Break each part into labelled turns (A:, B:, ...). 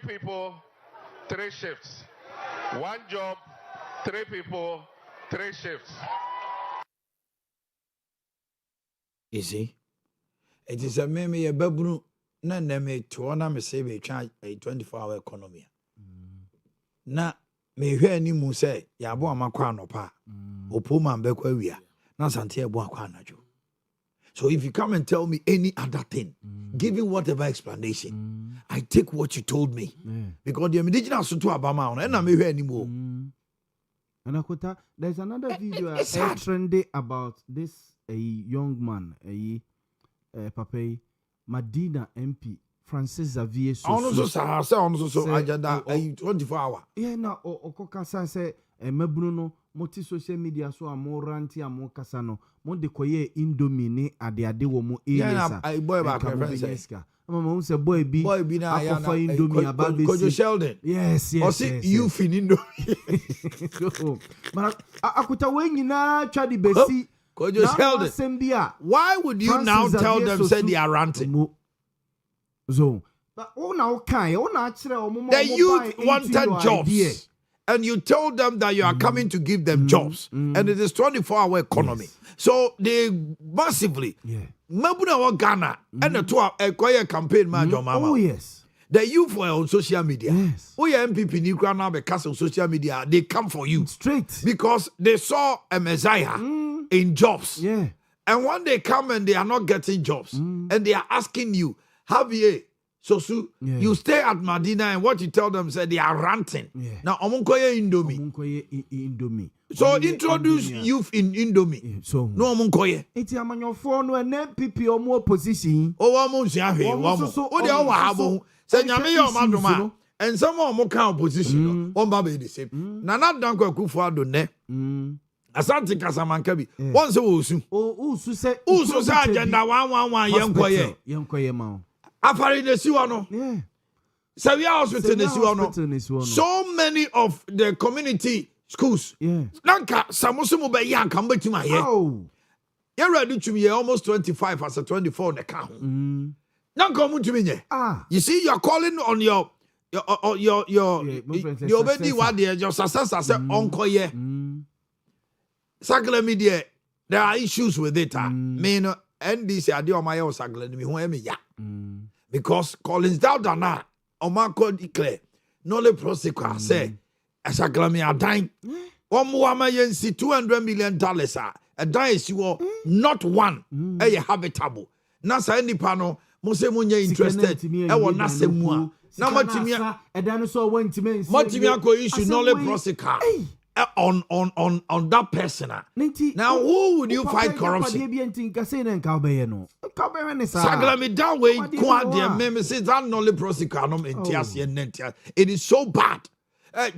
A: people, 3 shifts. 1 job, 3 people, 3 shifts.
B: You see, it is a meme a babru na me to na me say me try a 24-hour economy. Na me hwe ani mu say ya bo amakwa anopa. Opoma mbekwa Owia. Na sante ebo akwa anajo. So if you come and tell me any other thing, giving whatever explanation, I take what you told me. Because the indigenous to Abama and I me hwe ani mu.
C: And Akota, there's another video trendy about this a young man, Pape Madina MP Francis Xavier
B: also agenda 24-hour.
C: Yeah, now Okokasa say Mebruno moti social media so amoranti amokasa no mo de koye Indomie ni ade wo mo
B: yeah, I boy back
C: Mama say boy bi
B: na ya na
C: Indomie ababesi
B: Kojo Sheldon.
C: Yes.
B: You fin Indomie.
C: But Akota we nyina twa di besi
B: Kojo Sheldon. Why would you now tell them say they are ranting?
C: So, but the
B: youth wanted jobs. And you told them that you are coming to give them jobs. And it is 24-hour economy. Yes. So they massively Mabuna Ghana and the two campaign manager mama.
C: Oh yes.
B: The youth were on social media.
C: Yes.
B: Oh yeah, MPP Nikra now because on social media, they come for you.
C: Straight.
B: Because they saw a messiah in jobs.
C: Yeah.
B: And when they come and they are not getting jobs, and they are asking you, Javier, Sosu, you stay at Madina and what you tell them say they are ranting. Yeah. Now, Omunkoye Indomie. So introduce youth in Indomie. Yeah. So no Omunkoye.
C: It's a man your phone and MPP or more position.
B: Oh, Omunsiahe. Oh, they all have. Say Nyame your maduma. And some more kind opposition. One baby the same. Nana Danko Kufuado ne. Asante Kasamankabi. Once Usu.
C: Oh, Usu say
B: agenda 111
C: Yankoye ma.
B: Afari the Siwano.
C: Yeah.
B: Sevilla Hospital the Siwano. So many of the community schools.
C: Yeah.
B: Nanka Samusumu be yan kamba to my head.
C: Oh.
B: You're ready to me almost 25 as a 24 on the count. Nanka to me. You see, you're calling on your baby what your successor said uncle ye. Sagla media, there are issues with it. Mean NDC adio my own sagla me who ya. Because Collins Dowdana Omako declare no le prosequa say as a glammy are dying. One more see $200 million a die you not one a habitable. Nasa any panel, Mosemunya interested. I will not say more. Now Matimia
C: a dinosaur went to me.
B: Matimiako issue no le prosequa. On that person. Now who would you fight corruption? Saglami down way quadia meme says that no le prosecanum in Tiasi and Nentia. It is so bad.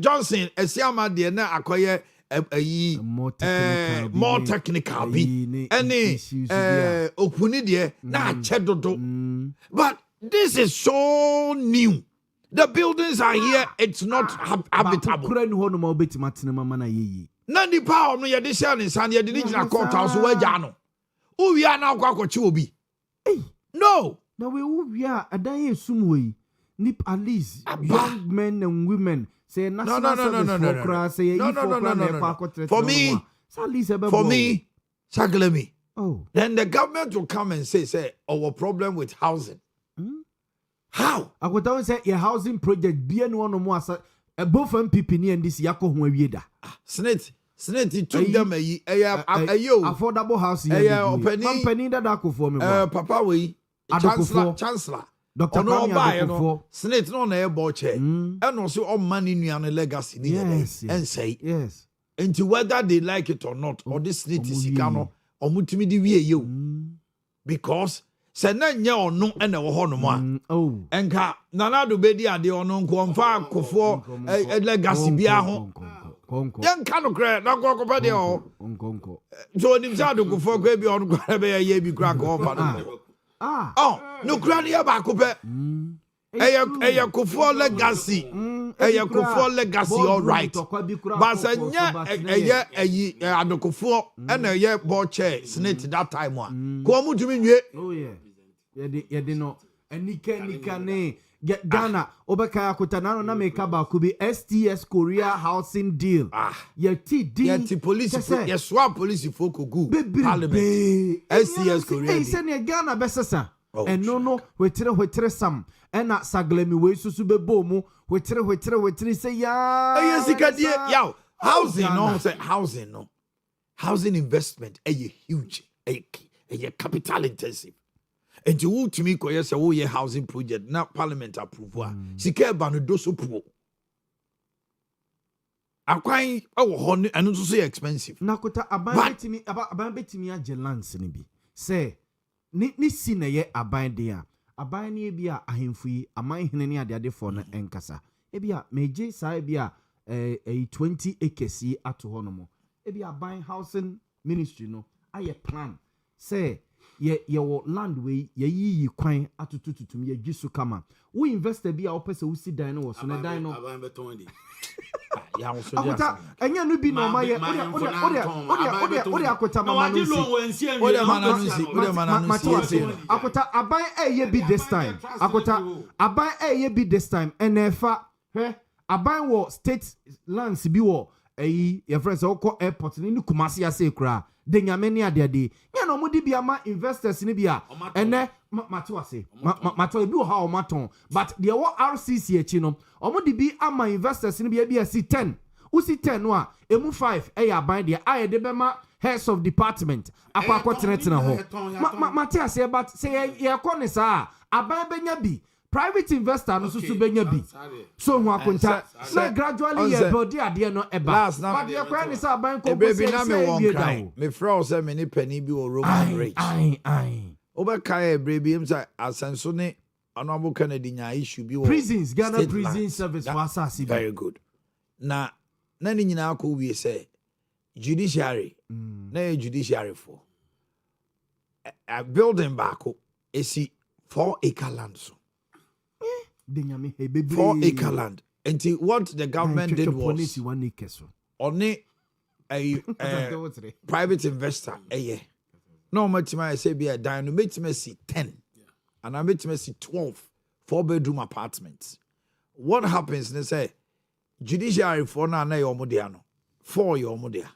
B: Johnson, a Siama de na acquire a more technical be any opunidia na chedodo. But this is so new. The buildings are here, it's not habitable. Nandi power no yedisha ni san yedinijina court house we jano. Owia na kwakochi obi. No.
C: Now we are a day sumwe. Nip at least young men and women say
B: no. For me, Saglemi.
C: Oh.
B: Then the government will come and say our problem with housing. How?
C: I would always say a housing project be no more both MPP and this Yako Hueda.
B: Snit took them a
C: affordable house. Company that I could form
B: Papa we Chancellor. Dr. Snit no air chair. And also all money and legacy.
C: Yes.
B: And say
C: yes.
B: Into whether they like it or not, or this snit is Sikano or Mutimidi you. Because Senanya or no and a honoma.
C: Oh,
B: and Nana do bedi ade ono nkwamfa kofo legacy bia ho. Yan kanu kra na kwakwa de o. So nim sa do kofo kwa bi ono kwa be ye bi kra ko fa. Oh, no kra ne ba ko pe. Eya kofo legacy. Eya kofo legacy all right. But senya eyi adokofo and eya ball chair snit that time one. Ko mu tumi nwe.
C: Oh yeah. Yedi no. Nika ne Ghana obeka akota na make ba ko bi STS Korea housing deal
B: yeti police swap police folk go parliament STS Korea
C: say ne Ghana besesa no wetere sam ena saglemi we susu bebo mu wetere say ya
B: sika die yaw housing investment huge capital intensive. And you will to me, yes, a housing project, not parliament approval. Sika banu doso pro. Akwai honey and also say expensive.
C: Nakota aban betimi agye lands ni bi. Say ni si na ye aban de a. Aban ni bi a ahemfu yi aman hene ni ade for na enkasa. E bi a meje sa bi a 20 acres yi ato ho no mo. E bi aban housing ministry no aye plan. Say ye land way ye kwan atutututum ye gisu kama wo investor bi a opese wo si dan no wo so na dan no
D: aban beton di
B: ya wo so
C: akota enya no bi no ma ye ode akota mama no si
B: ode mana no si
C: akota aban ye bi this time akota aban ye bi this time enefa aban wo state lands bi wo your friends okọ airport ni Kumasi ase kra de nyame ni ade nya no mudi bia ma investors ni bia ene mato ase mato bi ha o maton but the wo RCC echi no omudi bi ama investors ni bia si 10 usi 10 no a emu 5 aban de aye de be ma heads of department akwa tenetena ho mate ase but say ye kọ ne sa aban benya bi private investor no susu benya bi so hu akonta so gradually ye build ade no eba but ye kwa ni sa ban ko
B: baby na me won cry me fro say me ni pani bi o Roman rich obeka baby em say asenso ne honorable Kennedy nya issue bi o
C: prisons Ghana prison service for assassin
B: very good na ni nyina akọ wie say judiciary na judiciary for a building back esi 4 acre land so 4 acre land. And what the government did was only a private investor. No much I say be a dino make me see 10 and I make me see 12 4-bedroom apartments. What happens? They say judiciary for na your modiano 4 your modia.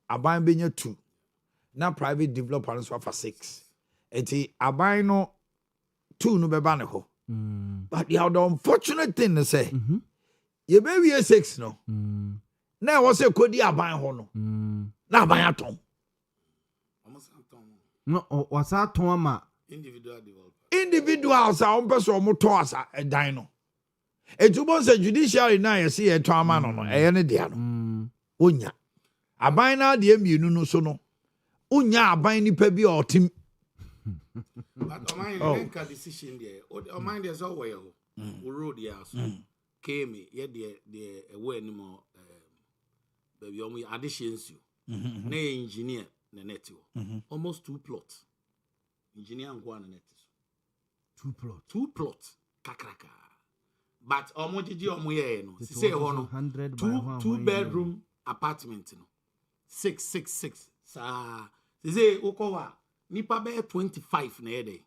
B: I buy benya 2. Now private developers for 6. And I buy no 2 no be but the unfortunate thing to say, you baby a 6 no. Now was a kodi aban ho no. Na aban atom.
C: No, what's that Toma?
B: Individuals are on person mo to as a dino. E tubo say judiciary na ye see e to ama no no. E ne dia no. Onya. Aban na de mienu no so no. Onya aban nipa bi o tim.
D: But Omanhene make a decision there. Omanhene there's always road there so came ye the away anymore baby omo additions you na engineer na net almost 2 plots engineer and one net 2 plots kakraka but omo gigi omo ye no say ho no 2 bedroom apartment no 6 sa say ukowa nipa be 25 na ede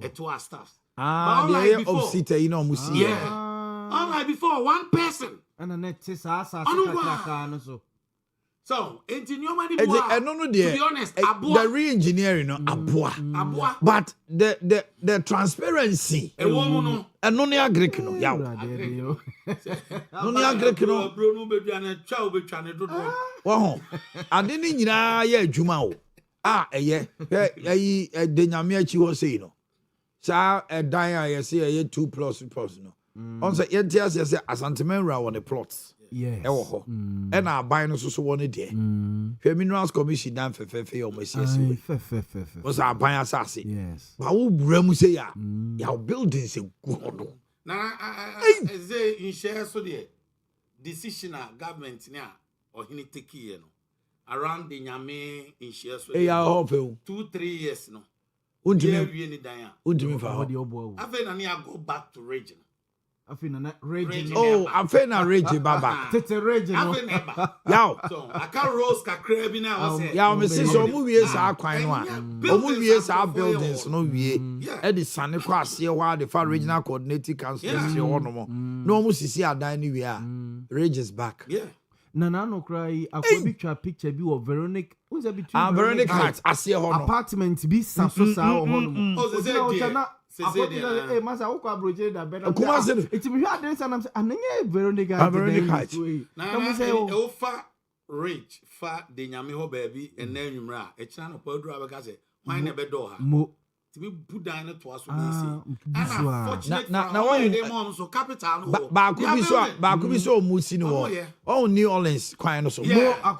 D: eto our staff
B: the year of city you know musi
D: unlike before one person
C: and a net sa no so engineer mani
B: no to be
D: honest
B: the re-engineering no aboa but the transparency
D: e wo mu no
B: eno ne agrek no yaw no ne agrek no
D: bro no be dua na twa obetwa ne dodo
B: wo ho ade ni nyina ya adwuma o eye de nyame achi ho sei no sa dan a yes ye 2 plus no on say yentias yes asantemenra on the plots
C: yes
B: e wo ho e na aban no so won de minerals commission dan fefefe o masiasi was aban asase
C: yes
B: ba wo buramu sei ya buildings e godo
D: na say in share so the decision government ni ohini take here no around the nyame in share so
B: ya hope
D: 2-3 years no
B: undimi
D: ni dan
B: undimi fa ho
D: afa na go back to region
C: Afina na rage.
B: Oh, I'm saying a rage baba.
C: Tete rage no.
D: After
B: Yow.
D: So I can't rose kakra bi na I say.
B: Yeah, me say so mu wie sa kwan no a.
D: buildings
B: Omu wie sa
D: are for
B: buildings
D: you.
B: no wie.
D: Yeah.
B: E de sane kwa ase hɔ the far regional coordinating council si hɔ no mo. No omu sisi adan ni wie a. Rage is back.
D: Yeah.
C: Na no cry akwa twa picture bi of Veronic. Who's that between
B: Veronic Heights ase hɔ no.
C: apartment bi saso sa hɔ no.
D: Oh, they say
C: Eh, masa wokɔ abroje da bɛda.
B: Kumase no.
C: Iti mi hwɛ adan sa nam sɛ ananya Veronic
B: Veronic Heights.
D: Na mo say o fa rich fa de nyame ho baabi ena anwumra a ekira no pa duru abeka say wan na be do ha
C: Mo.
D: ti be budan no to aso be say
C: busua.
D: ana fortunate
B: Na
D: one
B: wɔn-
D: dey mom so capital no wɔ.
B: Baako
D: They are
B: bi so
D: building.
B: baako bi so omu si no
D: Oh,
B: wɔ.
D: yeah.
B: Oh, New Orleans kwan no so.
D: Yeah.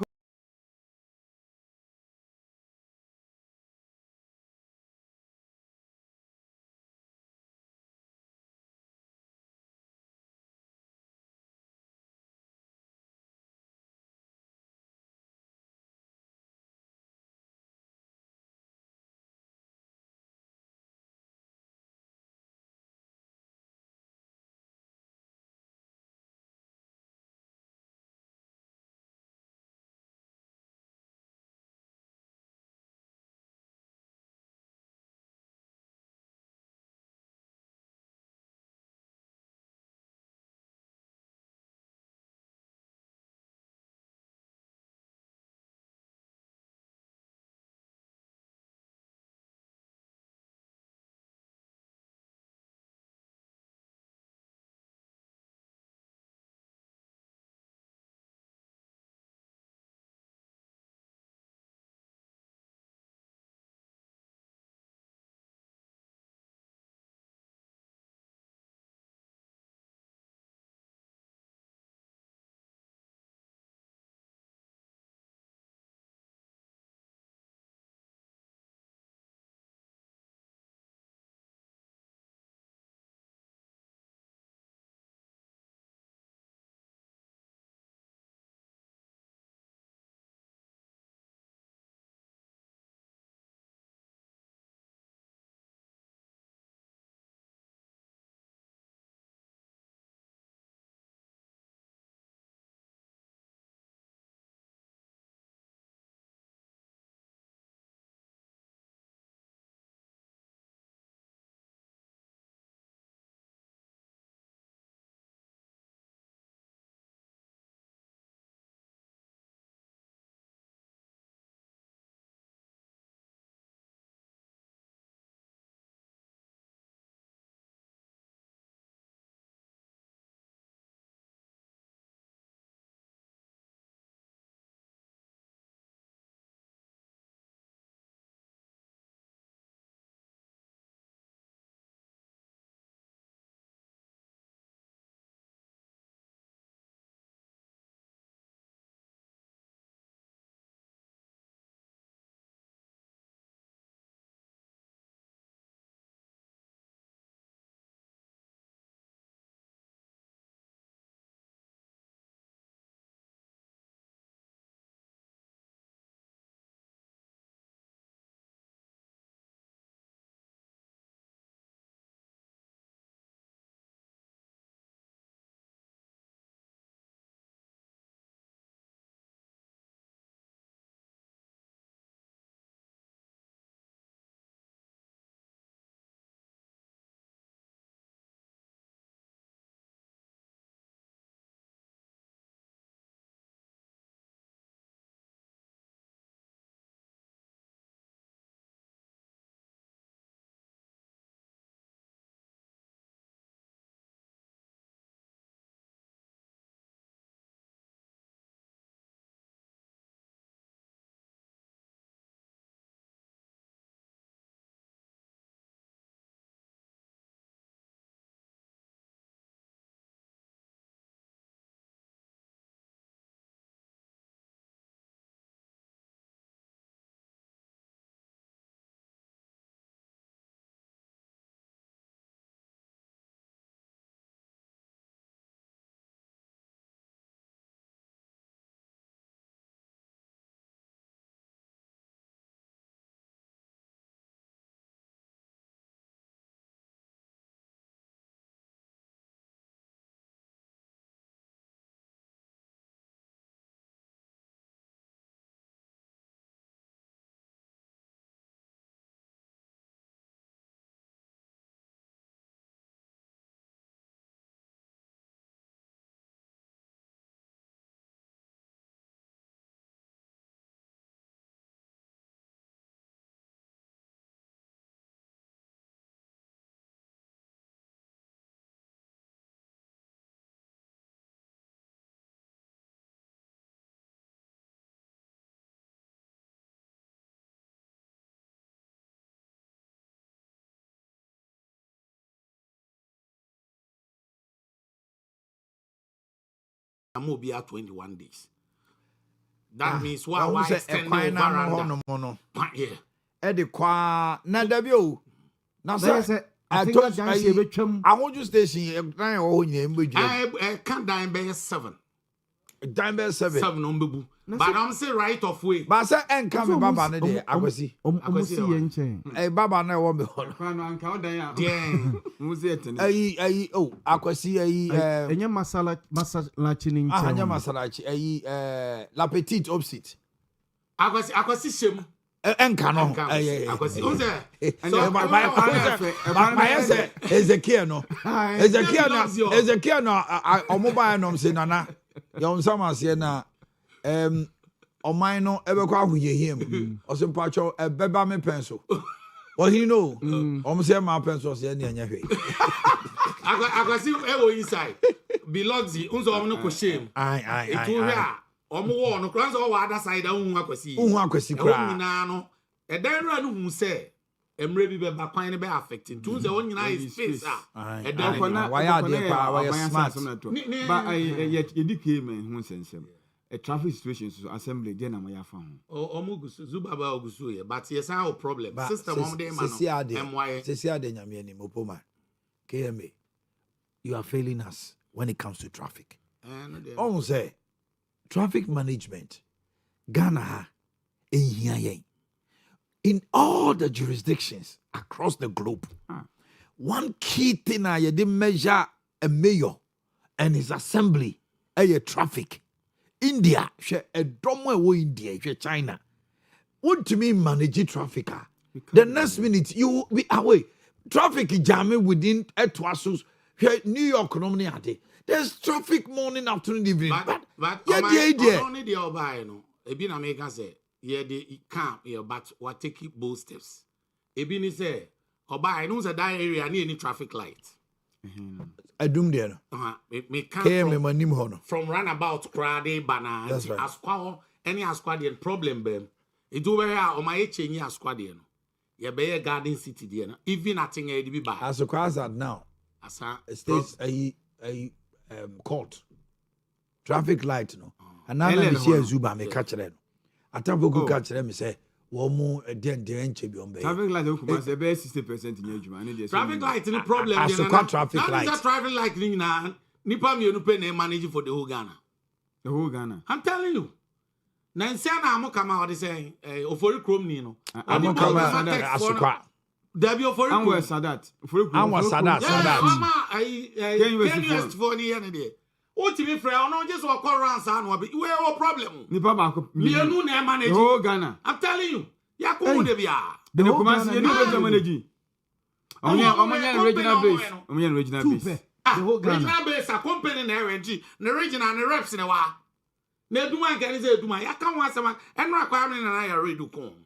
D: will be at 21 days. That means why extend the veranda? Yeah.
B: Ede kwa na dabio. Na say
C: I think that dance here betwam.
B: I want you station dan o nyina mbedwa.
D: I can't die by 7.
B: Dan be 7.
D: 7 on bebu. But I'm say right of way.
B: But say enka me baba ne de akwasi.
C: Omusi ye nchen.
B: Baba na wo me ho.
E: Kwano anka o dan ya.
D: Muzi etene.
B: Akwasi
C: enye masala chini nchen.
B: Anya masala chi la petite opposite.
D: Akwasi shem.
B: Enka no.
D: Akwasi. Unse.
B: So my say Ezekiel no. Ezekiel no omoba no say nana. Yon sama say na Oman no ebekwa ahoyehiem osempacho ebeba me penso well he know say my penso say na anya hwe
D: akwasi ewo inside belongs unzo omo no ko shame it will here omo wo no kran so wa other side unhu akwasi kra nyina no edan ra no hu say emre bi beba kwan ne be affecting tun say won nyina is face edan
E: ko na
B: why are they why smart
E: but ye dike men hu sensem a traffic situation so assembly dey na my fa ho
D: omugusu zubaba ogusu ye but yes our problem system om dey man
B: sesi ade nyame ani mopoma KMA you are failing us when it comes to traffic say traffic management Ghana in all the jurisdictions across the globe one key thing I did measure a mayor and his assembly traffic India, a domo India, China. What to me manage traffic? The next minute you will be away. Traffic jamming within a twasus. New York, there's traffic morning, afternoon, evening.
D: But only the Obino. Ebin America say, yeah, they can't, but what take both steps. Ebin say, Oba, knows a die area near any traffic light.
B: I doom there.
D: From runabout crowd banana asquaw any asquadian problem bem. It do where on my HNE asquadian. Ya be garden city there. Even at thing be by.
B: As a class at now.
D: As
B: states a court. Traffic light no. And now I see a Zuba me catch them. I tell you catch them say Womu den bi on be.
E: Traffic light o kuma say be 60% in ejuma.
D: Traffic light ni problem
B: there. As traffic light.
D: That traffic light ni na nipa mienu pe na manage for the whole Ghana.
E: The whole Ghana.
D: I'm telling you. Na nsia na amo kama what say ofori krom ni no.
B: Amo kama asukwa.
D: Dabi ofori krom.
E: Anwa sadat. Ofori krom.
B: Anwa sadat.
D: Mama can you for ni ene dey. What you free or no just walk around san we no problem.
E: Nipa ba ko.
D: Mienu na manage.
E: The whole Ghana.
D: I'm telling you. Yakubu de bia.
E: The Kumasi you no be manage. Omonya regional base. Omonya regional base.
D: The whole Ghana. Regional base a company na rent. Na regional na reps na wa. Na eduma nkan say eduma. Yaka wan asema enra kwa me na ya redu kon.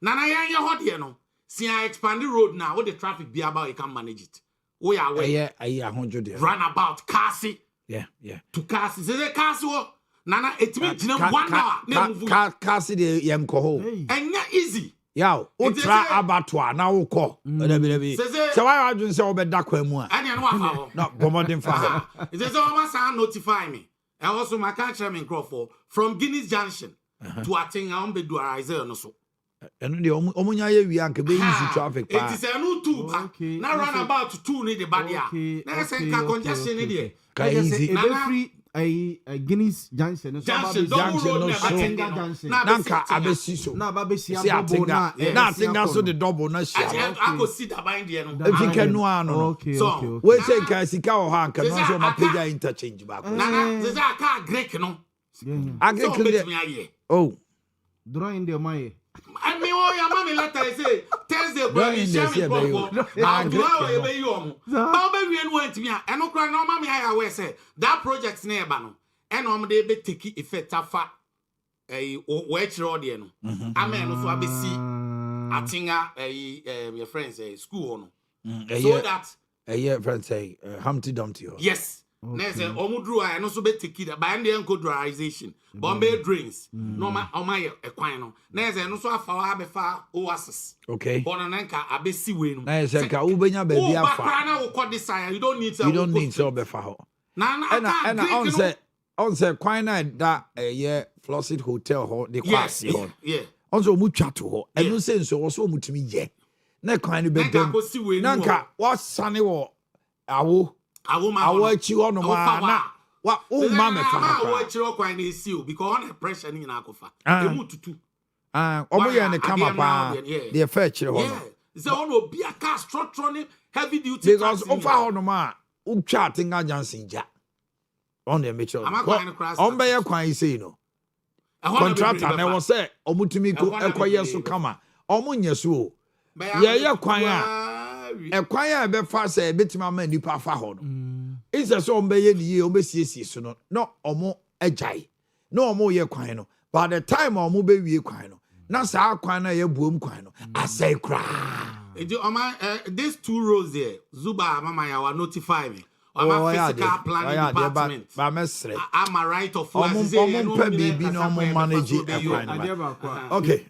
D: Na yan ye hot here no. See I expand the road now. What the traffic be about you can manage it. We are away.
B: Yeah, 100 there.
D: Run about Kasi.
B: Yeah.
D: To Kasi. Say Kasi Nana, it means 1 hour.
B: Kasi de yemko ho.
D: And easy.
B: Yaw, ultra abattoir na wo ko. So why you say obeda kwamu a?
D: Anya no afa.
B: No, bomodin fa.
D: It says almost notify me. And also my country me Crawford from Guinness Junction to Ating on be do arize no so.
B: Enu de omunya ye wi anke be use traffic pa.
D: It is a no two pa. Na run about 2 need the bad ya. Na say ka congestion ni there.
B: Ka easy.
C: Every a Guinness Junction so
B: nanka abesi so
C: na babesi double
B: na tinga so the double na shia
D: I go see that bind there no
B: if you no ano
C: so
B: we say ka sika o ha nka no so ma pega interchange back
D: na ze za ka Greek no
B: Greek oh
C: drawing the my
D: I mean, oh, your mommy letter say Thursday, boy, shame Bobo. I'll do our way you. Baba, we went to me, and no cry, no mammy, I always say that project's near Bano, and on the be take effect of a wedge audience. I mean, if I be see, I think your friends say school so that
B: a year friends say Humpty Dumpty.
D: Yes. Nese omudru a no so be take it by the encoderization Bombay drains no ma omaye ekwan no nese no so afa wa befa oasis
B: okay
D: bona nanka abesi we no
B: nese ka ubenya baby afa
D: na wo kodi sign you don't need
B: so befa ho
D: na
B: on say On say kwan na da Flossit Hotel ho the class ho.
D: Yeah.
B: On so mu twa to ho. Enu say nso wo so mutumi ye. Na kwan no bedam. Na nka wa sane wo awo achi ho no ma na wa o ma me fa.
D: Awo achi ho kwan na esi o because on pressure ni na akofa. Emu tutu.
B: Omo ye ne kama pa. The fair chire ho no.
D: Say on obi aka structure heavy duty
B: because over ho no ma u twa tinga Johnson ja. On the make sure. On be kwan say no. Contractor na wo say omutumi ko ekoye so kama. Omo nyeso o. Ye kwan a kwan a be fa say betima ma nipa fa ho no. Isa so on be ye ni o be siesie so no. No omo agyae. No omo ye kwan no. By the time omo be wie kwan no. Na sa kwan na ye buom kwan no. Asai kra.
D: These 2 rows there, Zuba Mama Yaw notify me. I'm a physical planning department. I'm a right of first.
B: Okay.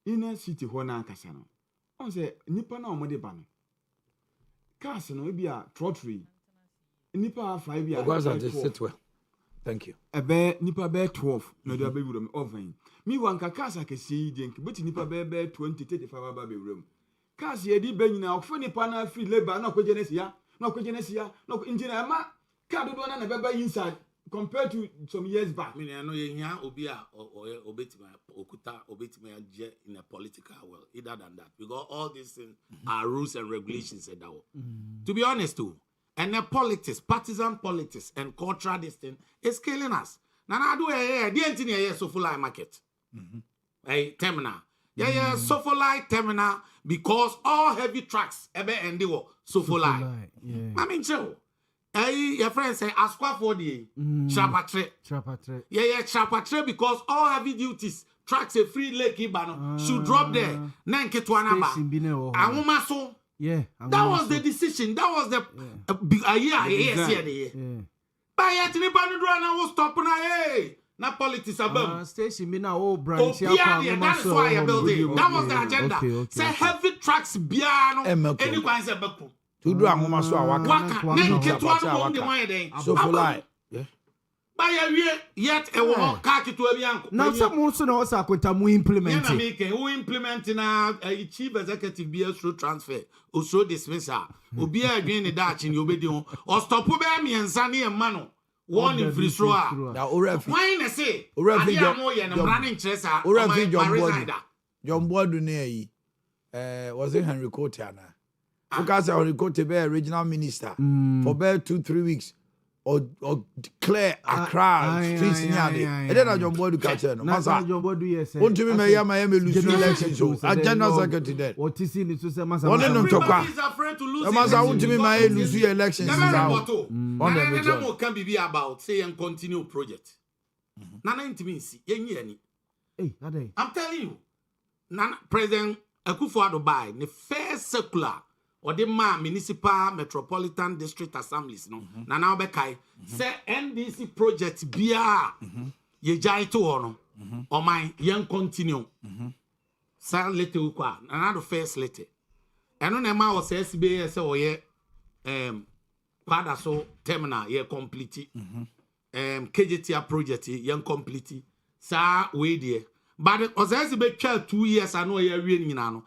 E: Inner city hona kasano. On say nipa na omode ba no. Cars no be a trottery. Nipa 5 years.
B: Thank you.
E: Ebe nipa be 12 no do abewu me oven. Mi wanka cars akesi denk but nipa be 20 35 aba be wura mu. Cars ye di be nyina ofo nipa na free labor na kwagenesia no engineer ma car do na be inside compared to some years back.
D: Me no ye hia obi a obetima okuta obetima je in a political world either than that because all these things are rules and regulations said that. To be honest too, and the politics, partisan politics and cultural this thing is killing us. Now I do the engineer so full market. Hey, terminal. Yeah, so full terminal because all heavy trucks ebe endi wo so full line. I mean so. Hey, your friend say asqua for the Trapatre. Yeah, Trapatre because all heavy duties trucks a free lake ibano should drop there. Nanke tuanaba. Awumaso.
C: Yeah,
D: that was the decision. That was the year. But yet, anybody do na was stopping. Hey, na politics above.
C: Station be now all branch.
D: That is why I built it. That was the agenda. Okay. Say heavy trucks, piano. Anyone say baku.
B: To do a so
D: waka. Nanke tuanu the one day.
B: So for life.
D: By yet a war kaki to a young.
C: Now some also know also we implement.
D: Who implementing a chief executive be through transfer or so dismissal. Will be again a Dutch in your video or stop me and Sunny and Mano. One in free throw.
B: Now,
D: why I say, running chess.
B: John Boardune was in Henry Cotiana. Because I will go to be original minister for about 2-3 weeks. Or declare Accra streets in Yadi. And then I don't want to catch her. Masa, won't you be my lose elections? So, a general secretary there.
C: What is in it to say,
D: Masa? Everybody is afraid to lose.
B: Masa, won't you be my lose elections?
D: On the can be about say and continue project. Nana intimacy, any. I'm telling you, Nana President Akufo-Addo by the first circular. Or the municipal metropolitan district assemblies no na now be kai say NDC project bia ye jai to no o man yen continue sa lete ukwa na the first lete eno na ma o say SBA say o ye kwada so terminal ye complete KJT project yen complete sa we there. But Ozesi be 2 years I know you're reading no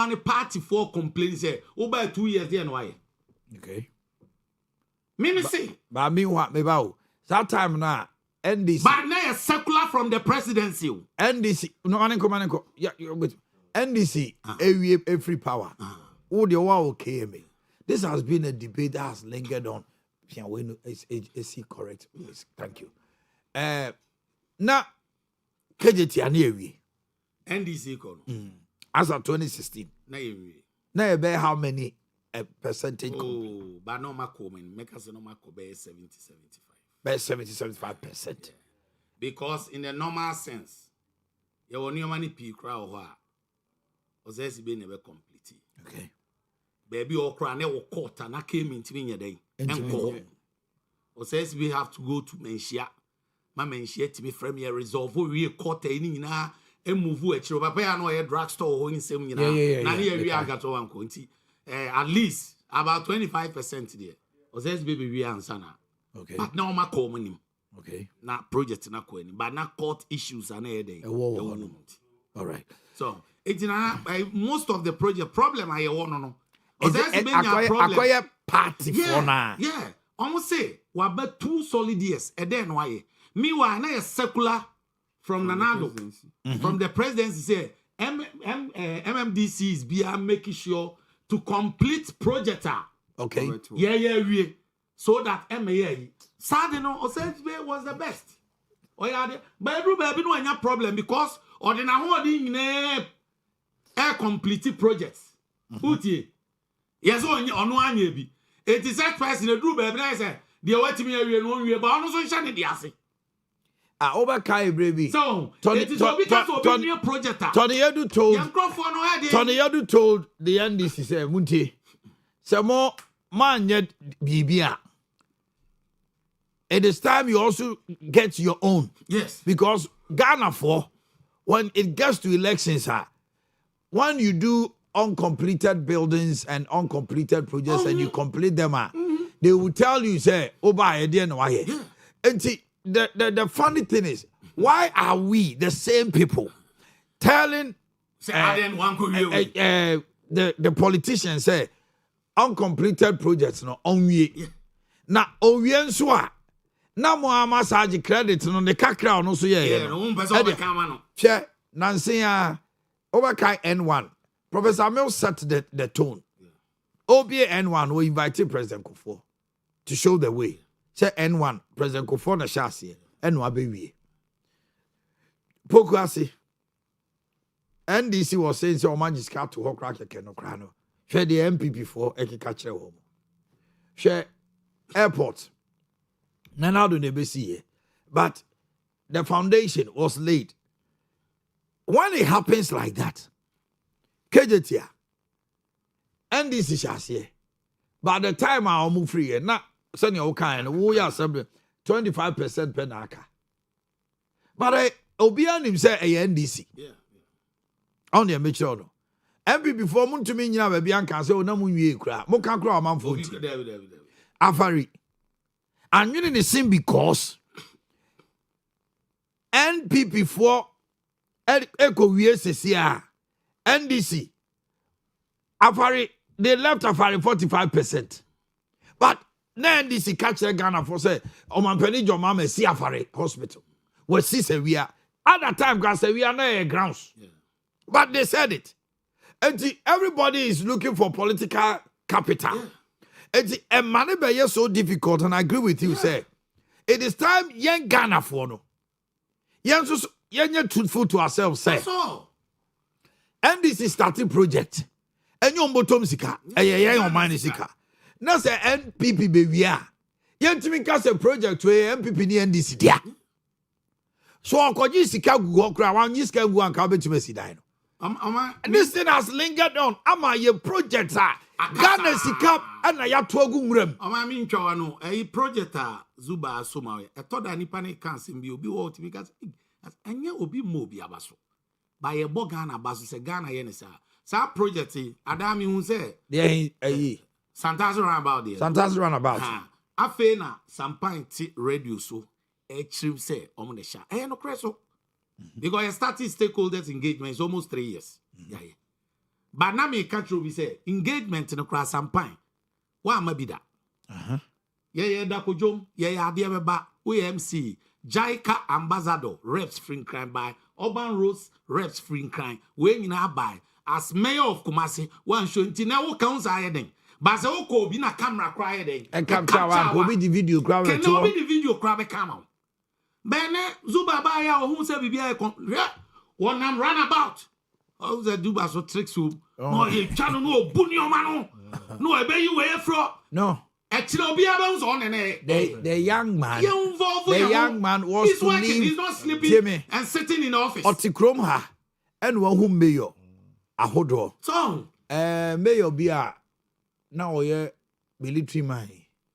D: any party for complaints here over 2 years there no why.
B: Okay.
D: Me say.
B: But me what me bow. That time now NDC.
D: But now a circular from the presidency.
B: NDC no come. Yeah, NDC a free power. Oh the one okay me. This has been a debate that has lingered on. Is he correct? Yes, thank you. Now KJT ane
D: NDC kono.
B: As of 2016. Na be how many percentage?
D: Oh, but no makomen. Make us no mako be 70-75.
B: Be 70-75%.
D: Because in the normal sense, you want your money p crowd wa. Ozesi be never complete.
B: Okay.
D: Baby or cry never court and I came into me day. And Ozesi we have to go to Menshia. My menshia to me from here resolve we court any na e move e chiro papa ya no e drugstore ho nsem nyina na here we aga to wan konti at least about 25% there. Ozes baby we answer now.
B: Okay.
D: But now my common.
B: Okay.
D: Now project na coin, but now court issues are there.
B: All right.
D: So it's most of the project problem I want no.
B: Acquire party for now.
D: Yeah. Almost say we about 2 solid years. And then why? Meanwhile, now a circular from Nanado, from the presidency say MMDC is making sure to complete project.
B: Okay.
D: Yeah. So that MAA Sadino Osage was the best. Oh yeah, but every baby no any problem because ordinary holding air complete projects. Uti. Yes, on one year be. 86 person the do baby say they wait me area no we but also shine the ase.
B: Obakai baby.
D: So it is because of new project.
B: Tony Yadu told the NDC say Munti. Say more man yet bibia. It is time you also get your own.
D: Yes.
B: Because Ghana when it gets to elections, when you do uncompleted buildings and uncompleted projects and you complete them, they will tell you, say, and see, the funny thing is, why are we, the same people, telling the politicians, say, uncompleted projects, no, only. Now, Owia na mo amasaji credit no the kakra no so ye
D: no person be kama no
B: che nansia overkai N1 Professor Mills set the tone. OBA N1 will invite President Kufuor to show the way. Say N1 President Kufuor na shasi N1 be we Pokuasi NDC was saying so Omanhene to ho crack no krano share the MPP for ekika kire wo share airport Nanado nebesi, but the foundation was laid. When it happens like that, KJTia, and this is here. By the time I move free, not senior kind, we are 25% penaka. But Obian himself a NDC.
D: Yeah.
B: Only a mature no. MP before moon to me, you have a Bianca, so no moon ye cry. Mokan crow, man for Afari. And you the same because NPP for Echo Owia NDC Afari they left Afari 45%. But now NDC catch the Ghana for say Omanhene Yaw Adu-Boakye see Afari hospital. We see say we are at that time because we are not grounds. Yeah. But they said it. And everybody is looking for political capital. Yeah. And money be so difficult, and I agree with you, say it is time young Ghana for no. Young truthful to ourselves, say. And this is starting project. And you bottom sika, young Omanhene sika. Now say NPP be we are. Young to me cast a project to NPP ni NDC dia. So I could use sika go cry one use can go and come to me see dino. This thing has lingered on. Am I your projects are? Ghana sikap and I have to go room.
D: I mean, Chawano, a project Zuba Sumawe. I thought that Nipani can't be what because and you will be mobi abaso. By a Bogana Basu, say Ghana Yenisa. Sa project, Adami who say,
B: yeah,
D: Santa's run about there.
B: Santa's run about.
D: I feel some pint radio so a trip say, on the shot. I no creso. Because I started stakeholders engagement is almost 3 years. Yeah. But now me catch we say engagement in the class campaign. Why am I be that? Yeah, Dakojom, yeah, dear ba OMC, JICA ambassador, reps free crime by Urban Rose, reps free crime. When you by as mayor of Kumasi, one should now counts iron. But so ko be na camera cry then. And capture one, be the video crowd. Can no be the video crowd come out. Bene Zuba Baya who say Bibia one am run about. Oh, the Duba so tricks you. No, you channel no bunyo mano. No, I bet you where from.
B: No.
D: Actually, be about on
B: the young man. The young man was to
D: working,
B: leave.
D: He's not sleeping and sitting in the office.
B: Otikrom ha. And one whom mayor. A hodo.
D: So,
B: mayor be a now yeah military man.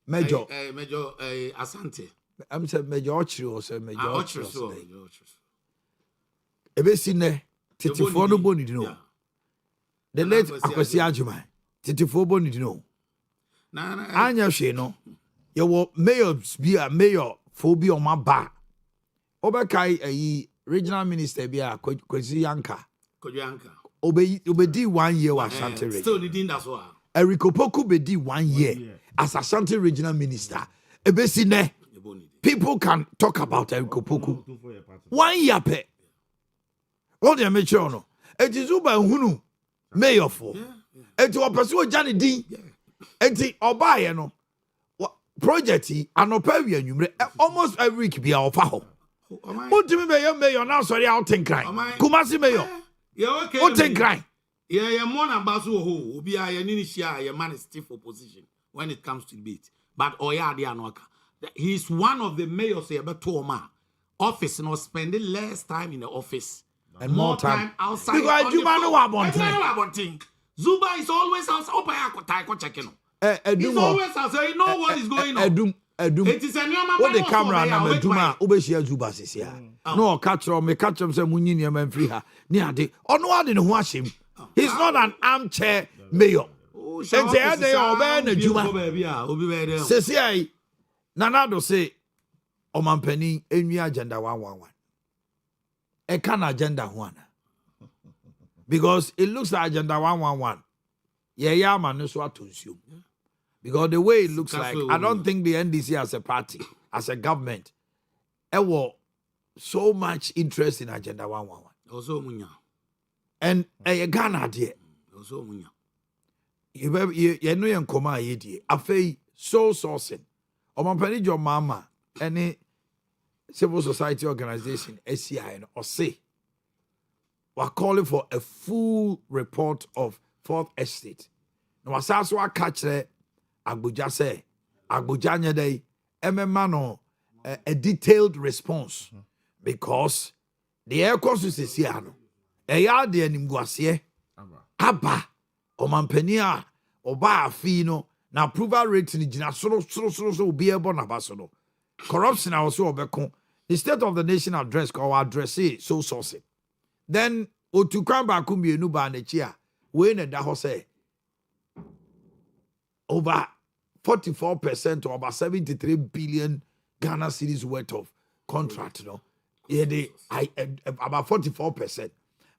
B: Major.
D: Major Asante.
B: I'm saying Major Ochri or say Major
D: Ochri.
B: Ebe sine titifo no boni no. The late Akwasi Ajuma. Titifo boni no. Anya hwe no. You mayors be a mayor phobia on my bar. Obekai a regional minister be a Kwesi Yanka. Obedi 1 year was Ashanti region.
D: Still didn't that's why.
B: Eric Opoku bedi 1 year as Ashanti regional minister. Ebesine. People can talk about Eric Opoku. 1 year pe. What they make sure no. It is Uba Hunu mayor for. It will pursue Johnny D. Enti obaye no. Project anopawi anwumre almost every week be our faho. Utimi mayor now sorry out think cry. Kumasi mayor.
D: Yeah, okay.
B: What think cry?
D: Yeah, more than Basu who be a initial your man is stiff opposition when it comes to debate. But Oya Dianoka, he's one of the mayors here, but Toma office and spending less time in the office
B: and more time
D: outside.
B: Because you man know what
D: Zuba is always outside. Checking. He's always outside. You know what is going on. It is a new man.
B: What the camera na meduma obehia Zuba sisia. No catch me say munyi niam free ha. Ni ade. Ono ade ne ho ahyem. He's not an armchair mayor. Enti ade obe na djuma. Sisia Nanado say omampani enwi agenda 111. E can agenda 1. Because it looks like agenda 111. Yeah, man, no so atunsium. Because the way it looks like, I don't think the NDC as a party, as a government, was so much interest in agenda 111.
D: Also munya.
B: And a Ghana dear.
D: Also munya.
B: You know you come out here. I feel so sourcing. Omampani your mama any civil society organization, SCI or say. We're calling for a full report of Fourth Estate. Now, I catch the Abuja say, Abuja nyede, ememano a detailed response because the air course is here. Eya de nimguasie, aba, omampenia, oba afino, na approval rate ni jina so be able na basono. Corruption also obekon. The State of the Nation address or address so source. Then otukwan ba kumienu ba na chi a we na da ho say over 44% or about 73 billion Ghana cedis worth of contract no yeah they about 44%.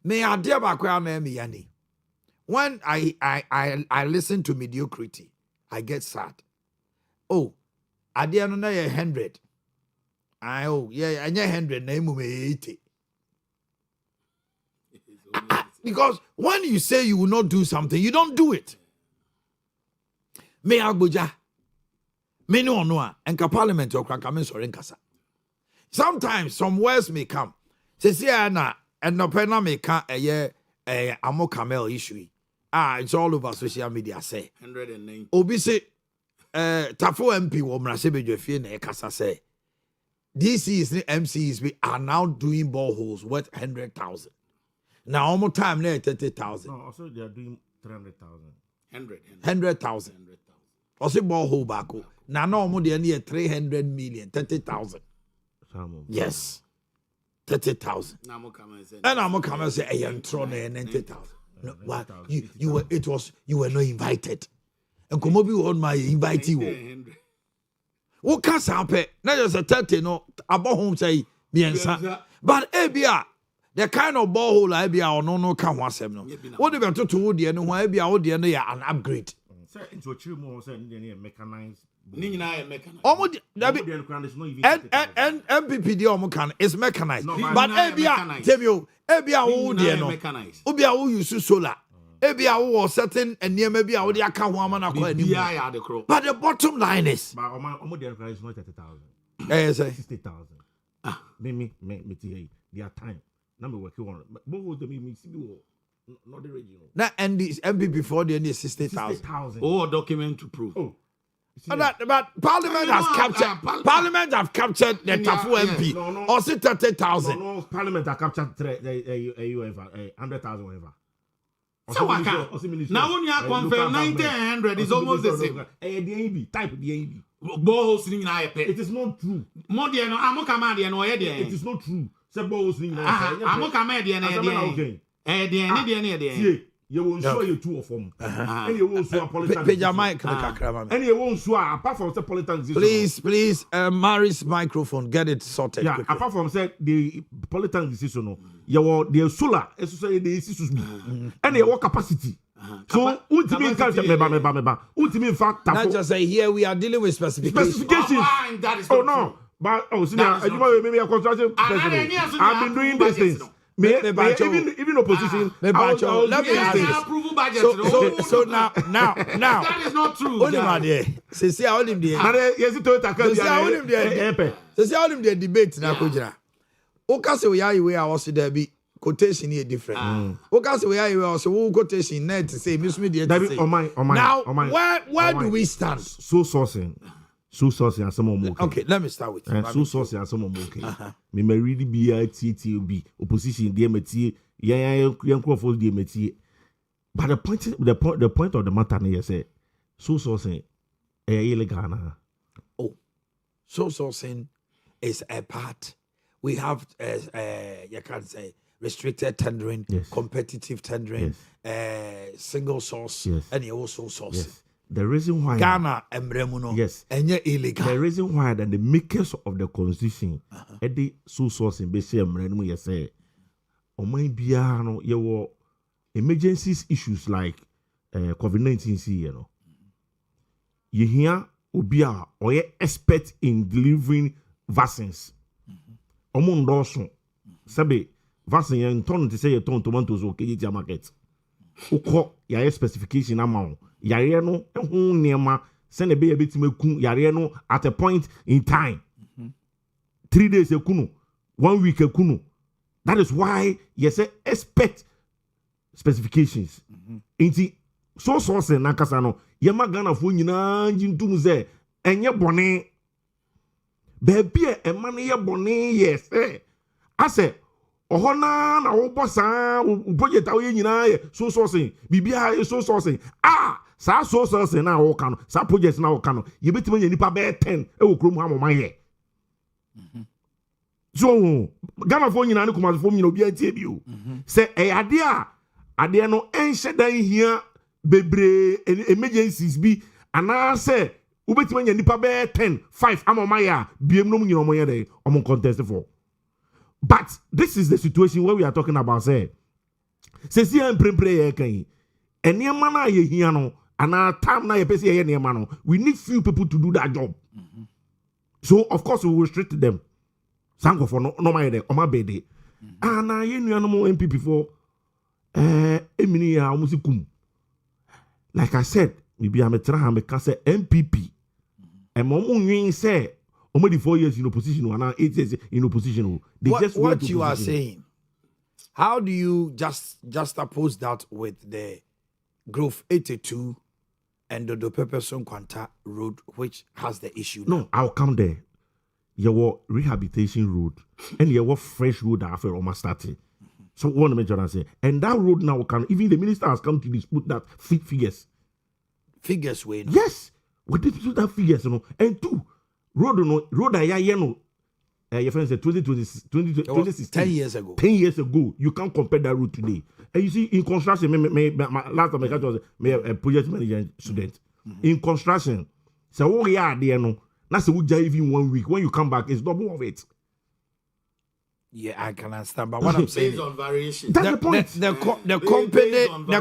B: Me ade ba kwa na me yani. When I listen to mediocrity I get sad. Oh ade no na 100. Oh yeah anya 100 na emu me 80. Because when you say you will not do something, you don't do it. Me Abuja, me no noa, and parliament or crankamen or nkasa. Sometimes some words may come. Say Anna and no pena may come a year a amo camel issue. It's all over social media. Say
D: 109.
B: Obi say Tafo MP wo mrasebe jefie na ekasa say DCs and MCs we are now doing boreholes worth 100,000. Now, almost time there 30,000.
F: No, also they are doing 300,000.
B: 100,000. Also, borehole back. Now, no more than 300 million, 30,000. Yes, 30,000. And I'm coming and say, "I am throwing 90,000." No, what you were? It was you were not invited. And come up on my invitee. What can happen? Not just a 30 no about home say me but ABR. The kind of borehole I be our no can one sem no. What they to wood the no why be out there no an upgrade.
F: Sir, into a true more say mechanized.
B: Almost and MPP the omo can is mechanized. But ABR tell you ABR wood there no. Obia who use solar. ABR who certain and near maybe I would account one man acquire. But the bottom line is
F: but omo the price is not 30,000.
B: Yes,
F: 60,000. Me their time. Number working on both of them not the regional.
B: That and this MPP for the end is 60,000.
D: Oh, document to prove.
F: Oh.
B: But Parliament has captured. Parliament have captured the Tafu MP.
F: No.
B: Or 30,000.
F: No, Parliament have captured 100,000 whatever.
D: So now when you are confirmed 90 is almost the same.
F: Type DAB.
D: It
F: is not true.
D: More than I'm command and
F: it is not true.
D: I'm coming
F: You won't show you two of them. And you won't show politics. And you won't show apart from the politics.
B: Please, Mary's microphone, get it sorted.
F: Yeah,
B: quickly.
F: apart from the politics decision, you were the solar, the issues, and your capacity. So, ultimately, in fact,
B: not just say here we are dealing with specifications.
D: That is not
F: no. But maybe a construction president. I've been doing these things. Even opposition.
B: Let me ask this. So now.
D: That is not true.
B: Only my dear. See, I hold him there. See, I hold him there debate now, Kujira. Oka se we are where I was there be quotation here different. Oka se we are where also quotation net to say miss me the now where do we stand?
F: So sourcing and some more.
B: Okay, let me start with
F: so sourcing and some more. Me read the BITTB opposition DMT young Crawford DMT. But the point of the matter is say so sourcing illegal.
B: Oh, so sourcing is a part. We have you can't say restricted tendering, competitive tendering, single source, and also source.
F: Yes. The reason why
B: Ghana and and illegal.
F: The reason why that the makers of the constitution the so source in Besham Remremu you say Omanhene Yaw were emergencies issues like COVID-19 you know. You hear Obia or expert in delivering vaccines. Omondoso sabe vaccine yen ton to say you ton tomatoes okay market. Uko ya specification amount. Yare no ho niema send be a bit meku yare no at a point in time. 3 days ekuno, 1 week ekuno. That is why you say expect specifications. Inti so source na kasa no yema Ghana fo nyina njintum ze enye bone baby e man ye bone yes ase ohona na wo bosa budget awo nyina ye so sourcing bibia so sourcing sa so sourcing na wo kan sa project na wo kan ye betima nya nipa be 10 e wo krom ha moma ye so Ghana fo nyina ne kuma fo nyina obi antie bi o se ade ade no enhye dan hia bebre emergencies bi ana se wo betima nya nipa be 10 5 amoma ya biem no nyina omo ye dey omo contest for. But this is the situation where we are talking about. Say see and pray can and near mana ye here no and our time na ye pesi ye near mano. We need few people to do that job. So of course we will restrict them. Sango for no my day on my bed. And I ye no more MPP for emini ya almost kum. Like I said, maybe I'm a try me can say MPP. And mom say already 4 years in opposition and now 8 years in opposition.
B: What you are saying, how do you just oppose that with the Growth 82 and the Pepperson Quanta Road, which has the issue?
F: No, I'll come there. Your rehabilitation road and your fresh road after almost started. So one major I say, and that road now can even the minister has come to dispute that figures.
B: Figures way. No?
F: Yes, we dispute that figures, you know, and two. Road I know. Your friend said 2016.
B: 10 years ago.
F: 10 years ago, you can't compare that road today. And you see, in construction, last time I was a project manager student. In construction, so what we are there no. That's even 1 week. When you come back, it's double of it.
B: Yeah, I can understand. But what I'm saying
D: based on variation.
F: That's the point.
B: The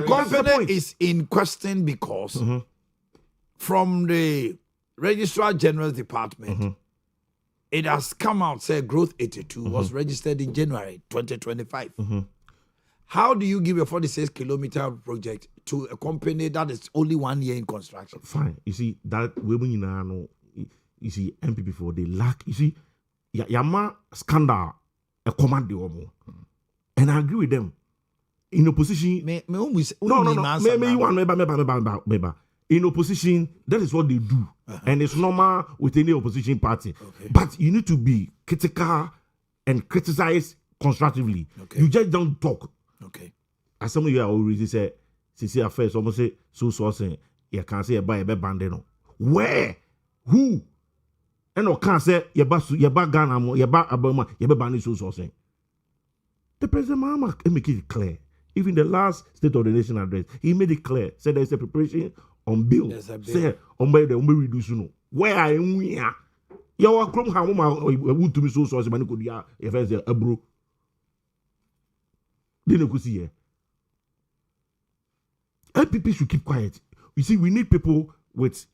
B: company is in question because from the Registrar General's Department, it has come out, say Growth 82 was registered in January 2025. How do you give a 46-kilometer project to a company that is only 1 year in construction?
F: Fine. You see, that women you see, MPP for they lack, you see, Yama scandal, a command the woman. And I agree with them. In opposition, in opposition, that is what they do. And it's normal with any opposition party. But you need to be critical and criticize constructively. You just don't talk. As some of you already say, affairs almost say, so sourcing, you can't say buy a bandeno. Where? Who? And no can't say, you ba Ghana, you ba Abama, you ba Bani so sourcing. The president Mama make it clear. Even the last State of the Nation address, he made it clear. Said there's a preparation on bill. Say on by the reduce no. Where I am we are. Your chrome how would to be so source man could ya if I say a bro. Didn't you see here? LPP should keep quiet. You see, we need people with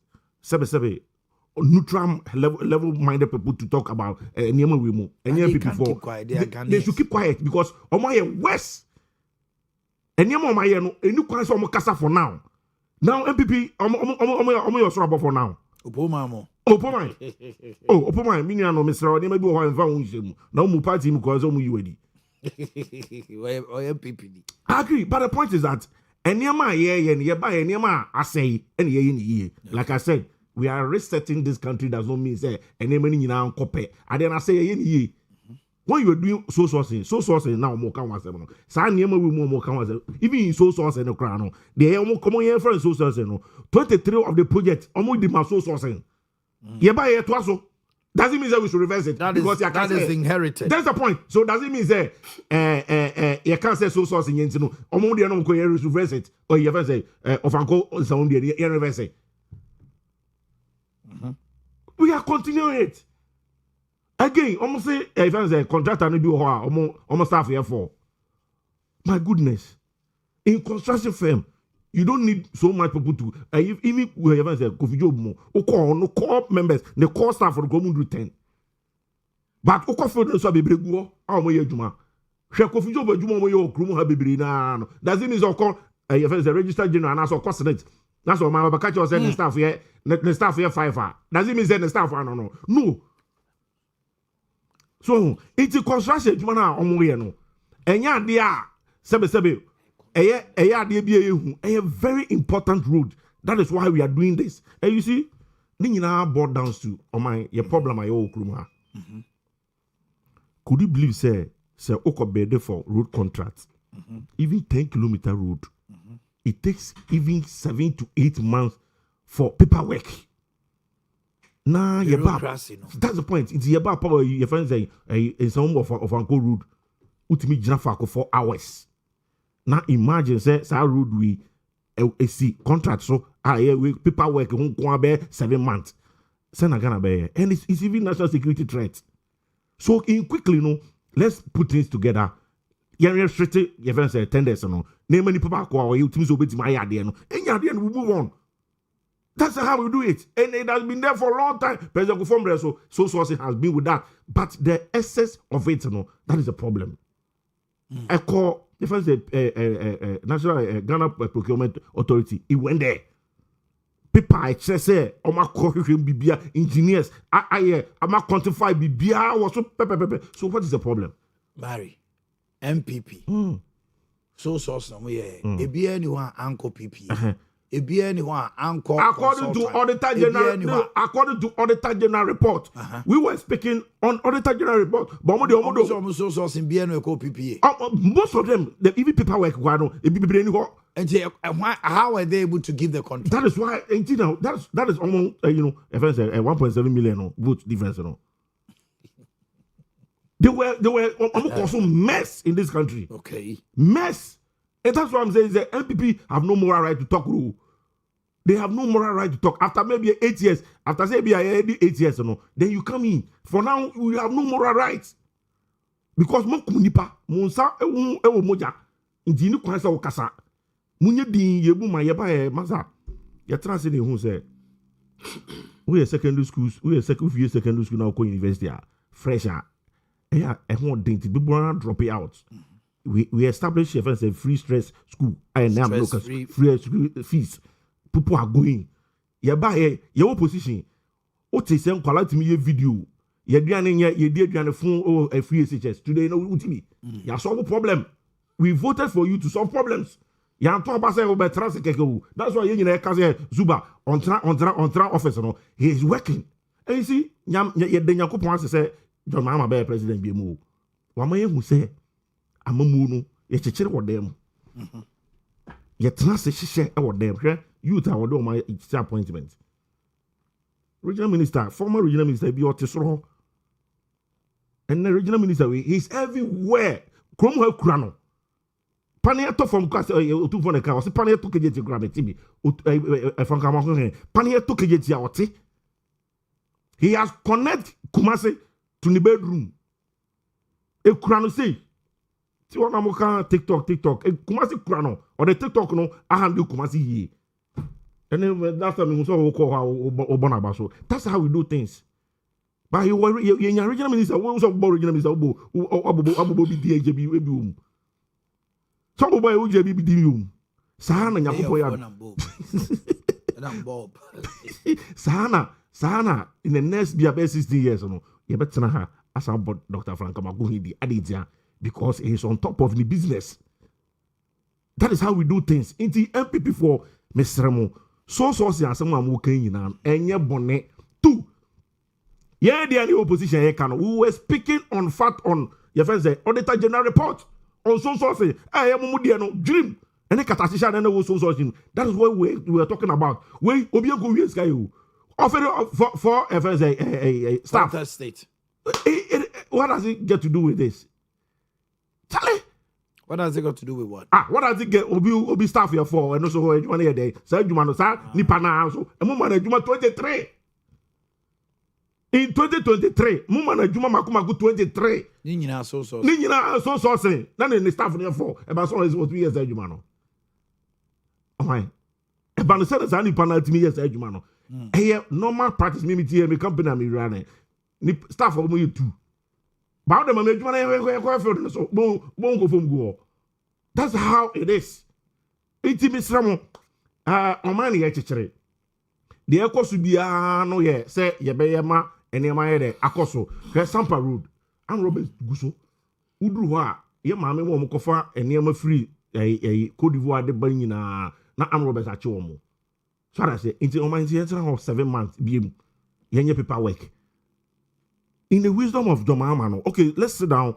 F: neutral level-minded people to talk about Niema Wimo and NPP4. They should keep quiet because Omaye West and Niema Omaye no any question Omokasa for now. Now MPP Omaye Sorabo for now.
B: Opomamo.
F: Opomai. Oh, Opomai. Mini ano Mr. Niema bi ho anfa unshemu. Na mu party mu ko so mu yiwadi.
B: MPP.
F: I agree, but the point is that Niema ye and ye buy Niema asay and ye. Like I said, we are resetting this country. Does not mean say any money now copy. And then I say ye. When you are doing so sourcing now more can was no. Sa Niema we more can was even in so sourcing no crown. They are more common here for so sourcing no. 23 of the project almost the so sourcing. Ye buy it twice. Doesn't mean that we should reverse it because
B: that is inherited.
F: That's the point. So does it mean say you can't say so sourcing yet no. Omo dey no go reverse it or you ever say of uncle sound dey reverse it. We are continuing it. Again, almost say if I say contractor no be almost staff here for. My goodness. In construction firm, you don't need so much people to even we even say Kofi Job mo no core members, the core staff for the do 10. But Okofi so be bregu o mo ye adwuma. Hwe Kofi Job adwuma mo ye okrum ha bebiri na no. Does it mean so call if the registered general and so cost it. That's what my catch was saying the staff here, the staff here 5. Does it mean say the staff no. So, it's a construction adwuma na omo ye no. Enya de a sebe a very important road. That is why we are doing this. And you see, now board down to your problem I owe Kruma. Could you believe say Oko bede for road contracts? Even 10-kilometer road. It takes even 7 to 8 months for paperwork. Nah, that's the point. It's about power your friends say in some of Uncle Road. Ultimate Jaffa 4 hours. Now imagine say road we see contract so we paperwork go be 7 months. Send gonna be and it's even national security threat. So in quickly let's put things together. You restrict your friends say tenders no. Name any paper ko you teams obey my idea no. And we move on. That's how we do it. And it has been there for a long time. President Kufombre so sourcing has been with that. But the excess of it that is a problem. I call the first National Ghana Procurement Authority. It went there. People I say, bibia engineers. I quantify bibia was so what is the problem?
B: Barry, MPP. So source no ebi anyone anko PP. Ebi anyone anko.
F: According to Auditor General report, we were speaking on Auditor General report. But
B: so source in BNO PP.
F: Most of them, the even paperwork,
B: and how are they able to give the contract?
F: That is why, that is almost, if I say 1.7 million vote difference. They were almost mess in this country.
B: Okay.
F: Mess. And that's what I'm saying is the MPP have no moral right to talk. They have no moral right to talk. After maybe 8 years, after say be 8 years, then you come in. For now, we have no moral rights. Because mon kunipa, mon sa ewo moja. Inti ni kwa sa okasa. Munye din yebu ma yeba masa. Ya transe de hu say we are secondary schools, we are secondary school now go university fresher. Yeah, everyone think be born drop it out. We established a free stress school. I am free fees. People are going. You buy your position. What is some quality me video? You did phone a free SHS. Today no ultimate. You solve a problem. We voted for you to solve problems. You are talking about transit. That's why you know Zuba on office. He is working. And you see, you wants to say, John Mama be president be move. Wamaye who say amamu ye chechire wo dem. Ye trans hihye e wo dem hwe youth a wo do my appointment. Regional minister, former regional minister be otesoro. And the regional minister he is everywhere. Krom ha kura no. Panieto from class otu for the car. Was panieto kejeti grab it tibi. From Kamakon. Panieto kejeti awoti. He has connect Kumasi to the bedroom. E kurano say. Ti wana moka TikTok. E Kumasi kurano or the TikTok no ahandu Kumasi ye. And then that's time we saw Obonabaso. That's how we do things. But you original minister, we also original minister Abu be DJB. Some boy who JB be Sahana Nyapoya. Sahana in the next be about 60 years, no. You better her as about Dr. Frank Maguhidi Adidia because he's on top of the business. That is how we do things. In the MPP for Mr. Remo. So and someone who came in and your bonnet too. Yeah, the only opposition here can. We were speaking on fact on your friends say Auditor General report on so say I am no dream and the catastrophe and the so that is what we were talking about. We Obianco we sky you offer for a staff
B: state.
F: What does it get to do with this? Charlie.
B: What has it got to do with what?
F: What does it get? Obi staff here for and also you want here day. Say you man say nipa na so. E mo man adwuma 23. In 2023, mo man adwuma makumaku 23.
B: Ni nyina so.
F: Ni nyina so say. Na the staff here for. E ba so is what 2 years adwuma no. Oh my. E ba no say say nipa na 2 years adwuma no. Eh normal practice me tie me company me run. Ni staff for mo you 2. But the moment you so go from go. That's how it is. Iti misramo Omanhene Yaw Adu-Boakye. The ekosu bia no ye say ye be yema enema ye de akoso. Ke Sampa Road. Am Robert Guso. Udru ho a ye maame mo kofa enema free Côte d'Ivoire de ban nyina na Am Robert ache wo mo. So that say iti Omanhene Yaw Adu-Boakye 7 months biem. Yenye paperwork. In the wisdom of Jomama, okay, let's sit down.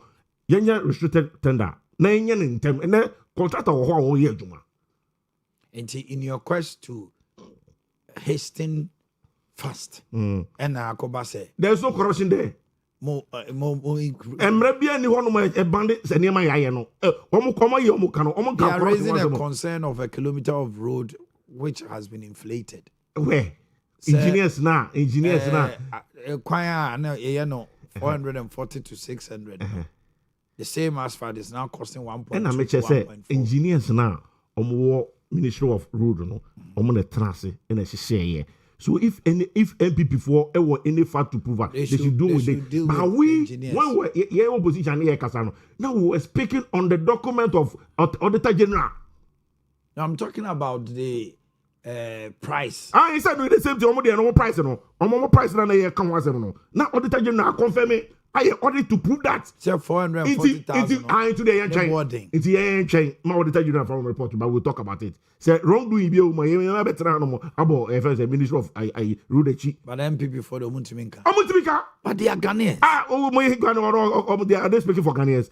F: Yenya restricted tender. Na yenya in term and then contractor or year Juma.
B: In your quest to hasten fast, and Akobase,
F: there's no corruption there.
B: More.
F: Rebia ni one of my bandits and near my ayano.
B: They are raising a concern of a kilometer of road which has been inflated.
F: Where? Engineers now.
B: Choir, 440 to 600. The same asphalt is now costing 1.2.
F: And I make sure say engineers now, Ministry of Road, no, the trans and a share. So if MPP for any fact to prove they should do with it. But we, when we're opposition here, Casano, now we were speaking on the document of Auditor General.
B: Now I'm talking about the price.
F: He said the same thing. No price, no. Price than a come was no. Now Auditor General confirm it. I ordered to prove that.
B: Say 440,000.
F: Into the end chain. Into the end chain. My Auditor General from report, but we'll talk about it. Say wrongdoing be my better no about Minister of Rudechi.
B: But MPP for the Muntiminka.
F: But
B: they are Ghanaians.
F: My Ghanaians. They are speaking for Ghanaians.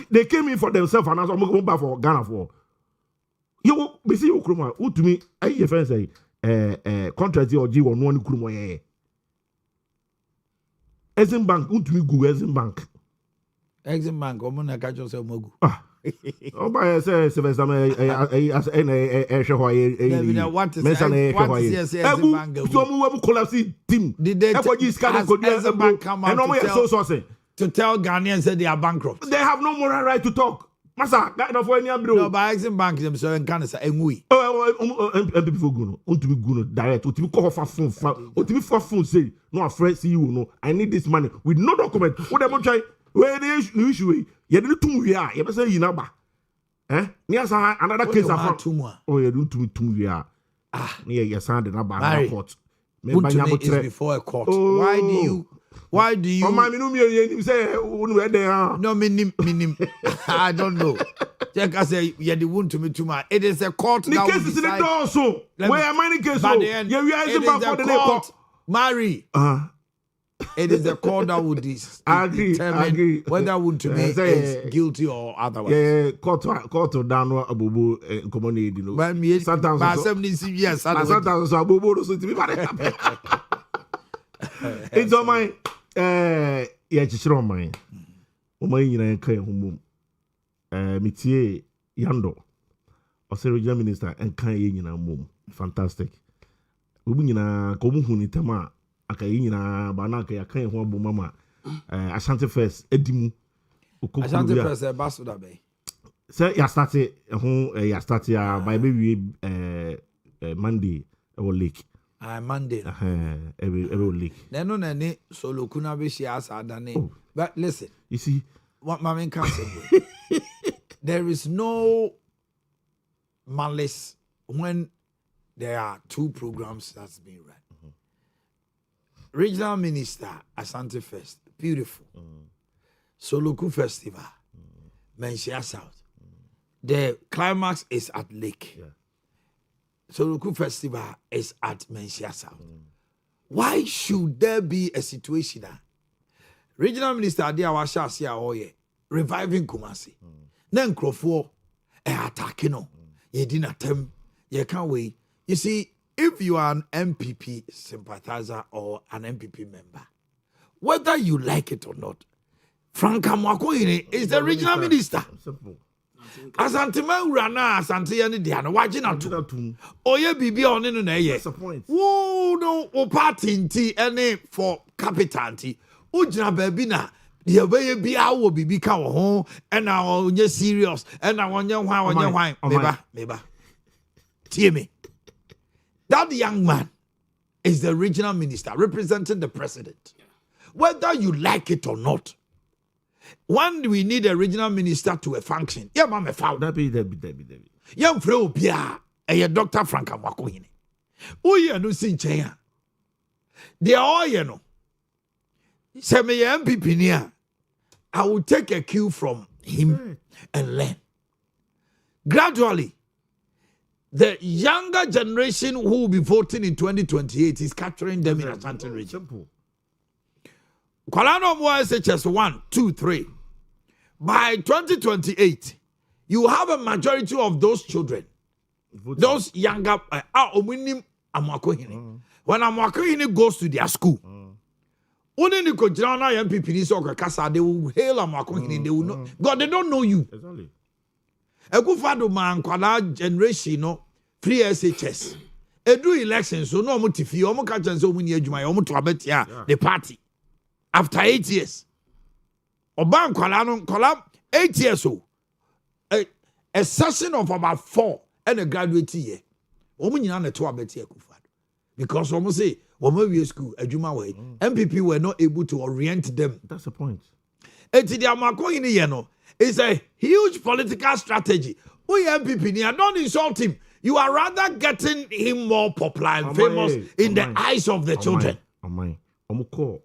F: They came in for themselves and I'm going back for Ghana for. You be see you kruma who to me I friend say contract or G on one kruma ye. Exim Bank who to me go Exim Bank.
B: Exim Bank omona ka jo say mogu.
F: Oh by say Sylvester as
B: what is Exim Bank?
F: So we collapse team.
B: Did they Exim Bank come out to tell Ghanaians that they are bankrupt?
F: They have no moral right to talk. Masa, guy no for any bro.
B: No, by Exim Bank them so en can say engui.
F: MPP for go no, want to be go no direct, want to be call for phone, want to be for phone say, no afraid see you no. I need this money with no document. What am I trying? Where the issue? You didn't tum we are. You say you na ba. Near another case of oh you don't tum we are. Near your son the na ba court.
B: Is before a court. Why do you?
F: Oh, my you say
B: no minim. I don't know. Check I say you the wound to me too much. It is a court
F: the case is in the door so. Where am I in case so? Yeah, we are in the court.
B: Mary. It is the court that would determine whether would to me is guilty or otherwise.
F: Yeah, court down abubu common no.
B: Sometimes yes.
F: Sometimes abubu so to be bad. It's on my yeah, just on my nyina kan humum. Mitie Yando, or regional minister, and Kayin in a mum. Fantastic. We in a Komuhuni Tama, Akayina, Banaka, Kayin Wabu Mama, Ashanti First, Edimu,
B: Ashanti First, Ambassador Bay.
F: Say, ya started by maybe Monday or leak.
B: Monday.
F: Every leak.
B: Then no any solo kuna be she as adane. But listen,
F: you see,
B: what my main counsel. There is no malice when there are two programs that's being run. Regional Minister Asante First, beautiful. Soloku Festival, Menchia South. The climax is at Lake.
F: Yeah.
B: Soloku Festival is at Menchia South. Why should there be a situation that Regional Minister Ade Kyeɛ reviving Kumasi? Then Crawford attacking no. You didn't attempt. You can't wait. You see, if you are an MPP sympathizer or an MPP member, whether you like it or not, Frank Omanhene is the regional minister.
F: Simple.
B: Asante Maurana, Asante Yani Diana, watching out to Oye Bibi on in
F: That's the point.
B: Woo, no, o party in tea, any for capitanti. Ujna Babina, the way be our Bibi cow home, and now on your serious, and now on your wine, Meba. Hear me. That young man is the regional minister representing the president. Whether you like it or not, when we need a regional minister to a function, yeah, mama found.
F: Debbie.
B: Young Fro Pia, a Dr. Frank Omanhene. Oh, yeah, no sin chaya. They are all, you know. Say me MPP near. I will take a cue from him and learn. Gradually, the younger generation who will be voting in 2028 is capturing them in Ashanti region.
F: Simple.
B: Kwalano Moa SHS 1, 2, 3. By 2028, you have a majority of those children, those younger, Omanhene When Omanhene goes to their school, only the Kojana MPP, they will hail Omanhene, they will know. God, they don't know you.
F: Exactly.
B: Ekufado man kwala generation no free SHS. Edu elections so no motifi omo ka chance omo ni adwuma omo to abetia the party after 8 years. Oban kwala no kwala 8 years so a session of about 4 and a graduate year. Omo nyina na to abetia Ekufado. Because omo say omo we school adwuma we MPP were not able to orient them.
F: That's the point.
B: Eti the Omanhene ye no. It's a huge political strategy. We MPP, don't insult him. You are rather getting him more popular and famous in the eyes of the children. Mr.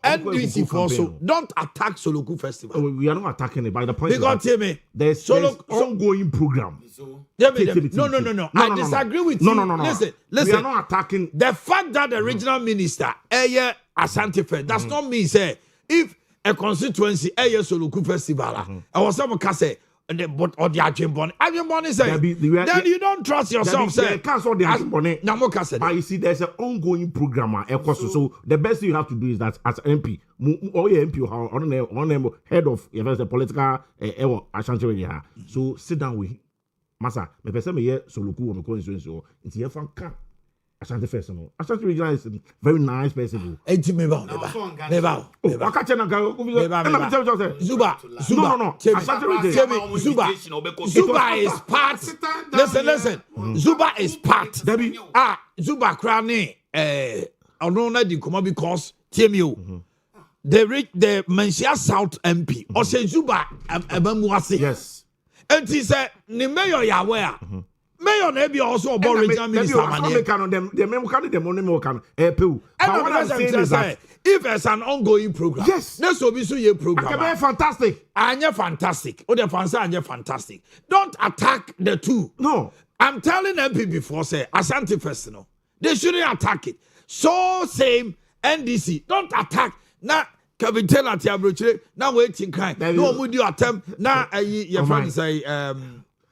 B: NDC also don't attack Soloku Festival.
F: We are not attacking it by the point.
B: Because hear me,
F: there's ongoing program.
B: No. I disagree with you.
F: No.
B: Listen.
F: We are not attacking
B: the fact that the regional minister Asante First does not mean say if a constituency Soloku Festival I was some say but or the Ajinboni say then you don't trust yourself say
F: cancel the Ajinboni. But you see there's an ongoing program so the best thing you have to do is that as MP or MP on head of the political Ashanti area so sit down with Masa me person me Soloku or me constituency or it's here from Ashanti First, Ashanti region is a very nice person.
B: Meba. Zuba. Zuba is part. Listen. Zuba is part. Zuba Krani. I don't know the come because TMU. The Menchia South MP. Or say Zuba Abamuasi.
F: Yes.
B: And he said, "Ni mayor Yahweh." Mayor Nebi also about regional minister. If there's an ongoing program,
F: yes,
B: this will be so your program.
F: Fantastic.
B: And fantastic. Oh, the fans are fantastic. Don't attack the two.
F: No,
B: I'm telling MP before say Asante First, no, they shouldn't attack it. So same NDC. Don't attack now. Kevin tell at your brochure now waiting kind. No would you attempt now? Your friend say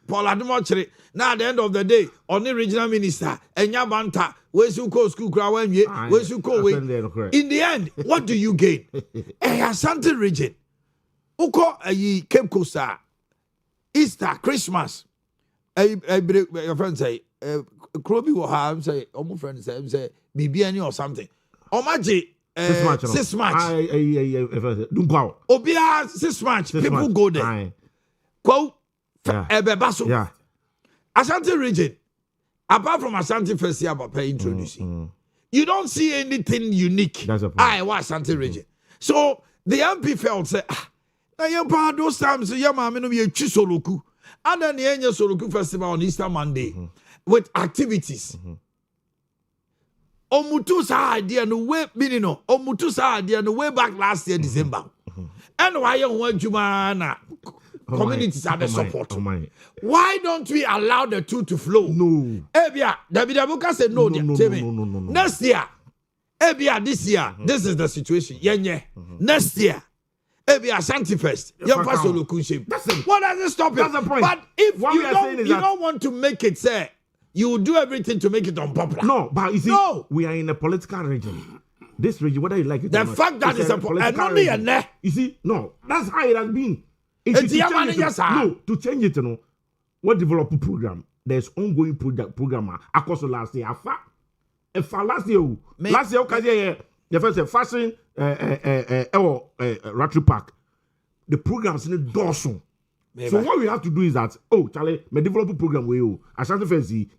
B: Paul Ademochiri. Now at the end of the day, on the regional minister, Enya Banta, where's you call school where's you call way. In the end, what do you gain? A Ashanti region Uko ayi Cape Coast Easter, Christmas. Your friend say Krobi will have say my friend say BBN or something. Omaji 6 match. Obia 6 match. People go there. Quote Ebebaso.
F: Yeah.
B: Ashanti region. Apart from Ashanti first year about introducing. You don't see anything unique.
F: That's a point.
B: I was Ashanti region. So the MP felt say those times Soloku. And then the Enya Soloku Festival on Easter Monday with activities. Omutusa idea no way meaning Omutusa idea no way back last year December. And why you want Jumana communities are the support. Why don't we allow the two to flow?
F: No.
B: Ebia, David Abuka said no.
F: No.
B: Next year, Ebia, this year, this is the situation. Next year. Ebia Ashanti first. What does it stop you?
F: That's the point.
B: But if
F: what
B: you don't want to make it say, you will do everything to make it unpopular.
F: No, but you see, we are in a political region. This region, whether you like it
B: the
F: or not,
B: fact that it's a political region.
F: You see, no, that's how it has been. To change it, you know, what develop program? There's ongoing program across the last year. Last year, okay, the first fashion, Ratri Park, the programs in the dorsal. So what we have to do is that, Charlie, my development program will Ashanti Fezi,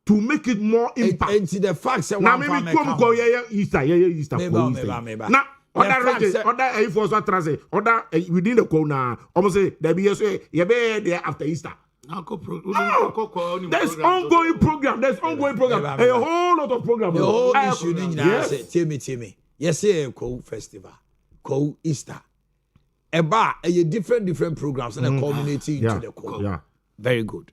F: to make it more impact.
B: And the facts
F: now maybe come Easter. Now other region, other Air Force transit, other within the corner, almost say there be there after Easter. There's ongoing program. There's ongoing program. A whole lot of program.
B: The whole issue yes. Tell me. Yes, festival, Easter. A different programs and a community into the call.
F: Yeah.
B: Very good.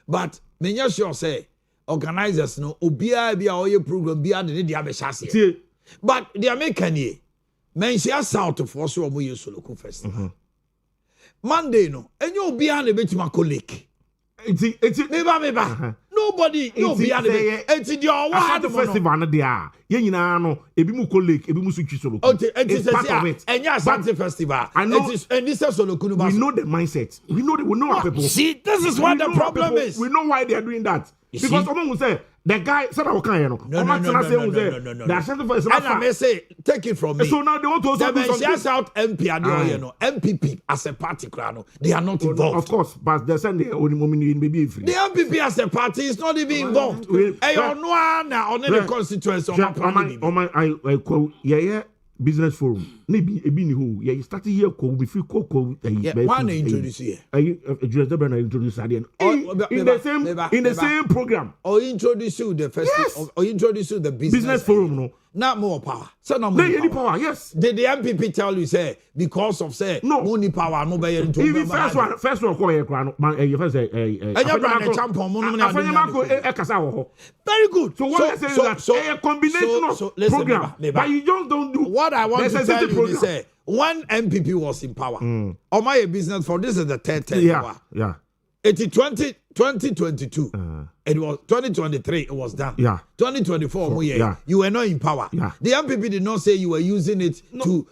B: But me just sure say organizers no obia be our program be under the abeshase. But the American ye mention South for so mo use local festival. Monday no enyo obia na betima colleague. Meba. Nobody no be it's the award
F: festival na there. Ye nyina no ebi mu colleague, ebi mu switch solo.
B: It's part of it. Enya Ashanti festival. And this is solo kunu.
F: We know the mindset. We know our people.
B: See, this is what the problem is.
F: We know why they are doing that. Because someone will say the guy said I can no. The Ashanti festival.
B: And I may say take it from me.
F: So now they want to also do something.
B: South MP MPP as a party they are not involved.
F: Of course, but they send the only moment in maybe free.
B: The MPP as a party is not even involved. Hey, on the constituency
F: I call business forum. Maybe you started here we feel
B: one introduce here.
F: Introduce again. In the same program.
B: Or introduce you the festival or introduce you the business
F: forum no.
B: Not more power. So no
F: more power. Yes.
B: Did the MPP tell you say because of say money power no be into
F: even first one call here you first say very
B: good.
F: So what I say is that a combination of program but you just don't do
B: what I want to tell you is say when MPP was in power or my business for this is the third term.
F: Yeah.
B: It's 2022. It was 2023. It was done. 2024. You were not in power. The MPP did not say you were using it to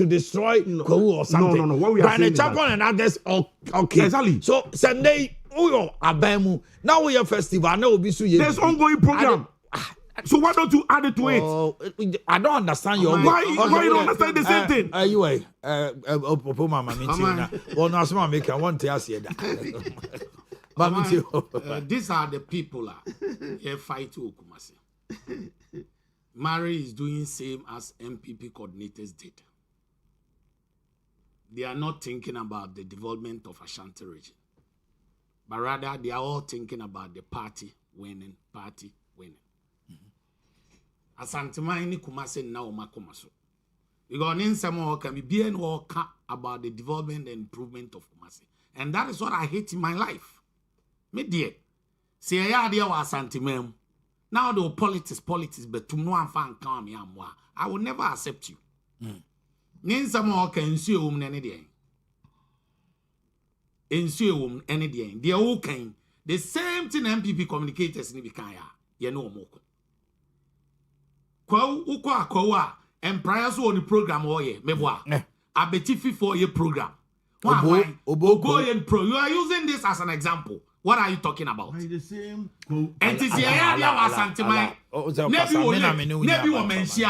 B: destroy Kowu or something.
F: No. What we are saying is that
B: and others. Okay.
F: Exactly.
B: So Sunday, Abemu. Now we have festival. Now we
F: there's ongoing program. So why don't you add it to it?
B: I don't understand your
F: why you don't understand the same thing?
B: Anyway, I want to ask you that.
D: These are the people fight to Okumasi. Mary is doing same as MPP coordinators did. They are not thinking about the development of Ashanti region, but rather they are all thinking about the party winning. Asantima ni Kumasi na Omakomaso. Because in some can be being all about the development and improvement of Kumasi. And that is what I hate in my life. Me dear. See I idea was Asantimem. Now the politics, but to no one fan come me amwa. I will never accept you. Nin some can see any day. Ensure any day. They are okay. The same thing MPP communicators in the Kaya. You know more. Kwa and prior so on the program meboa abetifi 4-year program. Ogoyen pro. You are using this as an example. What are you talking about?
F: The same.
D: And it is Nebi will mention.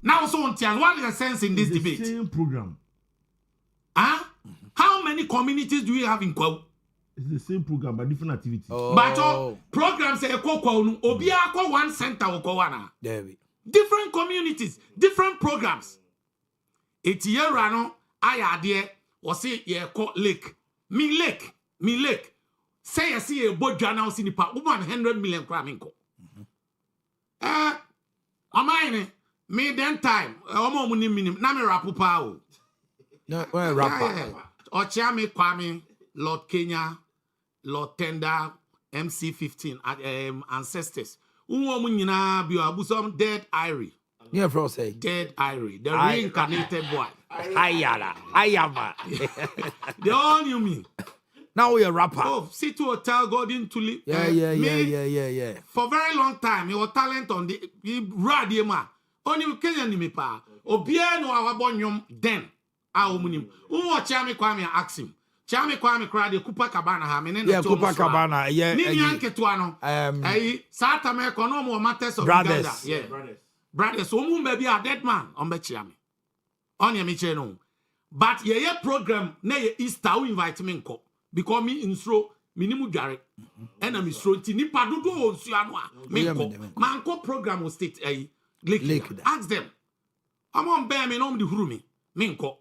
D: Now, so what is the sense in this debate?
F: The same program.
D: Huh? How many communities do we have in Kwa?
F: It's the same program, but different activities.
D: But programs say Obia one center or different communities, different programs. It's year rano, I idea, or say ye call lake. Me lake. Say I see a boat journal sinipa, 100 million craminko. Omanhene, me then time, Omo minim, Nami Rapupa.
B: No, where rapper?
D: Ochiame Kwame, Lord Kenya, Lord Tender, MC15, ancestors. Uwomunyina bi abusam dead Irie.
B: Yeah, bro say.
D: Dead Irie, the reincarnated boy.
B: Ayama.
D: They all knew me.
B: Now we a rapper.
D: Oh, see to hotel Gordon to live.
B: Yeah.
D: For very long time, he was talent on the radio. Only Kenya ni me pa. Obia no awabonyom then. Munim. Chami Kwame ask him. Chami Kwame crowd Kupa Cabana ha me
B: yeah, Kupa Cabana. Yeah.
D: Ni yanke tuano. South America no more matters of Uganda. Yeah. Brothers. So baby a dead man on Bechiami. On ya miche no. But ye program na ye Easter we invite me nko. Because me instro minimu dware. Ena mi stro nti nipa dodo wo nsuano a me nko. Manko program was state Lake. Ask them. I'm on bear me no me huru me. Me nko.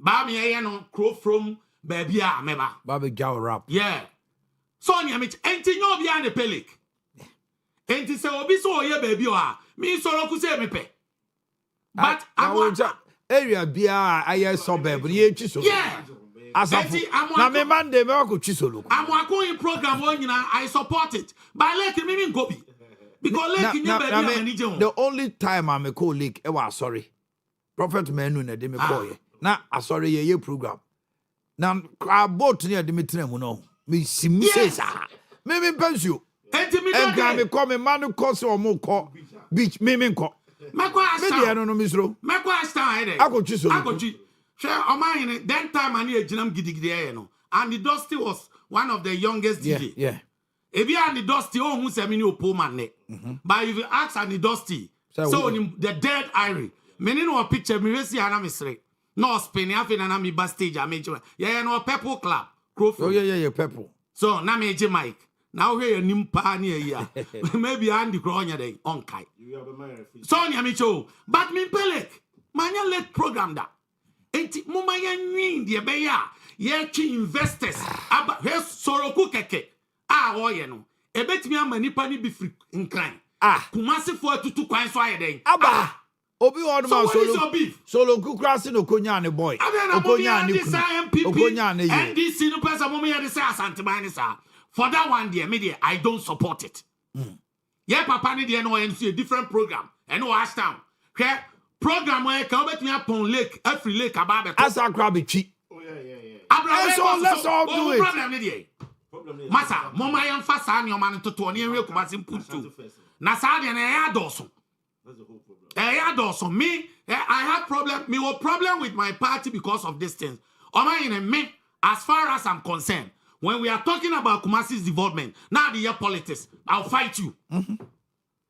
D: Ba me no crow from baby a meba.
B: Baby gal rap.
D: Yeah. So ni amit enti nyo bia ne pelik. Enti se obi so ye baby o a me so roku se me pe. But
B: area bia aye suburb ye twiso.
D: Yeah.
B: Asafu. Na me Monday me ko twiso loko.
D: Amwako in program one nyina I support it. But Lake me go bi. Because Lake nya baby a
B: the only time I me call Lake e wa sorry. Prophet Menu na de me call ye. Na asori ye program. Na boat near the meeting no. Me sim says me pension. And me come man course or more call beach me ko.
D: Makwa
B: no misro.
D: Makwa stand here.
B: Akochi.
D: Share Omanhene then time and ye jinam gidigidi no. And the Dusty was one of the youngest DJ.
B: Yeah.
D: Ebi and the Dusty who say me no poor man ne. But if you ask and the Dusty so the dead Irie. Me no picture me see ana misre. No spinning afi na me backstage a major. Yeah, no purple club.
B: Oh yeah, purple.
D: So na me je mic. Now here nimpa ni ya. Maybe Andy Kronya dey on kai. So ni ami cho. But me pelek. Manya let program da. Enti muma ya nwin de be ya. Ye chi investors. Aba he soroku keke. Oye no. Ebetimi amanipa ni bi free nkran. Kumasi for tutu kwan so aye den.
B: Aba. Obi one man solo kukrasi no konya ne boy.
D: Okonya ne Okonya ne NDC no person mo me dey say asanteman sa. For that one there me there I don't support it. Yeah papa ne there no MC a different program. And no hashtag. Okay? Program where can obetimi upon lake, every lake ababe.
B: Asa crab chi.
D: Oh yeah.
B: So let's all do it.
D: Problem ne there. Masa, mama yan fa sa ni o man toto ni enwe kumasi mputu. Na sa de na ya doso. That's the whole problem. Me, I have problem. Me have problem with my party because of this thing. Me, as far as I'm concerned, when we are talking about Kumasi's development, now the year politics, I'll fight you.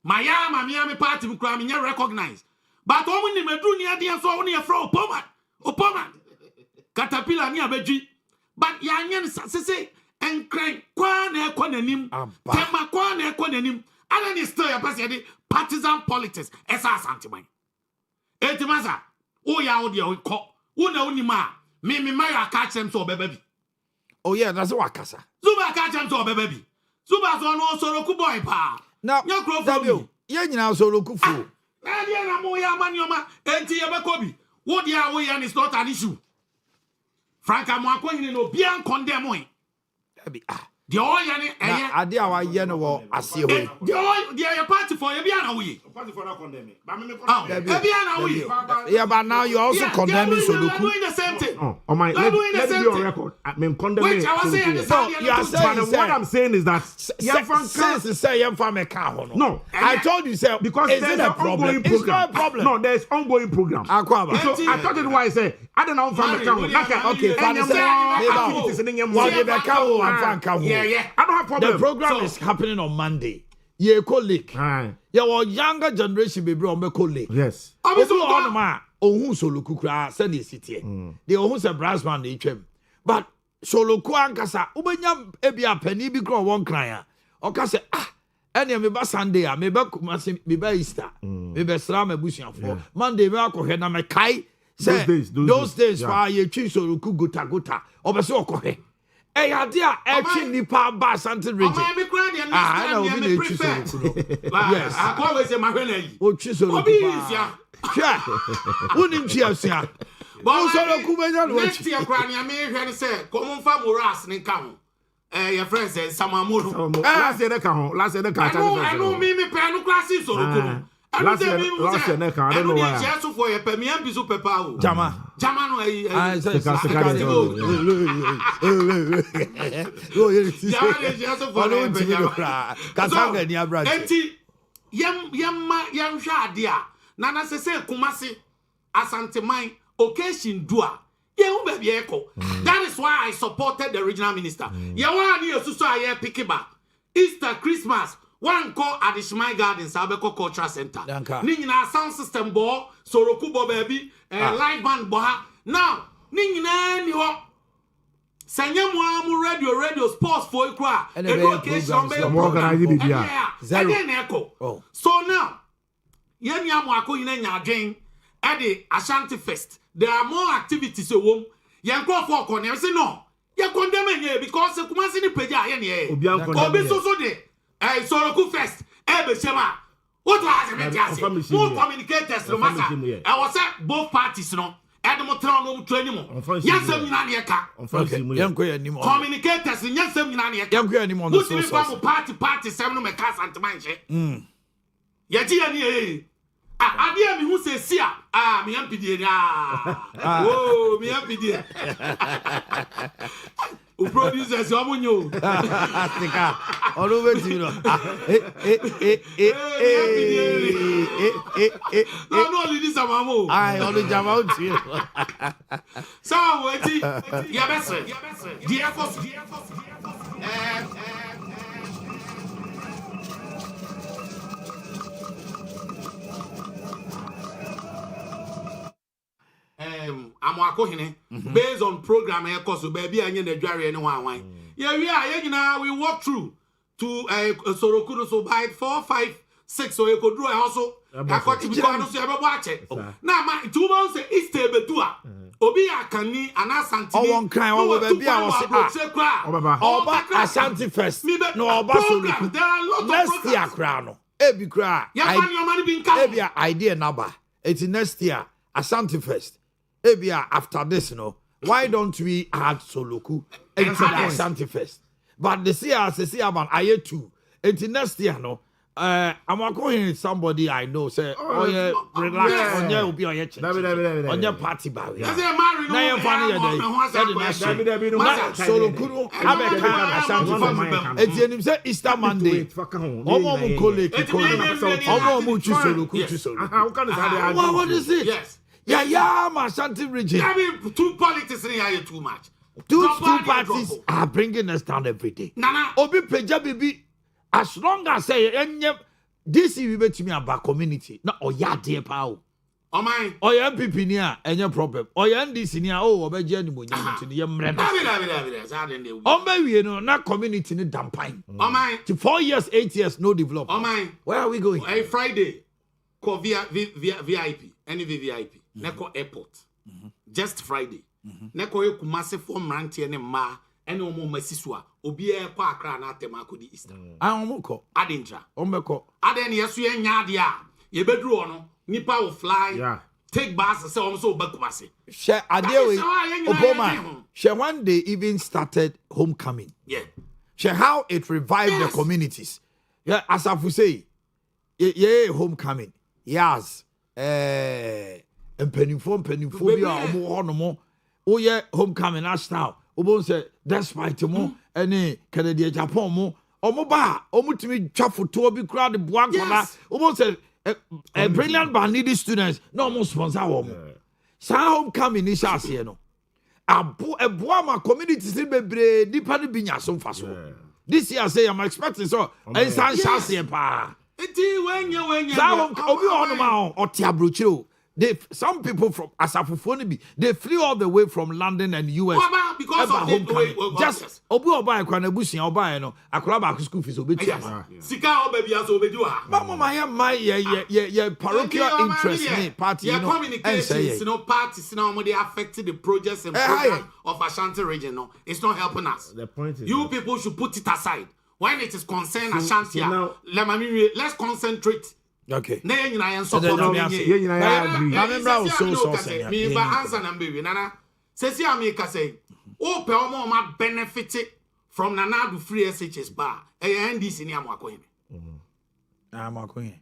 D: My party will cry me recognize. But only me do near the so only a fro Opoma. Caterpillar near Beji. But Yanyan say and crank kwane konanim. Tema kwane konanim. And then still your partisan politics. Esa santiman. Etimaza. Oya odi o ko. Una unima. Me maya catch them so baby.
B: Oh yeah, that's what kasa.
D: Zuba catch them so baby. Zuba so no soroku boy pa.
B: Now, you. Ye nyina soroku fu.
D: Na dia na mo ya manioma. Enti ye be kobi. Wo dia wo ya is not an issue. Franka mo akonyi no bia condemn mo. The all yani
B: ade a wa ye no wo ase ho
D: the all the party for you be na we
E: Party for not condemning. But me
B: yeah, but now you're also condemning Soluku.
D: doing the same thing.
F: Oh my, let it be on record. I mean, condemning.
D: Which I was saying the
B: No, you are saying
F: what I'm saying is that
B: since say
F: no,
B: I told you sir
F: because
B: is
F: there's
B: it a
F: an
B: problem?
F: ongoing
B: It's
F: program.
B: not a problem.
F: No, there's ongoing program.
B: Akwaba.
F: So I thought it was I say I don't know from the account.
B: Okay, fine.
F: Activities in the
B: What the account and fan account.
D: Yeah.
F: I don't have problem.
B: The program is happening on Monday. Ye colleague. Yeah, well, younger generation be bro me colleague.
F: Yes.
B: Obi on ma ohun Soluku kra said the city. The ohun se brass man dey twem. But Soluku ankasa ubenya ebia pani bi kra won kran a. Oka se ene me ba Sunday a me ba Kumasi me ba Easter. Me be sra me busuafo. Monday me akohwe na me kai say those days fa ye twi Soluku gota. Obese okohwe. Ade a etwi nipa ba Asante region.
D: Oh, me cry the next time me prefer. Yes. I always say my friend yi.
B: O twi Soluku.
D: Obi isia.
B: Hwɛ wonim tia
D: But
B: Soluku benya no
D: next year cry na me hwɛ ne say come fa moras ne ka ho. Your friend says Samamuru.
F: Last year they can.
D: I know me pay no class in Soluku.
F: Last year they can. I don't know why.
D: Just for your pay me am bisu pepa o.
B: Jama
D: no
B: I say Katanga ni abra.
D: Enti yam hwa ade a nana se Kumasi Asante man occasion do a hu ba bia eko. That is why I supported the regional minister. Ye wa ni esusu aye pikiba Easter Christmas one call at the Shmai Gardens Abeko Cultural Center. Ni nyina sound system bo Soroku bo baby live band bo ha. Now ni nyina ni ho Sanya mu radio sports for ikwa education be
F: organize bibia
D: zero. So now yemi amu akoyina nyadwen at the Ashanti Fest. There are more activities at home. Yanko for corner say no. You condemn here because Kumasi ni peja ye ne. Obi so de Soroku Fest be shema. What was it? More communicators no matter. I was at both parties no. Edmotron no training mo. Yasem nyina ne ka.
B: Yanko ya nimo.
D: Communicators yasem nyina ne ka.
B: Yanko ya nimo no so.
D: Party sem no me ka santeman hye. Yaji ya ni Ade mi hu se sia mi am pidie oh mi am pidie o producers o munyo
B: sika olu beti no
D: no lidi samamo
B: ai olu jama o ti
D: so weti ya bese the effort Amoakohene based on program e course baby anye na dware ne wan yeah we walk through to Soroku so by 4 5 6 so e ko duro e hoso akoti bi ko no so e be bo ache na ma 2 months Easter betu a obi akani ana santini
B: o won kan o baby a wo se oba Ashanti Fest no oba Soroku next year kra no e bi kra e bi idea number it's next year Ashanti Fest. Ebia after this, why don't we add Soluku into the Ashanti Fest? But the CRCC about I too. Until next year, I'm going somebody I know say, oh yeah, relax, on your be on your party bar. Now you're funny Soluku, I'm a Ashanti Fest. Easter Monday. What is it?
D: Yes.
B: Yeah, my Ashanti region.
D: I mean, two politics in here too much.
B: Two parties are bringing us down every day.
D: Nana,
B: Obi Peja baby, as long as say this is we to me about community. No, or ya dear power.
D: Oh my,
B: or your MPP near any problem. Or your NDC near obe Jenny Munya to the Yamrena. Oh my, you know, not community in Dampine.
D: Oh my,
B: 4 years, 8 years, no development.
D: Oh my,
B: where are we going?
D: A Friday, call via VIP, any VIP. Neko airport. Just Friday. Neko e Kumasi form rantie ne ma ene omo masisua obi e kwa akra na atema akodi Easter.
B: Omoko.
D: Adenja.
B: Omeko.
D: Aden yeso ye nya ade a ye bedru ono nipa will fly. Yeah. Take bus say omo so Kumasi.
B: She ade we Obama. She one day even started homecoming.
D: Yeah.
B: how it revived the communities. Yeah, as I say, yeah, homecoming. Yes. Pennyfo be no more. Oh yeah, homecoming national. Obo say despite mo any Canadian Japan mo. Omo ba omo timi twa photo bi crowd boan kola. Obo say a brilliant band needy students no more sponsor omo. Sa homecoming ni sha ase no. Abo ma communities bebre nipa no binya so mfaso. This year say I'm expecting so ensan sha ase pa.
D: Eti wenya.
B: Sa obi ono ma o ti abrochiro. Some people from Asafufonibi, they flew all the way from London and US.
D: Because of the
B: just Obu Oba Kwanabushi Oba no Akraba school fees obetu.
D: Sika obebi aso obedu ha.
B: Mama my parochial interest in party
D: you know. Communications, you know, parties now they affected the projects and programs of Ashanti region. No, it's not helping us.
F: The point is
D: you people should put it aside. When it is concerned Ashanti, let's concentrate.
B: Okay.
D: Na yen nyina yen support me.
C: Yen nyina ya agree.
B: Na member so
D: me ba answer na mbe nana. Sesi America say, "O pe omo ma benefit from Nana do free SHS bar. NDC ni amwakoyene."
B: Amwakoyene.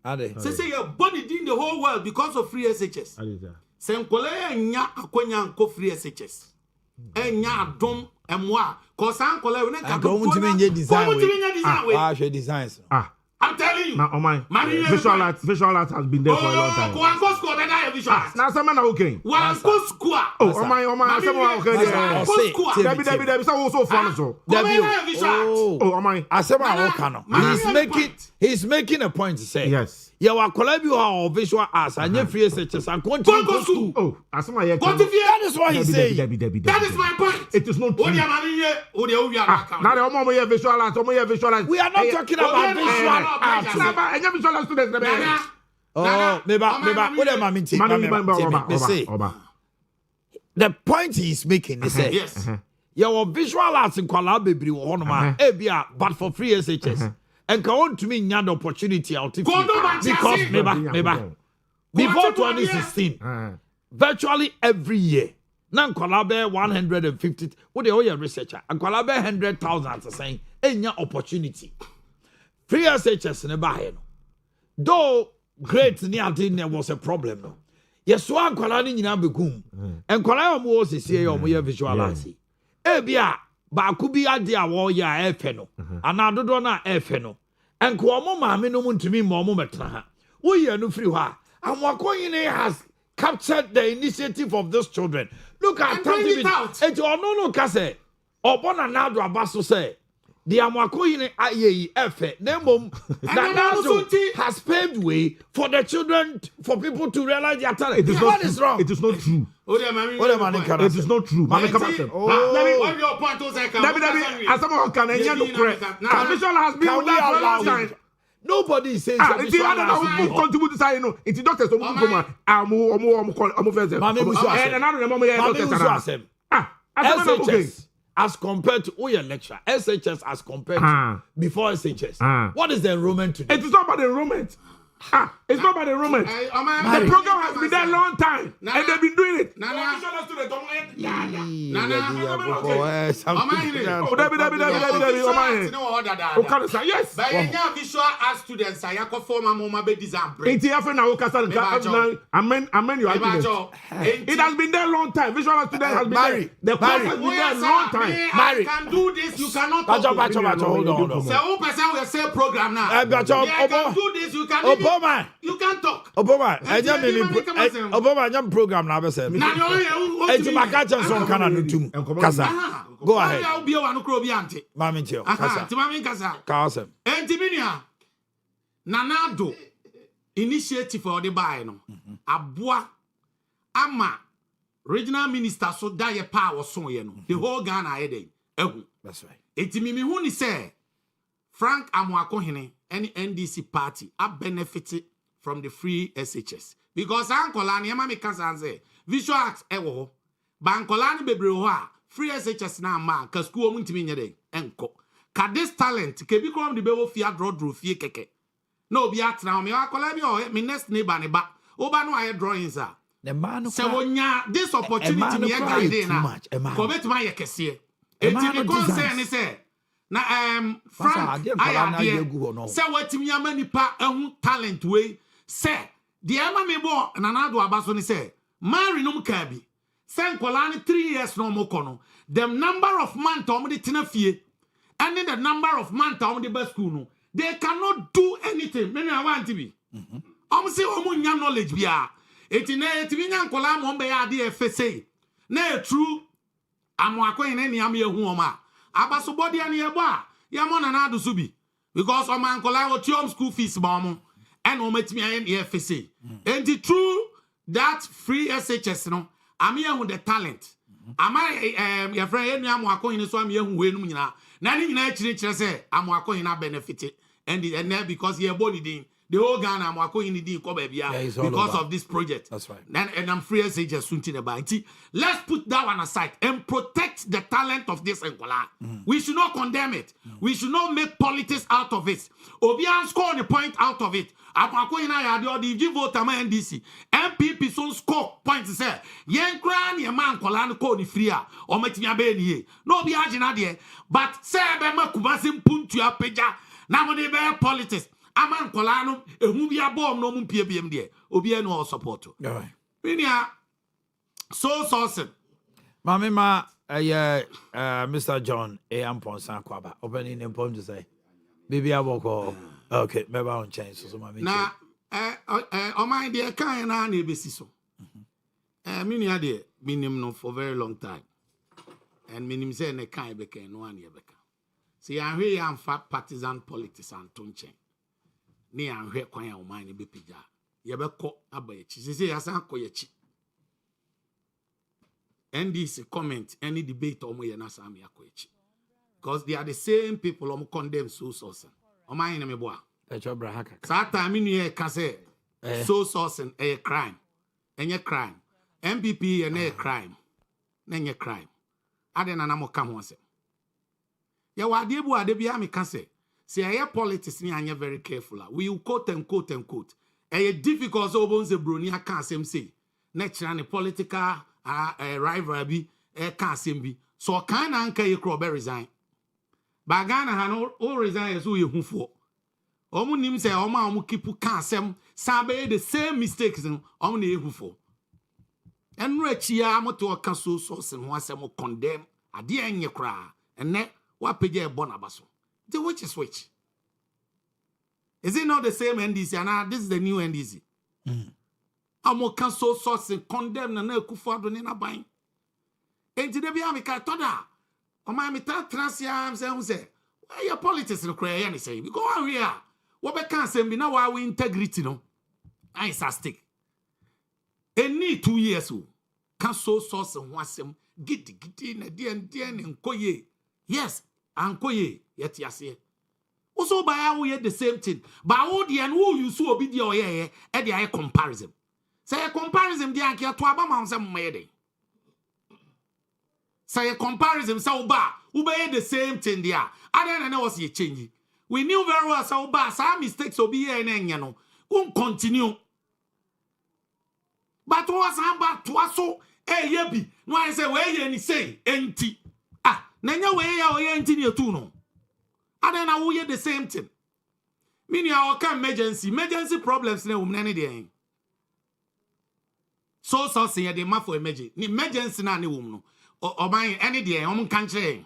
D: Ade. Sesi your body in the whole world because of free SHS.
F: Ade.
D: Senkole nya akonya nko free SHS. Enya adom emwa. Cause ankole we nka
B: go mutime nye design we. She designs.
D: I'm telling you.
F: Now, visual art has been there for a long time.
D: One go school, then I have visual art.
C: Now, some man are okay.
D: One go school.
C: Oh, my, some are okay. Debbie, so also fun so.
B: Oh, my. I said my he's making a point to say.
C: Yes.
B: You are collaborating or visual arts and your free SHS and continue to school.
C: Oh, I saw my
B: that is what he said.
D: That is my point.
C: It is not true. Now the visual arts,
B: we are not talking about visual arts. Oh, maybe the point he's making is say
D: yes.
B: Your visual arts in Kuala Bebri or Honoma, but for free SHS. And come on to me, the opportunity out because maybe before 2016, virtually every year, now Kuala 150. What the other researcher and Kuala 100,000 are saying, any opportunity. Free SHS in a buy. Though great near there was a problem. No, yes, one Kuala in Yabugum and Kuala was a CEO of visual arts. Ebia. Ba kubi adia wo ya efe no anadodo na efe no enko omo maame no muntumi mo omo metra ha wo ye no free ho a Amwakoyene has captured the initiative of these children. Look at it. Et ono no kase obona nado abaso say the Amwakoyene aye efe nembom that has paved way for the children, for people to realize their talent. What is wrong?
C: It is not true. It is not true.
B: Nobody says
C: contribute to say no. It's doctors who SHS
B: as compared to your lecture, SHS as compared to before SHS. What is the enrollment today?
C: It is not about the enrollment. It's not about the enrollment. The program has been there a long time, and they've been doing it. Yes.
D: Visual art students, I can form a moment design.
C: It has been there a long time. Visual art students has been there. The course has been there a long time.
D: I can do this. You cannot.
B: Hold on.
D: So, who person will say program now? I can do this. You can.
B: Obama.
D: You can talk.
B: Obama, Obama, I'm program now. Go ahead. Mami Tio. Kasa.
D: Nanado initiative for the buy no. Abua ama regional minister so die power so ye no. The whole Ghana heading.
B: That's right.
D: Mimi hu ni say Frank Amwakohene any NDC party are benefited from the free SHS because Ankolani Yamami Kasanze visual arts ewo Bankolani Bebrewa free SHS na ma ka school muntimi nyede enko ka this talent ke bi krom de bewo fia draw fie keke na obi atna me akola bi o me next neighbor ne ba oba no aye drawings a
B: the man
D: se wonya this opportunity me guide na ko betima ye kese enti me concern say na Frank ayade say watimi ama nipa ehun talent we say the ama me bo nanado abaso ni say marry no ka bi say nkola ni 3 years no mo kono the number of month om de tena fie and the number of month om de ba school no they cannot do anything me no want to be say omu nya knowledge bia etine nya nkola mo be ya de FSA na true amo akoyin ni am yehu oma abaso body ani ebo a ya mo na adu so bi because o man nkola wo tiom school fees ba mo and o matimi ayen FSA and the true that free SHS no am yehu the talent am your friend enu amo akoyin so am yehu we num nyina na ni nyina chire say amo akoyin na benefit and because ye body din the whole Ghana am akoyin din ko ba bia because of this project.
B: That's right.
D: And I'm free SHS sunti na ba. Let's put that one aside and protect the talent of this Angola. We should not condemn it. We should not make politics out of it. Obian score the point out of it. Apakoyin ya the give vote am NDC. MPP so score points say yen kra na man Angola no ko ni free a o matimi abe ni no obi agina de but say be makubasi mpuntu apeja na mo de be politics. Aman kolano ehu bia bom no mpie biem de obi no support minia so source
B: mama ma Mr. John Amponsa kwaba opening empom to say baby aboko okay maybe on change so mama
D: na o mind de kan na na ebesi so minia de minim no for very long time and minim say na kan be kan no an ye beka see ahwe ya amfa partisan politics and tonchen ni anhwe kwan ya oman ne bepija ye beko abayechi sese ya san koyechi NDC comment any debate omo ye na sam ya koyechi because they are the same people omo condemn so sourcing oman ne mebo a
B: echobra haka
D: sa time ni ye ka say so sourcing a crime enye crime MPP ye na crime na enye crime ade na mo ka ho se ye wa ade bu ade bia me ka say see, our politics ni anya very careful. We quote and quote and quote. Difficult so bonze broni aka asem say. Natural ni political rivalry ka asem bi. So kan na anka ye kro be resign. Ba Ghana ha no o resign so ye hufo. Omu nim say omu kipu ka asem sabe the same mistakes no omu na ye hufo. Enru achia moto ka so se ho asem condemn ade anye kra. Enne wa pege e bona baso. The which is which? Is it not the same NDC? And this is the new NDC. Amo cancel source condemn na ekufo do ni na ban. Enti de bia me ka toda. O ma me transia say why your politics no cry any say because one we are what be can say be na wa we integrity no. I is stake. Any 2 years o cancel source ho asem gidi na die nkoye. Yes, ankoye yet yase. Also by how we the same thing. But how the and who you so obi dia oye e dia comparison. Say a comparison dia kia to aba man say mmede. Say a comparison say oba the same thing dia. Ada na was ye change. We knew very well say oba some mistakes obi here na enya no. Continue. But was amba to aso ye bi. No I say we ye ni say enti. Nanya we ya oye engineer too no. Adena we the same thing. Meaning our emergency problems na wum na ne dey. So say dey ma for emergency na ne wum no. Oban any dey om kan kire.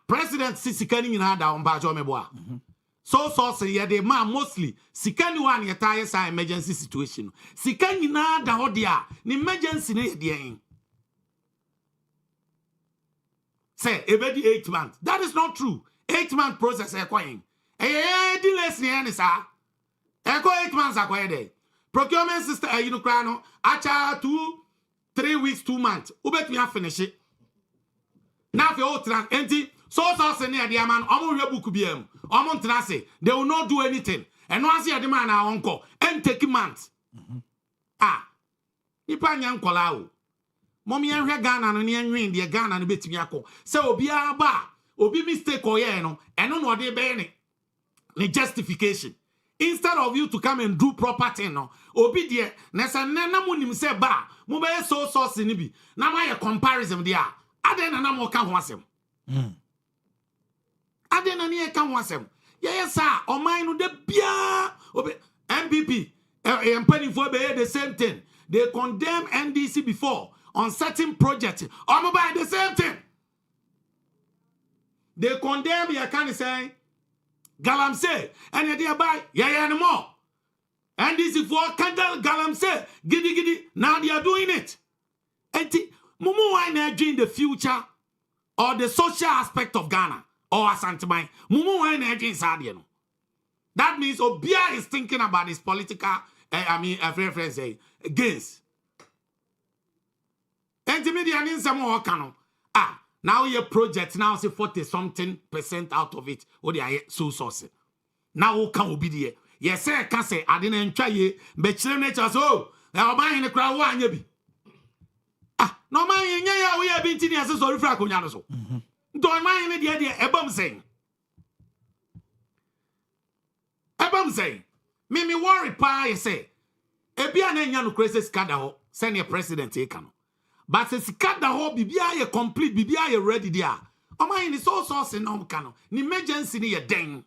D: President Sisikani nyina da on ba jo mebo. So say dey ma mostly Sikani one ye tie say emergency situation. Sikani na da ho dia. Ni emergency na dey. Say, ebedi 8 months. That is not true. 8-month process ekwayin. Delays ni ene sa. 8 months akwaye. Procurement system krano acha 2-3 weeks 2 months. Ubet me finish it. Now if you trans enti so se ne ade man omo hwe book biem. Omo ntena se they will not do anything. And once you man na wonko and take months. Nipa nya nkola o. Mommy and Ghana and Yen the Ghana and bit yako. So be a bar, obi mistake or no, and no de bene. The justification. Instead of you to come and do proper thing, no, obi dear, Nessa Nana Munim say bar, Mobile so sauce in ibi. Now my comparison there. Aden and Namo can was him. Ade na ne ka ho asem. Yes sir, oman no de bia MPP empanifo be the same thing. They condemn NDC before on certain projects. By the same thing. They condemn ya can say Galamsey and they buy no more. NDC for Kandal Galamsey giddy now they are doing it. And mumu why not in the future or the social aspect of Ghana or Asantemai. Mumu why not in Sadiano. That means Obia is thinking about his political friends say gains. And to me, the answer some more canon. Now your project now say 40-something% out of it. What they are so source. Now can be there. Yes, sir, can say I didn't try ye, but nature so now buying the crowd one ye be. No man we have been as a sorry for Akunyano. Don't mind the idea, Ebom saying. Ebom saying, me worry pa, you say. Ebia Nanyano crazy scandal, send your president take. But se sika da ho bibia ye complete bibia ye ready there. Oman ni so source no kano. Ni emergency ni ye den.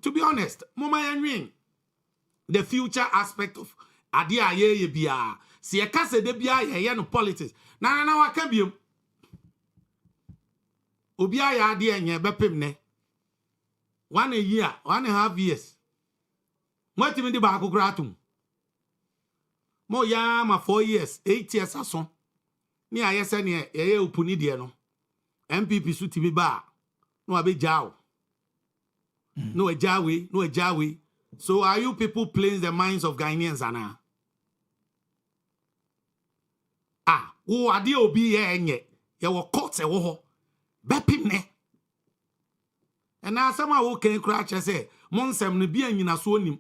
D: To be honest, mama yanwin the future aspect of ade aye ye bia. Se ye ka se de bia ye no politics. Na waka biom. Obi aye ade enye bepem ne. 1 year, 1.5 years. Mwati di ba akokra atum. Mo ya ma 4 years, 8 years aso. Ni ayese ne ye opuni de no. MPP su timi ba. No abejaw. No ejawe. So are you people playing the minds of Ghanaians ana? Wo ade obi ye enye. Ye wo court e wo ho. Bepim ne. Ena asema wo ken kra che se, monsem no bi anyina so onim.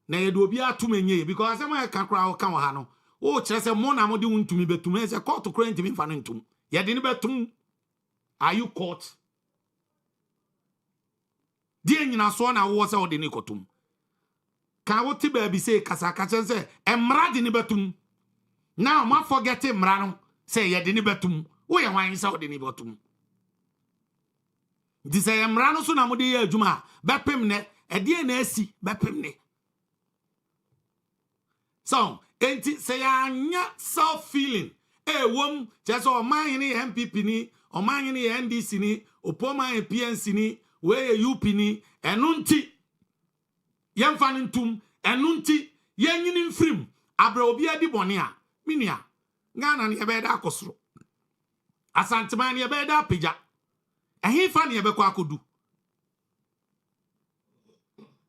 D: Na ye do obi atumenye because asema ka kra wo kan ha no. O kire se mo na mo de wuntumi betum e se court kra ntimi fa no ntum. Ye de ne betum. Are you caught? Di anyina so na wo se o de ne kotum. Ka wo ti ba bi se kasa ka che se emra de ne betum. Now ma forget emra no se ye de ne betum. Wo ye wan se o de ne betum. Di se emra no so na mo de ye adwuma bepem ne e de na asi bepem ne. So, enti say anya self feeling. Wom just Omanhene MPP ni, Omanhene NDC ni, Opoma PNC ni, we UP ni, enunti yemfa ntum, enunti yenyini mfrim, abra obi adi bone a, minia. Ghana ni ebe da akosro. Asantema ni ebe da apija. Ehifa ni ebe kwa akodu.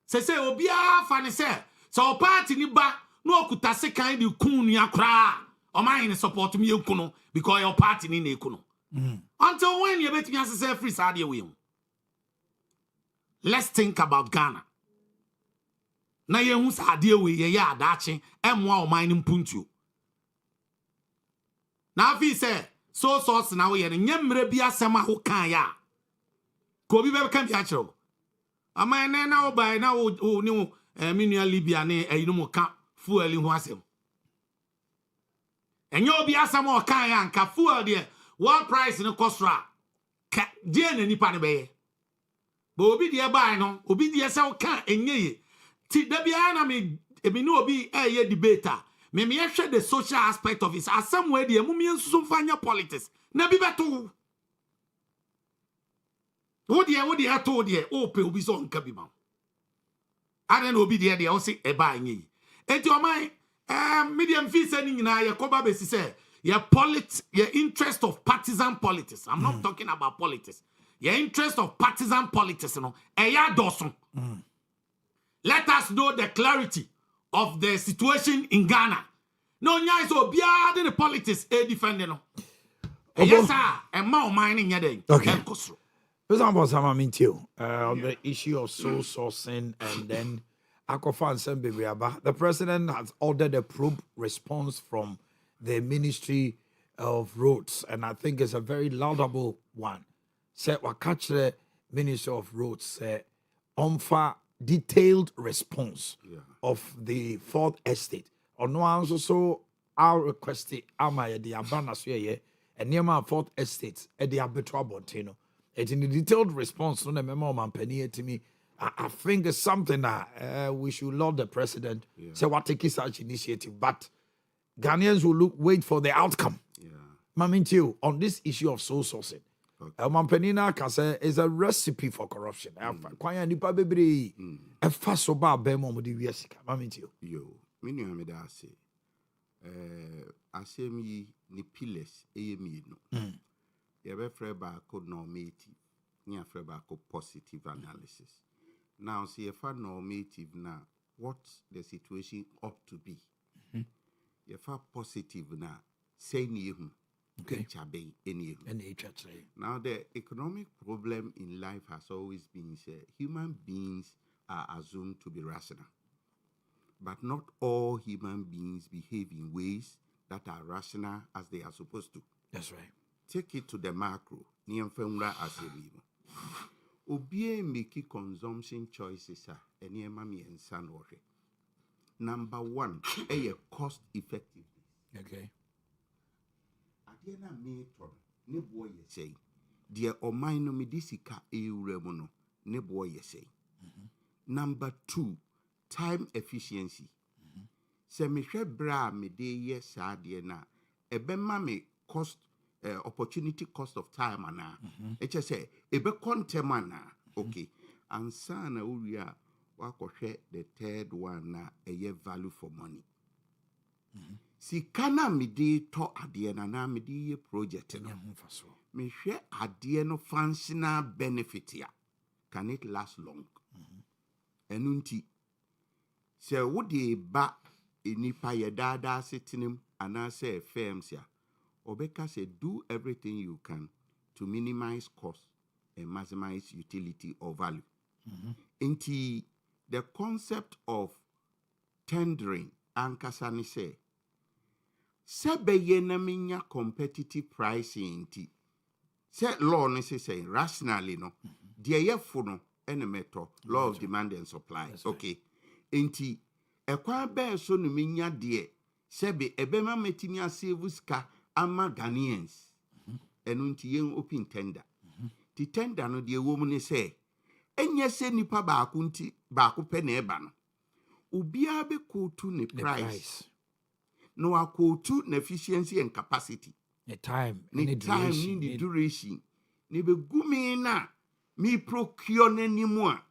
D: Se obi afa ni se, so party ni ba no okuta se kan di kun ni akra. Omanhene support me ekuno because your party ni na ekuno. Until when you bet me as say free side we. Let's think about Ghana. Na ye hu sade we ye ya adache emwa Omanhene mpuntu. Na afi say so source na we ye nyemre bi asema ho kan ya. Ko bi be kan bi akiro. Omanhene na wo bai na wo ni minua Libya ne ayinu mo ka fuel ho asem. Enyo obi asama okan ya nka fuel de one price ne kosra ka die na nipa ne beye. But obi de bai no, obi de se okan enyeye. Ti da bia na me no obi eye debater. Me hwe the social aspect of it. Asem we de mu me nsusu fanya politics. Na bi beto. Wo de ato de o pe obi so nka bi ma. Ade na obi de o se e ba enyeye. Enti oman medium fee sending na ye koba besi say your interest of partisan politics. I'm not talking about politics. Your interest of partisan politics, you know. Let us know the clarity of the situation in Ghana. No, nya so bia the politics e defend no. Yes sir, and ma mining yede.
B: Okay. On the issue of soul sourcing and then the president has ordered a probe response from the Ministry of Roads, and I think it's a very laudable one. Say, we catch the Ministry of Roads say, offer detailed response of the fourth estate. Or no answer, so I'll request it. Ama the abana suye and near my fourth estate at the Abeto Bontino. It's in the detailed response on the memo man penny to me. I think it's something that we should laud the president. Say what take such initiative, but Ghanaians will wait for the outcome. Mamintio on this issue of soul sourcing. Mampenina can say is a recipe for corruption. Kwanya nipa bebre e fa so ba be mo de wiasika. Mamintio.
G: Yo, me nua me da ase. Asem yi ni pillars eye mienu. Ye be frɛ baako normative, ni afrɛ baako positive analysis. Now see if a normative now what the situation ought to be. If a positive now say ni hu. Okay. Now the economic problem in life has always been human beings are assumed to be rational. But not all human beings behave in ways that are rational as they are supposed to.
B: That's right.
G: Take it to the macro. Obie make consumption choices Number one, a cost effectiveness.
B: Okay.
G: Adiana meton ne boy say dear Omanhene medisika ewura no ne boy say. Number two, time efficiency. Se me hwe bra me de ye saa de na ebema me cost opportunity cost of time ana eche say ebe contem ana okay ansa na Owia wakohwe the third one na eye value for money. Si kana me de to ade na me de ye project no me hwe ade no functional benefit ya can it last long enunti se wo de ba enipa ye dada sitinem ana se firms ya obeka say do everything you can to minimize cost and maximize utility or value. Inti the concept of tendering ankasa ni say Sebeye na minya competitive pricing ti. Se law ni say rationally no. De ye fu no ene meto law of demand and supply. That's okay. Right. Enti ekwa be so no minya de sebe ebema metimi asave ska ama Ghanaians. Enu nti yen open tender. Ti tender no de wo mu ni say enye se nipa ba ku nti ba ku pe na eba no. Ubia be quote ni price. No quote na efficiency and capacity.
B: The time,
G: the time, the duration. Ni be gumi na mi procure n'animu a.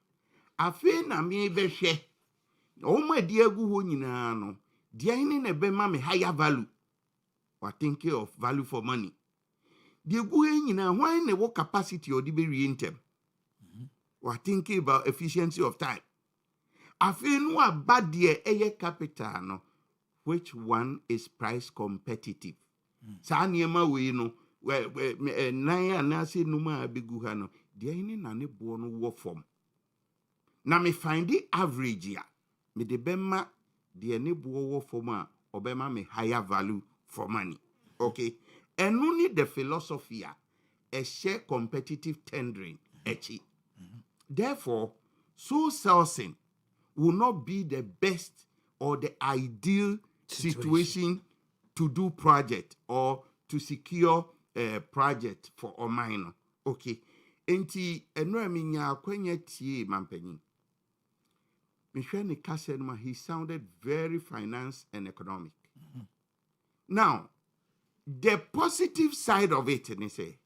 G: Afe na mi be hwe. O ma di agu ho nyina no. Dia ni na be ma me higher value. Wa thinking of value for money. Di agu he nyina why na wo capacity or di be reintem. Wa thinking about efficiency of time. Afe no aba de eye capital no. Which one is price competitive? Sa niema we no nan anase numa abegu ha no de ini na ne bo no wo form. Na me find the average ya. Me de bema de ne bo wo form a obema me higher value for money. Okay? And only the philosophy a share competitive tendering echi. Therefore, so sourcing will not be the best or the ideal situation to do project or to secure a project for Omanhene. Okay. Enti enra minya akwanya tie mampanyin. Mihwe ne kase no he sounded very finance and economic. Now, the positive side of it, they say,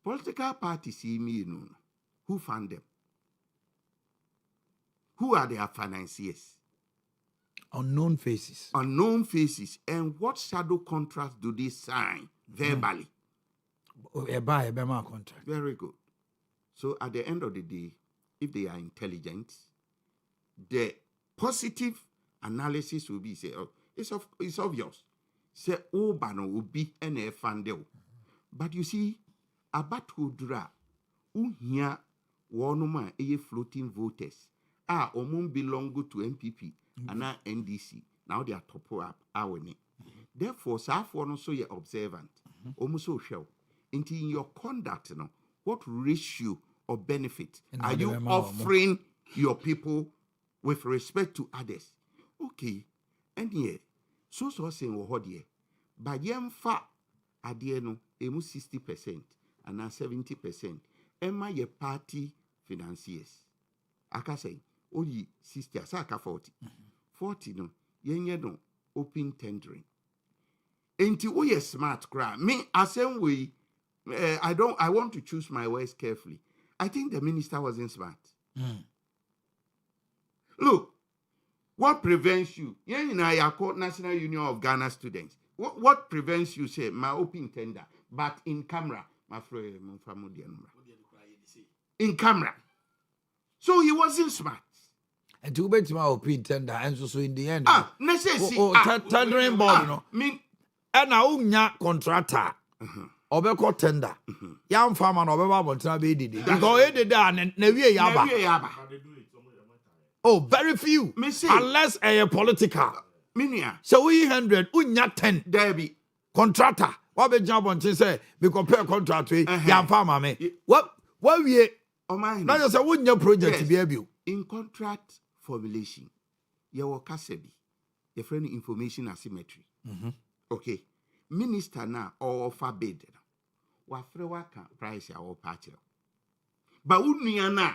G: political parties see me, you know, who fund them? Who are their financiers?
B: Unknown faces.
G: Unknown faces. And what shadow contracts do they sign verbally?
B: A buy contract.
G: Very good. So at the end of the day, if they are intelligent, the positive analysis will be say, oh, it's obvious. Say, oh, bano will be NF funded. But you see, about who dra, here, one man, floating voters, belong to MPP. And now NDC, now they are top up our name. Therefore, South one also you're observant, almost so show. In your conduct, you know, what ratio of benefit are you offering your people with respect to others? Okay, and yeah, so saying what here, but yem fa adeɛ no emu 60% and 70%. Emma ye party financiers. Aka say oyi 60 asaka 40. 40 no yenye no open tendering. Enti we smart cry. Me same way. I want to choose my words carefully. I think the minister wasn't smart. Look, what prevents you? I call National Union of Ghana Students. What prevents you, say, my open tender, but in camera, my friend, in camera. So he wasn't smart.
B: And to bet my open tender, and so in the end, tendering board, no. And now, nya contractor, obeko tender. Young farmer, obeba montana be did. Because it did that, and never yaba. Oh, very few. Unless a political.
G: Minia.
B: So we 100, unya 10.
G: Debbie.
B: Contractor. What be job on say? We compare contract with young farmer me. What we
G: Omanhene.
B: Not just a unya project to be able.
G: In contract formulation, you will kasebi. Your friend information asymmetry. Okay. Minister na or forbid. Wafrewa can price your party. But unya na.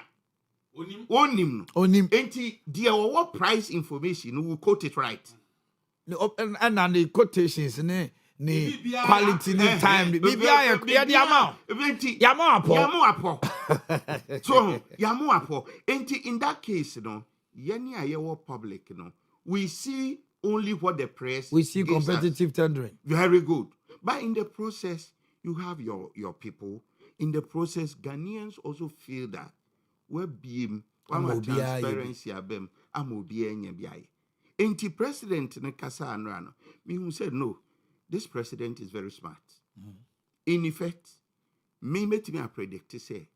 G: Onim. Enti dear what price information will quote it right.
B: And the quotations ni quality ni time. Bibi ya diamond. Yamu
G: So yamu apo. Enti in that case, no, yeni ayewo public, no, we see only what the press.
B: We see competitive tendering.
G: Very good. But in the process, you have your people. In the process, Ghanaians also feel that we beam one transparency abem amobi enye biaye. Enti president ne kasa anrano. Me who said no, this president is very smart. In effect, me met me a predict say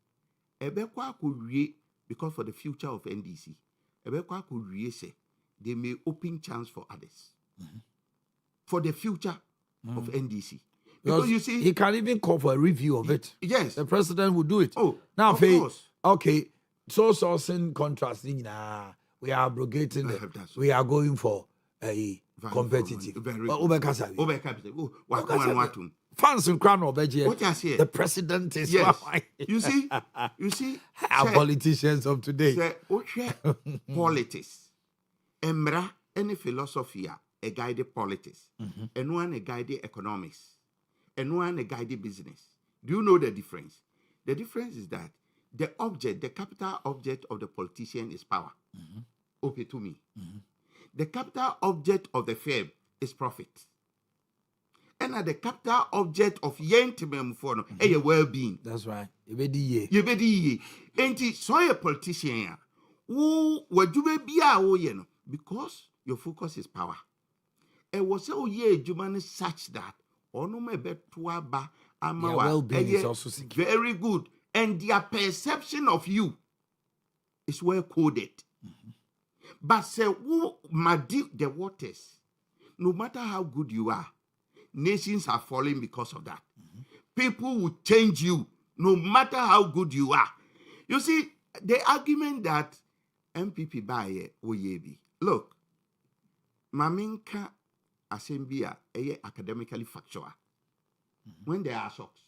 G: ebekwa akudwie because for the future of NDC. Ebekwa akudwie say they may open chance for others. For the future of NDC. Because you see,
B: he can even call for a review of it.
G: Yes.
B: The president will do it.
G: Oh,
B: now,
G: of course.
B: Okay, so sourcing contrast, we are abrogating it. We are going for a competitive.
G: Very good.
B: Fans in crown of
G: What I say?
B: The president is
G: you see,
B: our politicians of today.
G: Politics. Emra, any philosophy, a guided politics. And one a guided economics. And one a guided business. Do you know the difference? The difference is that the capital object of the politician is power. Okay, to me. The capital object of the firm is profit. And the capital object of yentimem for a well-being.
B: That's right.
G: You so a politician who would you be because your focus is power. And was so human such that their
B: well-being is also secure.
G: Very good. And their perception of you is well coded. But say, who muddy the waters, no matter how good you are, nations are falling because of that. People will change you, no matter how good you are. You see, the argument that MPP buy Oyebi. Look, Maminka Asembia academically factual. When there are shocks,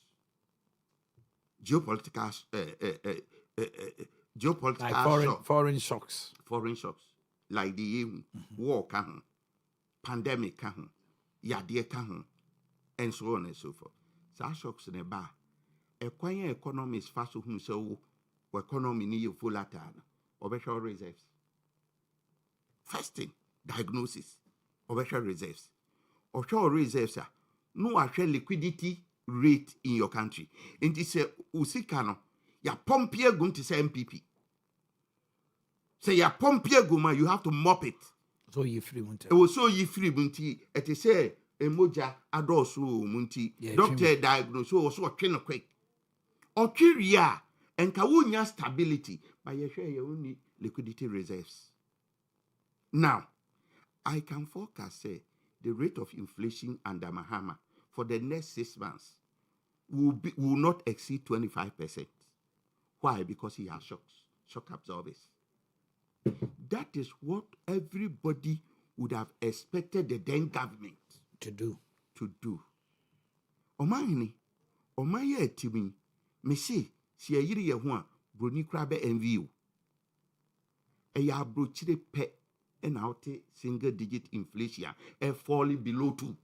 G: geopolitical
B: like foreign shocks,
G: like the war, pandemic, yadie, and so on and so forth. So shocks in a bar. A quiet economy is fast whom so economy need full attack or better reserves. First thing, diagnosis. Offshore reserves. Offshore reserves are no actual liquidity rate in your country. And this usikano, ya pompier going to say MPP. Say ya pompier guma, you have to mop it.
B: So ye free munti.
G: It was so ye free munti. It is say emoja adosu munti. Doctor diagnose so a kind of quick. Or kiria and kawunya stability. But you share your only liquidity reserves. Now, I can forecast say the rate of inflation under Mahama for the next 6 months will not exceed 25%. Why? Because he has shock absorbers. That is what everybody would have expected the then government
B: to do.
G: Omanhene, Omaye Timi, Messi, si a yiri ye Bruni Crabbe and view. A ya brochide pet and out single digit inflation, a falling below 2.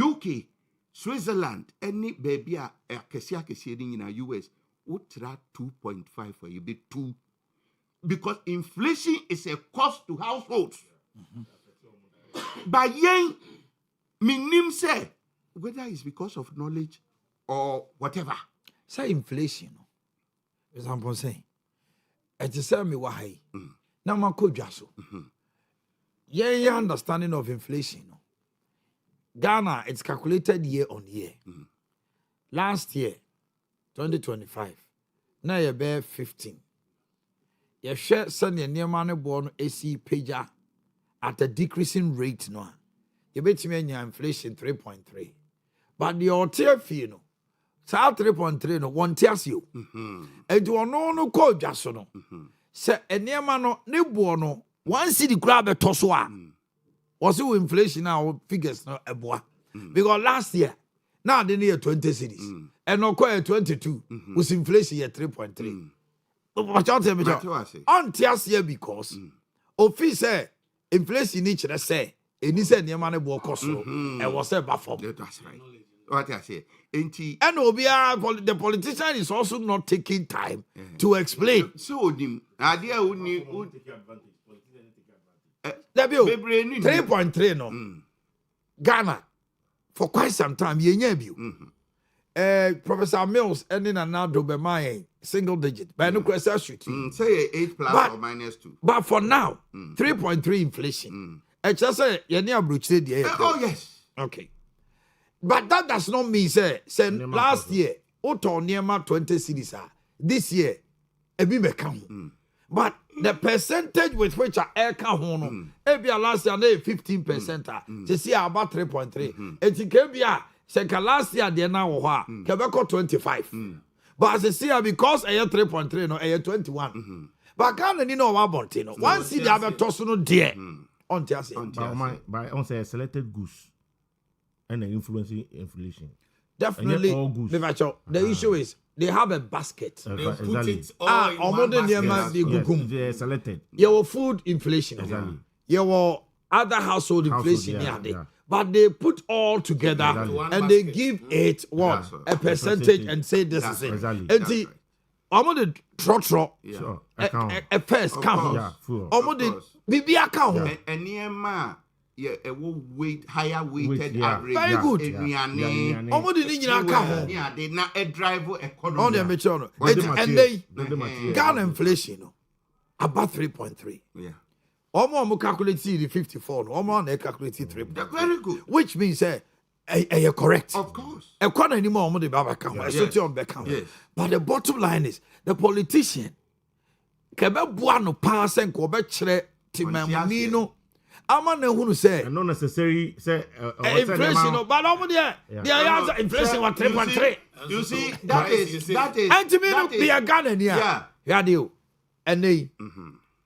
G: UK, Switzerland, any baby a Kesiaka in the US, would try 2.5 for a bit 2. Because inflation is a cost to households. But yen, minim say, whether it's because of knowledge or whatever.
B: Say inflation. Example saying. It is me why. Now man ko jaso. Yeah, understanding of inflation. Ghana, it's calculated year on year. Last year, 2025. Now you bear 15. You share send your near money born AC pager at a decreasing rate. No, you bet me your inflation 3.3. But the hotel fee, no, so 3.3 no one tells you. And you are no call just no. Say a near man no buono 1 city grab a toswa. Was you inflation now figures no a boy? Because last year now they near 20 cities and no quite 22 was inflation at 3.3. But I'll tell you, on year because office say inflation each say and he said near money walk also and was a buffer.
G: That's right. What I say,
B: and Obia, the politician is also not taking time to explain.
G: So, idea would
B: 3.3 no. Ghana for quite some time. Professor Mills ending and now do be my single digit. But no question shoot.
G: Say 8 plus or minus 2.
B: But for now, 3.3 inflation. It's just say you near bruched the
G: oh yes.
B: Okay. But that does not mean say last year, Oto Niema 20 cities are this year, a bit become. But the percentage with which I air count, every last year, 15%. To see about 3.3. It's in Kebia, second last year, they now Quebec 25. But as I see, because I had 3.3, no, I had 21. But can't you know about it? One city have a tossano dear on Tiasi.
F: By on say selected goose. And the influencing inflation.
B: Definitely. The issue is they have a basket.
D: They put it all in one basket.
F: They selected.
B: Your food inflation.
F: Exactly.
B: Your other household inflation. But they put all together and they give it what? A percentage and say this is it. And see, I'm on the trotro. A first count. I'm on the BB account.
G: And near yeah, a weight higher weighted average.
B: Very good.
G: Yeah, they not a driver economy.
B: On the mature. And they Ghana inflation about 3.3.
G: Yeah.
B: Almost calculate the 54. Almost they calculate 3.
G: Very good.
B: Which means you're correct.
G: Of course.
B: A corner anymore on the Baba account. But the bottom line is the politician. Kebe buano pass and Quebec Timamino. I'm not say
F: and not necessary say
B: inflation, but over there, the inflation was 3.3.
G: You see, that is
B: and to me, look, be a Ghana here. Yeah, deal. And they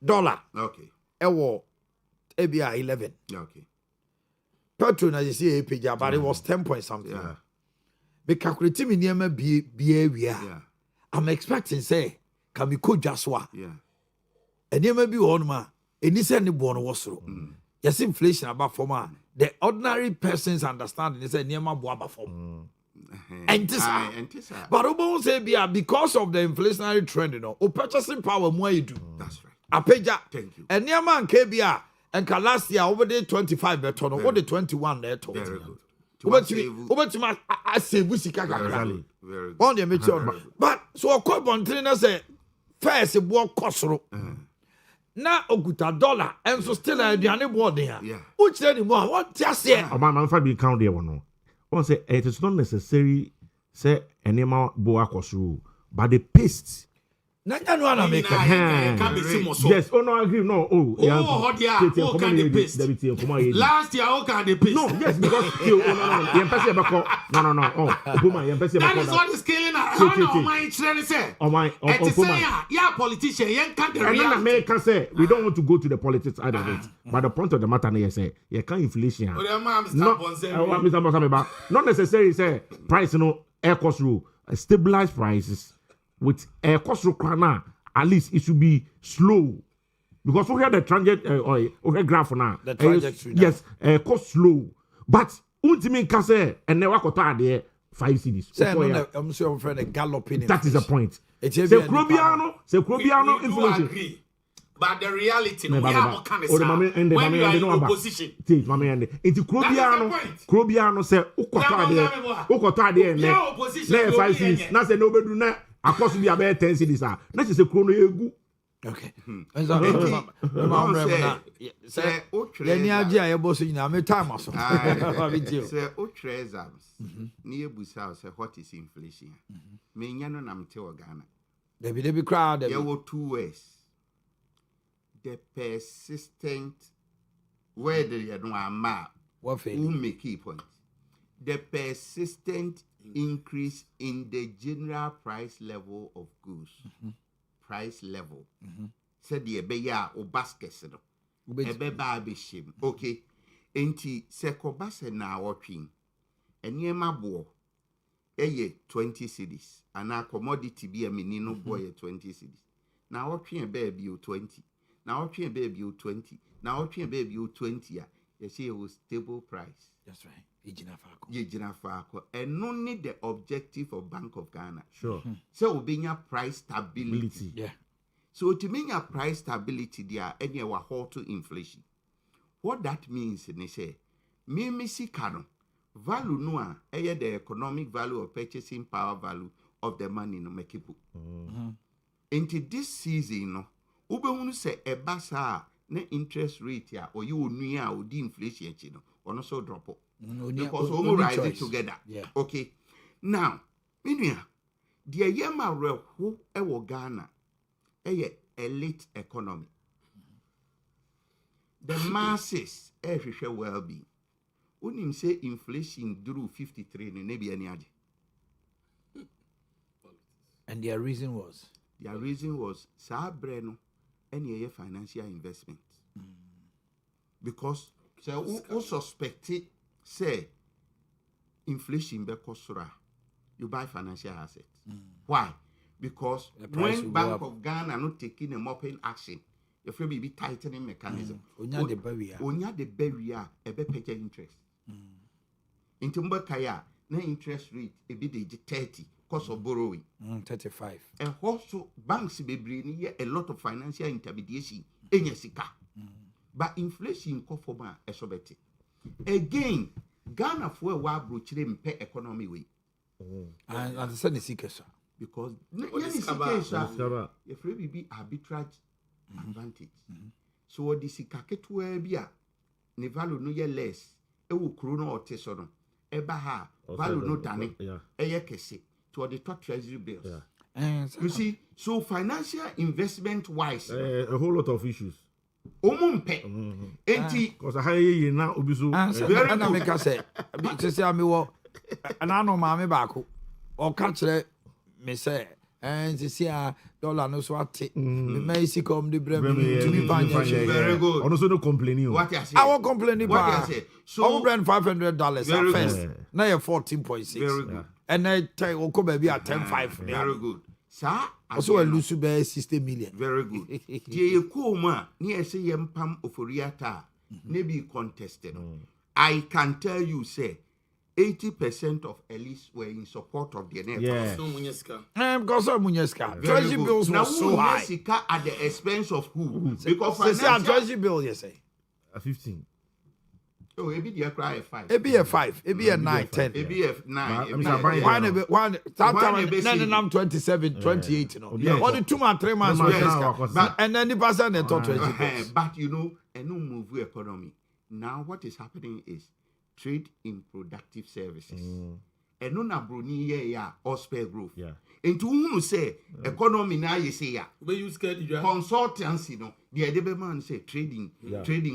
B: dollar.
G: Okay.
B: Ewo, ABI 11.
G: Okay.
B: Petrol, as you see, APJ, but it was 10 point something. Yeah. Be calculating in near behavior. I'm expecting say, can we could just what?
G: Yeah.
B: And there may be one ma. And this any born was through. Yes, inflation about former. The ordinary person's understanding is a near my boaba form. And this, but Obo say because of the inflationary trend, you know, or purchasing power more you do.
G: That's right.
B: A pager.
G: Thank you.
B: And near man KBR and last year over there 25 better, over the 21 there.
G: Very good.
B: Over to my I say Busika.
G: Very good.
B: On the mature. But so a quite one trainer say first a walk costro. Na okuta dollar and so still a diane board there.
G: Yeah.
B: Which anymore? What just say?
F: Man, be count there one. One say it is not necessary say any more boa kosru, but the paste
B: Nanya no ana make.
F: Yes, oh no, I agree. No,
D: Last year, how can they pay?
F: No, yes, because no.
D: That is what is killing us. How my training say? Yeah, politician, you can't the
F: America say we don't want to go to the politics out of it. But the point of the matter is say you can't inflation. Not necessarily say price air cost rule, stabilize prices with air cost rule at least it should be slow. Because we have the trajectory graph now.
B: The trajectory.
F: Yes, cost slow. But ultimately can say and never got there 5 cities.
B: I'm sure I'm friend galloping.
F: That is the point.
B: It's
F: Crobiano inflation.
D: Agree. But the reality, we have kind of when you are in opposition.
F: Into Crobiano say, Ukota there, ne 5 cities. Now say nobody do not. Of course, we are about 10 cities. That is a chrono.
B: Okay. Say, any idea I boss in a time or so.
G: Say, exams. Near Busau, say, what is inflation? Menyano nam tell Ghana.
B: They be crowd.
G: There were 2 ways. The persistent, whether you know a map, who make key points. The persistent increase in the general price level of goods. Price level. Said the ebeya or basket. Ebe baby shim. Okay. Enti sekobase na watching. Enye mabo. Eye 20 cedis. And a commodity be a menino boy 20 cedis. Now watching a baby 20. Now watching a baby 20. Now watching a baby 20. You see it was stable price.
B: That's right.
G: And only the objective of Bank of Ghana.
F: Sure.
G: So we bring price stability.
B: Yeah.
G: So to mean a price stability, there any halt to inflation. What that means, they say, missy canon value no the economic value of purchasing power value of the money no make it. Into this season, no, ube say a basa ne interest rate ya or you near or the inflation chino or no so drop. Because we rise it together.
B: Yeah.
G: Okay. Now, meanwhile, the yema real who ewo Ghana, elite economy. The masses, share well-being. Unim say inflation drew 53 in maybe any other.
B: And their reason was?
G: Their reason was Sabreno any financial investment. Because so who suspected say inflation be kosura, you buy financial assets. Why? Because when Bank of Ghana not taking a mopping action, if you be tightening mechanism,
B: Onya the
G: barrier a be pay interest. Into Mbakaya, na interest rate a bit 30 cost of borrowing.
B: 35.
G: And also banks be bringing a lot of financial intermediation in Yesika. But inflation conforma esobeti. Again, Ghana for a while broaching pay economy way.
B: And the sun is because
G: if we be arbitrage advantage. So what this kaketu be a ne value no ye less. E wo krono or tesono. Eba ha value no dane. Eye kese to the top treasury bills. You see, so financial investment wise,
F: a whole lot of issues.
G: Omumpe. Enti
F: because I hire now obiso.
B: Very good. Make us say, to say me wo, and I know mommy back or catch me say. And to see a dollar no swat. Me may see come the brand to be
G: very good.
F: Also no complaining.
G: What I say?
B: I won't complain
G: What I
B: about.
G: say?
B: So brand $500 at first.
G: Good.
B: Now you're 14.6.
G: Very good.
B: And I tell you, come baby at 10.5.
G: Very good. Sir,
B: Also a lose be 60 million.
G: Very good. Die kuma ni say yempam oforiata ne be contested. I can tell you say 80% of elites were in support of the NEP.
F: Yeah.
B: Because of Munyeska. Treasury bills
G: now
B: were so high.
G: at the expense of who? Because
B: Financial treasury bill, you say.
F: 15.
G: Oh, maybe they cry a 5.
B: It be a 5. It be a 9, 10.
G: Maybe a 9.
B: One, I'm 27, 28, you know. Only 2 months, 3 months, and then the person they thought treasury bills.
G: But you know, a no move economy. Now what is happening is trade in productive services. And no na bruni ya or spare growth. Into who say economy na you say ya.
D: But you scared you
G: Consultancy no. The other man say trading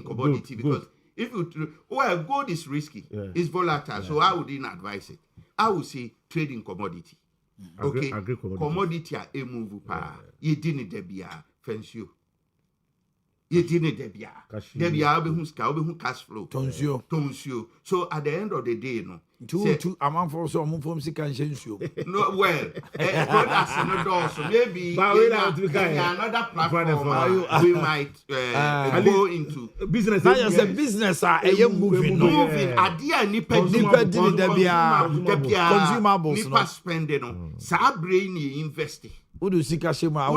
G: commodity because if you gold is risky, it's volatile. So I wouldn't advise it. I would say trading commodity. Okay, commodity a move pa. You didn't debia fence you. You didn't debia. Debia be who cash flow. Tonsio. So at the end of the day, no.
B: Two amount for some from you.
G: No, well, so maybe another platform we might go into
B: business. Now you're a business moving.
G: Idea nipa consumables nipa spending no. Sa brain invest.
B: Udu sika shema.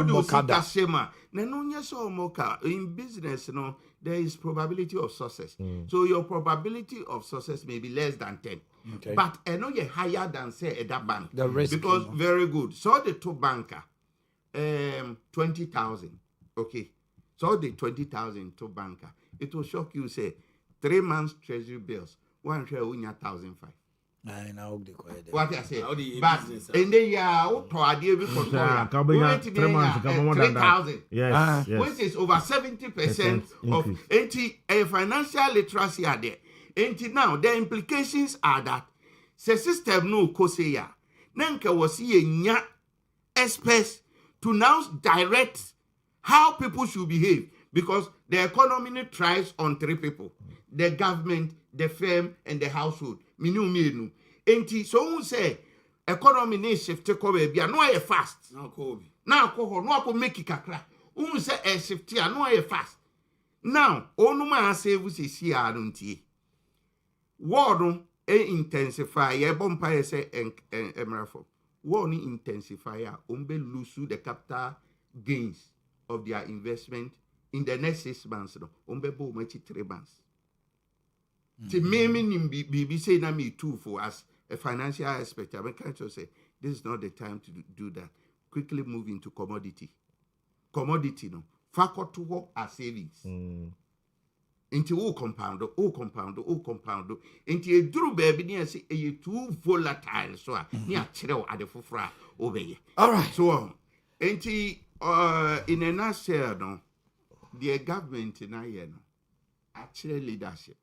G: In business, no, there is probability of success. So your probability of success may be less than 10. Okay. But I know you're higher than say at that bank.
B: The risk
G: because very good. So the two banker 20,000. Okay. So the 20,000 to banker. It will shock you say 3 months treasury bills. One share 1,005.
B: I know the quiet.
G: What I say, but in the year, to idea before 3,000.
F: Yes,
G: which is over 70% of financial literacy are there. Now the implications are that the system no koseya. Nanka was nya experts to now direct how people should behave because the economy thrives on 3 people: the government, the firm, and the household. Minu. So who say economy needs shift to cover be no a fast. Now no make it kakra. Who say a shift here no a fast. Now onuma say we see adunti. War intensify ye bompa say emerafo. War intensify umbe lose the capital gains of their investment in the next 6 months. No umbe bo machi 3 months. To me, be say na me too for us a financial aspect. I can't just say this is not the time to do that. Quickly move into commodity. Commodity, no. Factor to work as savings. Into all compound. Into a drew baby near say a too volatile. So near chill at the fufra obey.
B: All right.
G: So into in a nutshell, no, the government in no actually leadership.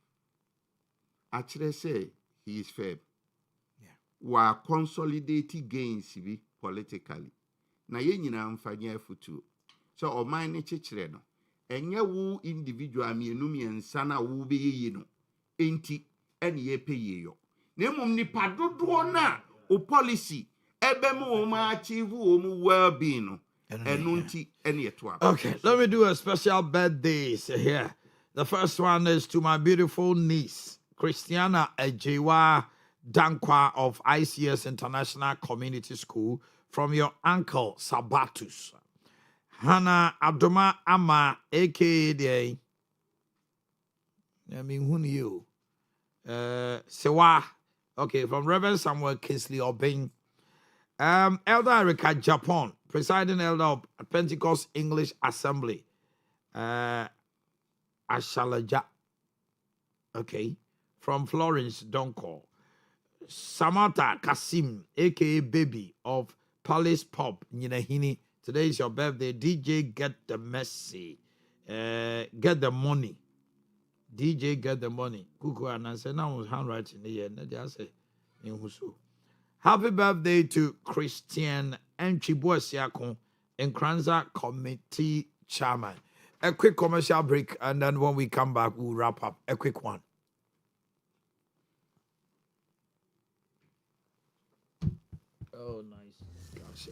G: Actually say he is fair. Wa consolidating gains be politically. Na ye nyina mfanya futu. So oman ne chechire no. Enye wu individual mienu miensa na wu be ye no. Enti ene ye pe ye yo. Na emom nipa dodo na o policy ebe mo ma achieve o mu well-being no. Enu nti ene yeto.
B: Okay, let me do a special birthdays here. The first one is to my beautiful niece, Christiana Ejewa Dankwa of ICS International Community School, from your uncle Sabatus. Hannah Adoma Ama, aka who knew? Sewa. Okay, from Reverend Samuel Kinsley Obeng. Elder Erica Japan, presiding elder of Pentecost English Assembly. Ashalaja. Okay. From Florence Donko. Samantha Kasim, aka Baby of Palace Pub, Nyinahini. Today is your birthday. DJ Get the Mercy. Get the Money. DJ Get the Money. Kuku and I said, now handwriting here. Happy birthday to Christian Enchibuasiakon and Kranza Committee Chairman. A quick commercial break, and then when we come back, we'll wrap up. A quick one. Oh, nice. Gosh.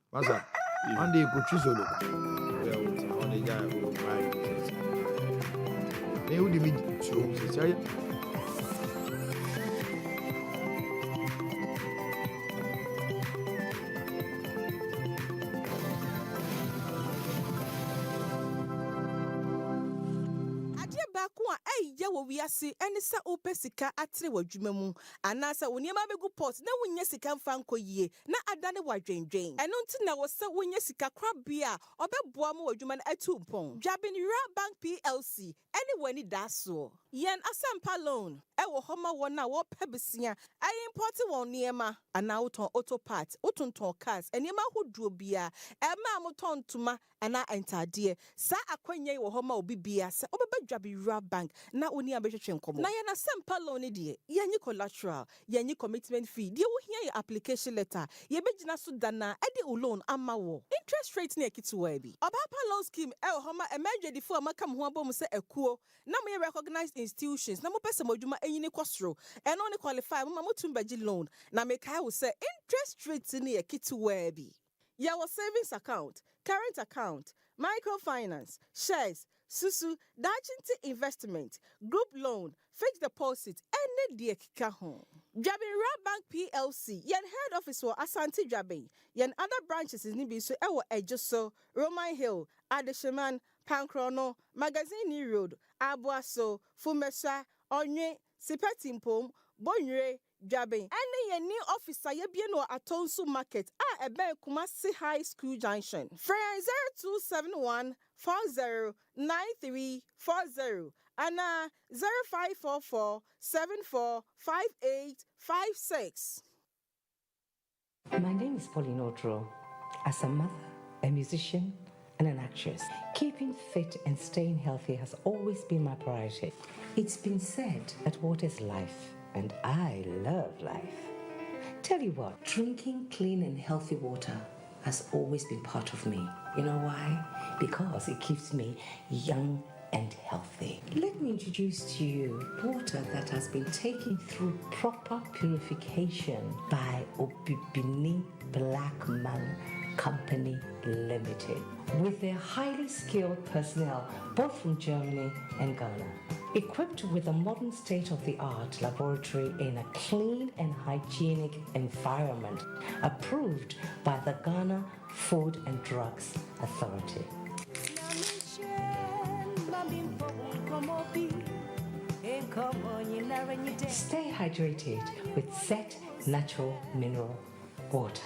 B: What's that? One day you could choose a look. On the guy who right. They would be two.
H: dia wo wiase ene sa ope sika atre wadwuma mu anasa woniema begu pot na wonya sika mfa nkoyie na adane wadwendwen eno nti na wo se wonya sika krabia obeboa mu wadwuma na atu mpon Dwabin Bank PLC ene wani daso yen asampa loan ewo homa wona wo pebesia ai import won niema ana woton auto parts wotonton cars eniema hoduo bia ema moton tuma ana entade sa akwanye wo homa obi bia se obeba Dwabin Bank na oni abehwehwe nkomo na yen asampa loan de yenyi collateral yenyi commitment fee de wo hia your application letter ye begina so dana ede loan ama wo interest rate na ekitiwa bi obapa loan scheme ewo homa emergency for makam ho abom se ekuo na mo recognized institutions na mo pese modwuma enyini kwosro eno ne qualify mo tumbaji loan na mekai wo se interest rate na ekitiwa bi your savings account current account microfinance shares susu dachinti investment group loan fixed deposit any de kika ho Dwabin Bank PLC yen head office for Asante Dwabin yen other branches is nibi so ewo Ejoso Roman Hill Adesheman Pankrono Magazine Road Abuaso Fumesa Onye Sipetimpom Bonre Dwabin ene yen ni officer ye bie no Atonsu Market a ebe Kumasi High School Junction Frey 0271 409340 Anna 0544 745856.
I: My name is Pauline Otro. As a mother, a musician, and an actress, keeping fit and staying healthy has always been my priority. It's been said that water is life, and I love life. Tell you what, drinking clean and healthy water has always been part of me. You know why? Because it keeps me young and healthy. Let me introduce to you water that has been taken through proper purification by Obibini Black Man Company Limited with their highly skilled personnel both from Germany and Ghana. Equipped with a modern state-of-the-art laboratory in a clean and hygienic environment, approved by the Ghana Food and Drugs Authority. Stay hydrated with Set Natural Mineral Water.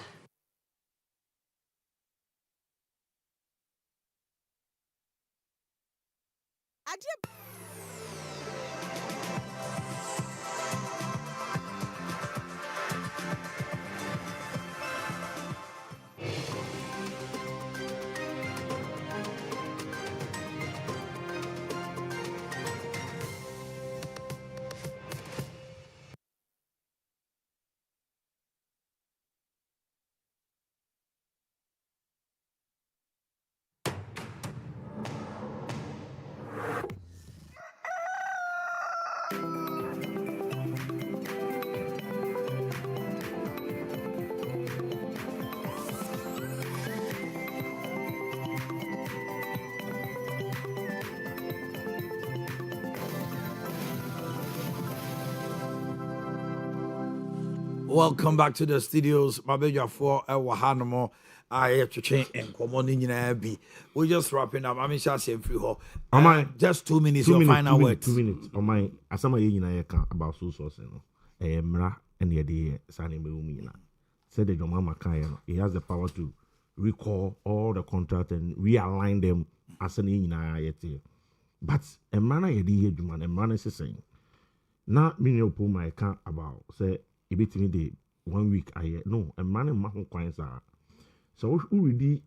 B: Welcome back to the studios. My baby for Wahanamo. I have to change and come on in be. We're just wrapping up. I'm just saying free ho. Just 2 minutes. Your final words.
F: 2 minutes. Oh my, as some of you know about so source. Mra and the idea signing me. Said the mama can. He has the power to recall all the contract and realign them as an in. But a man idea, man, a man is saying. Now, me no pull my account about say. It between the 1 week no a man and mahon coins are so already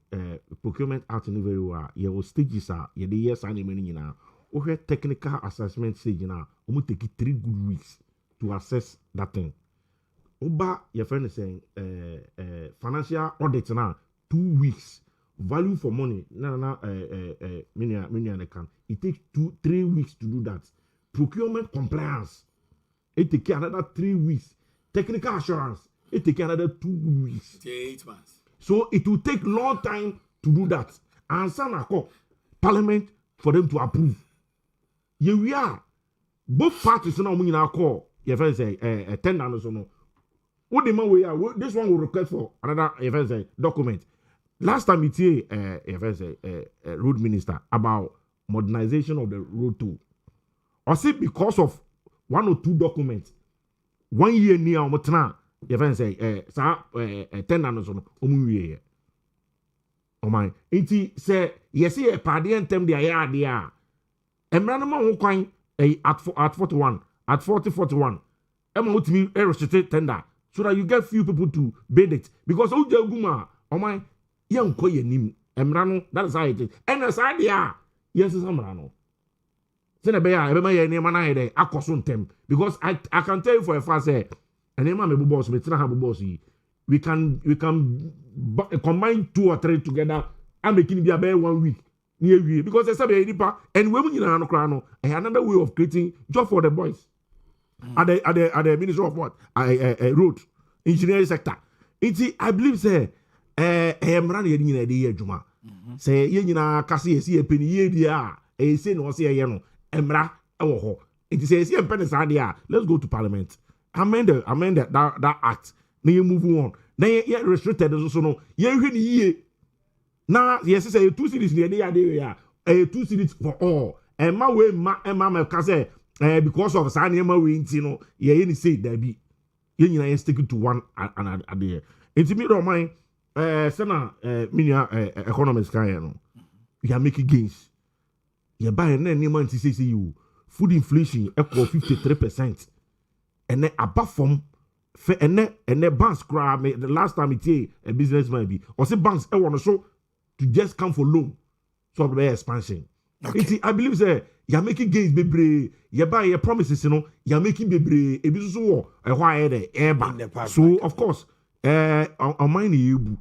F: procurement out in very well your stages are the years and many now or technical assessment stage now take it 3 good weeks to assess that thing. Oba your friend is saying financial audit now 2 weeks value for money many can it takes 2-3 weeks to do that. Procurement compliance it takes another 3 weeks. Technical assurance, it takes another 2 weeks.
D: 8 months.
F: So it will take long time to do that. And some Parliament for them to approve. Here we are. Both parties now in our call. Your friend say 10 dollars or no. What the man we are? This one will request for another say document. Last time it's here, say road minister about modernization of the road too. Or say because of 1 or 2 documents, 1 year near Omotana, your friend say, 10 anos on Omuye. Oh my, inti say, yes, a party and them the idea. And Ranama won't coin at 41, at 41. Emma would me restricted tender so that you get few people to bid it. Because Oja Guma, oh my, young Koye Nim, Emrano, that is how it is. And as idea, yes, it's Amrano. Senabeya, I remember your name and I there, Akosuntem. Because I can tell you for a fact, say, and name my boss, we can combine 2 or 3 together and make it be about 1 week. Near we because there's a and women in Anokrano, another way of creating job for the boys. At the Ministry of what? Road engineering sector. I believe say I'm running in the year Juma. Say you Cassie see a penny year a say no say Emra oh it says here penny idea. Let's go to Parliament. Amend that act. Then you move on. Then you restricted also no. You now, yes, say 2 cities near the area, 2 cities for all. And my way, my cousin, because of Sanima wins, you know, you say there be, you stick to one and a day. It's me, don't mind, Sana, Minia, economist, you are making gains. You buy an any money to say you food inflation equal 53%. And then apart from and then banks grab the last time it a businessman be or say banks I want to show to just come for loan so the expansion. Okay. I believe say you're making gains baby. You buy your promises, you know, you're making baby a business war a why the so of course on mine you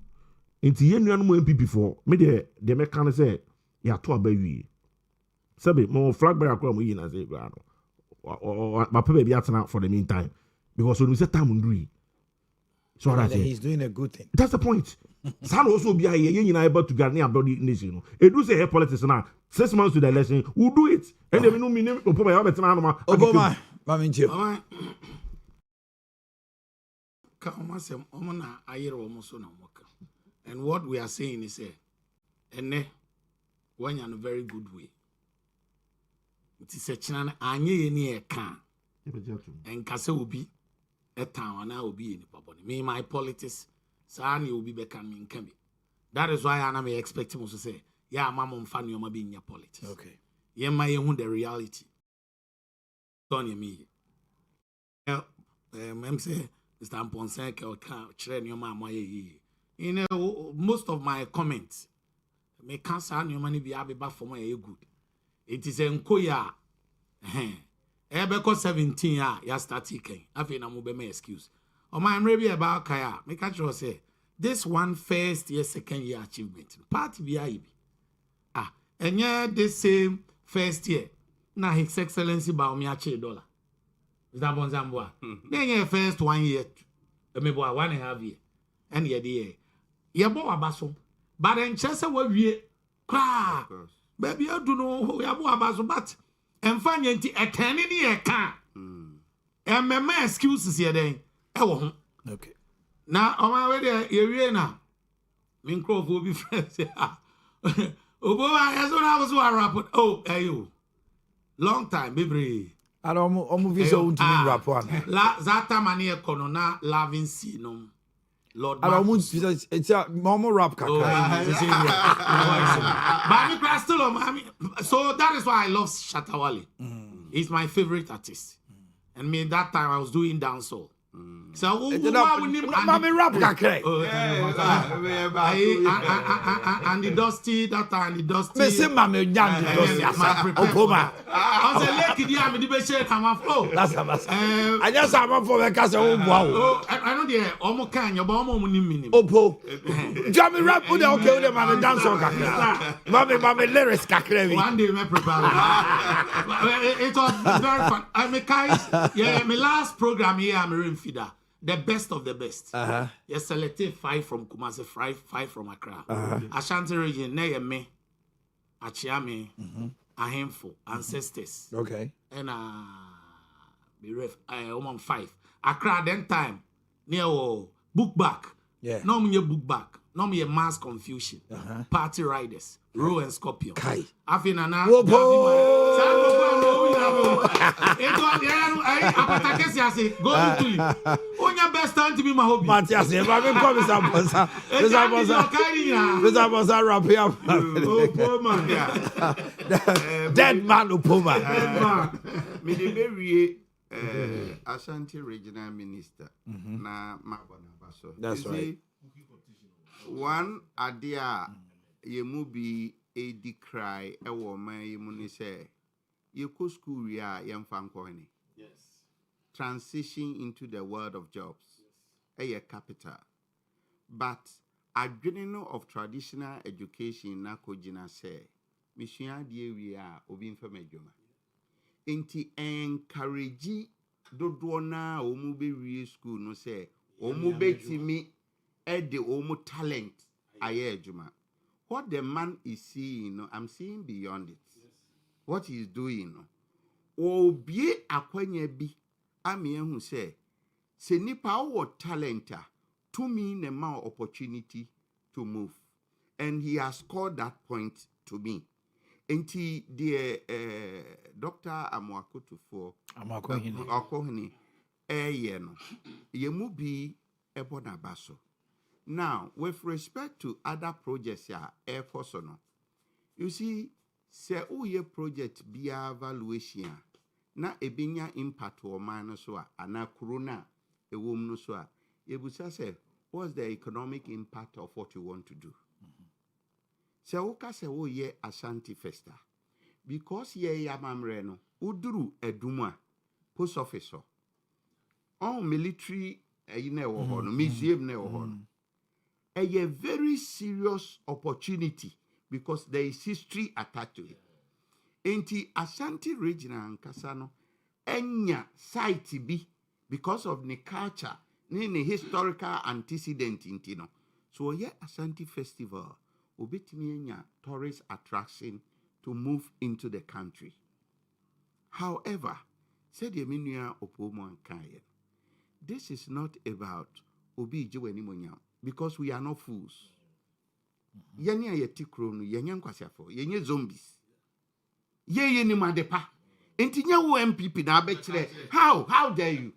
F: into yen MPP for me the mechanic say you are to a baby. Sabi more flag by a crumb in as a grano. Or my baby out for the meantime. Because when we say time on so that
B: he's doing a good thing.
F: That's the point. San also be able to get near body nation. It do say politics now. 6 months to the election, we'll do it. And then we know me Obama.
D: And what we are saying is and when you're in a very good way. It is a channel anye ni e kan. And kase obi a town and I will be in the me my politics Sani will be back and me can be. That is why I may expect him to say, yeah, mama fan you be in your politics.
B: Okay.
D: Yeah, my the reality. Don't me. Say Mr. Ponsek or train your mama. You know, most of my comments may cancel your money be back for my good. It is in Koya. Ebeko 17 ya start taking. I feel I'm be my excuse. Or my maybe about Kaya. Make sure say this one first year, second year achievement. Party BIB. And yeah, this same first year. Now His Excellency $1 dollar. Is that one Zambua? Then yeah, first 1 year. Maybe 1.5 year. And yeah, the year bo abaso. But then Chester will be cry. Baby, I don't know who we are abaso, but and find a can in a car. And my excuses here then. Okay. Now, on my way there, you're now. Mincroft will be friends. Oh, boy, as soon as I was rapport. Oh, hey, you. Long time, baby.
B: I don't move his own to me rapport.
D: Zata mania conona lavin sinum. Lord,
B: I don't want it's a normal rap.
D: So that is why I love Shatawale. He's my favorite artist. And me that time I was doing dancehall. So and the Dusty that time the Dusty. I
B: just have for the castle. Wow.
D: I know the almost can your bomb minimum.
B: Opo. Jammy rap with the okay them and dance on Mammy lyrics kakrevi.
D: One day me prepare. It was very fun. I mean yeah, my last program here I'm Fida. The best of the best. You selected 5 from Kumasi, 5 from Accra. Ashanti region, me, Achiame, Ahemfo, ancestors.
B: Okay.
D: And Oman 5. Accra then time near book back.
B: Yeah.
D: No me book back. No me mass confusion. Party riders, Row and Scorpion.
B: Kai.
D: Afina na. best time to be my hobby.
B: Matthias, if I come Mr. Bosa, wrap here.
D: Oh, poor man.
B: Dead man, Upoma.
G: Me the very Ashanti regional minister. Na Mabona Baso.
B: That's right.
G: One idea ye mubi Ade Kyeɛ ewo man ye muni say ye ko school ya yem fankohini.
D: Yes.
G: Transition into the world of jobs. Eye capital. But adrenaline of traditional education na kojina say misua die wi a obi mfa madwuma. Enti encourage dodo na omu be wie school no say omu betimi the omu talent aye adwuma. What the man is seeing, no, I'm seeing beyond it. Yes. What he's doing, no. Obie akwanya bi ame hu say se nipa wo talenta to me ne ma opportunity to move. And he has scored that point to me. Enti the Dr. Amwakoto for Akohini no ye mu bi ebona baso. Now, with respect to other projects, air course or no, you see, say, ye project be evaluation, na ebinya impact or minus so, ana corona, a woman no so, you would say, what's the economic impact of what you want to do? Say, oka say, ye Ashanti Festa, because ye yamamreno, uduru eduma, post officer, all military, museum never. A very serious opportunity because there is history attached to it. Enti Ashanti region and Kasano enya site bi because of the culture, the historical antecedent intino. So yeah, Ashanti festival obetimi enya tourist attraction to move into the country. However, said Yeminia Opomo and Kyeɛ, this is not about obi jiweni monyam. Because we are not fools. Yenya yeti krono, yenya nkwasiafo, yenye zombies. Ye ni madepa. Enti nya wo MPP na abekire. How dare you?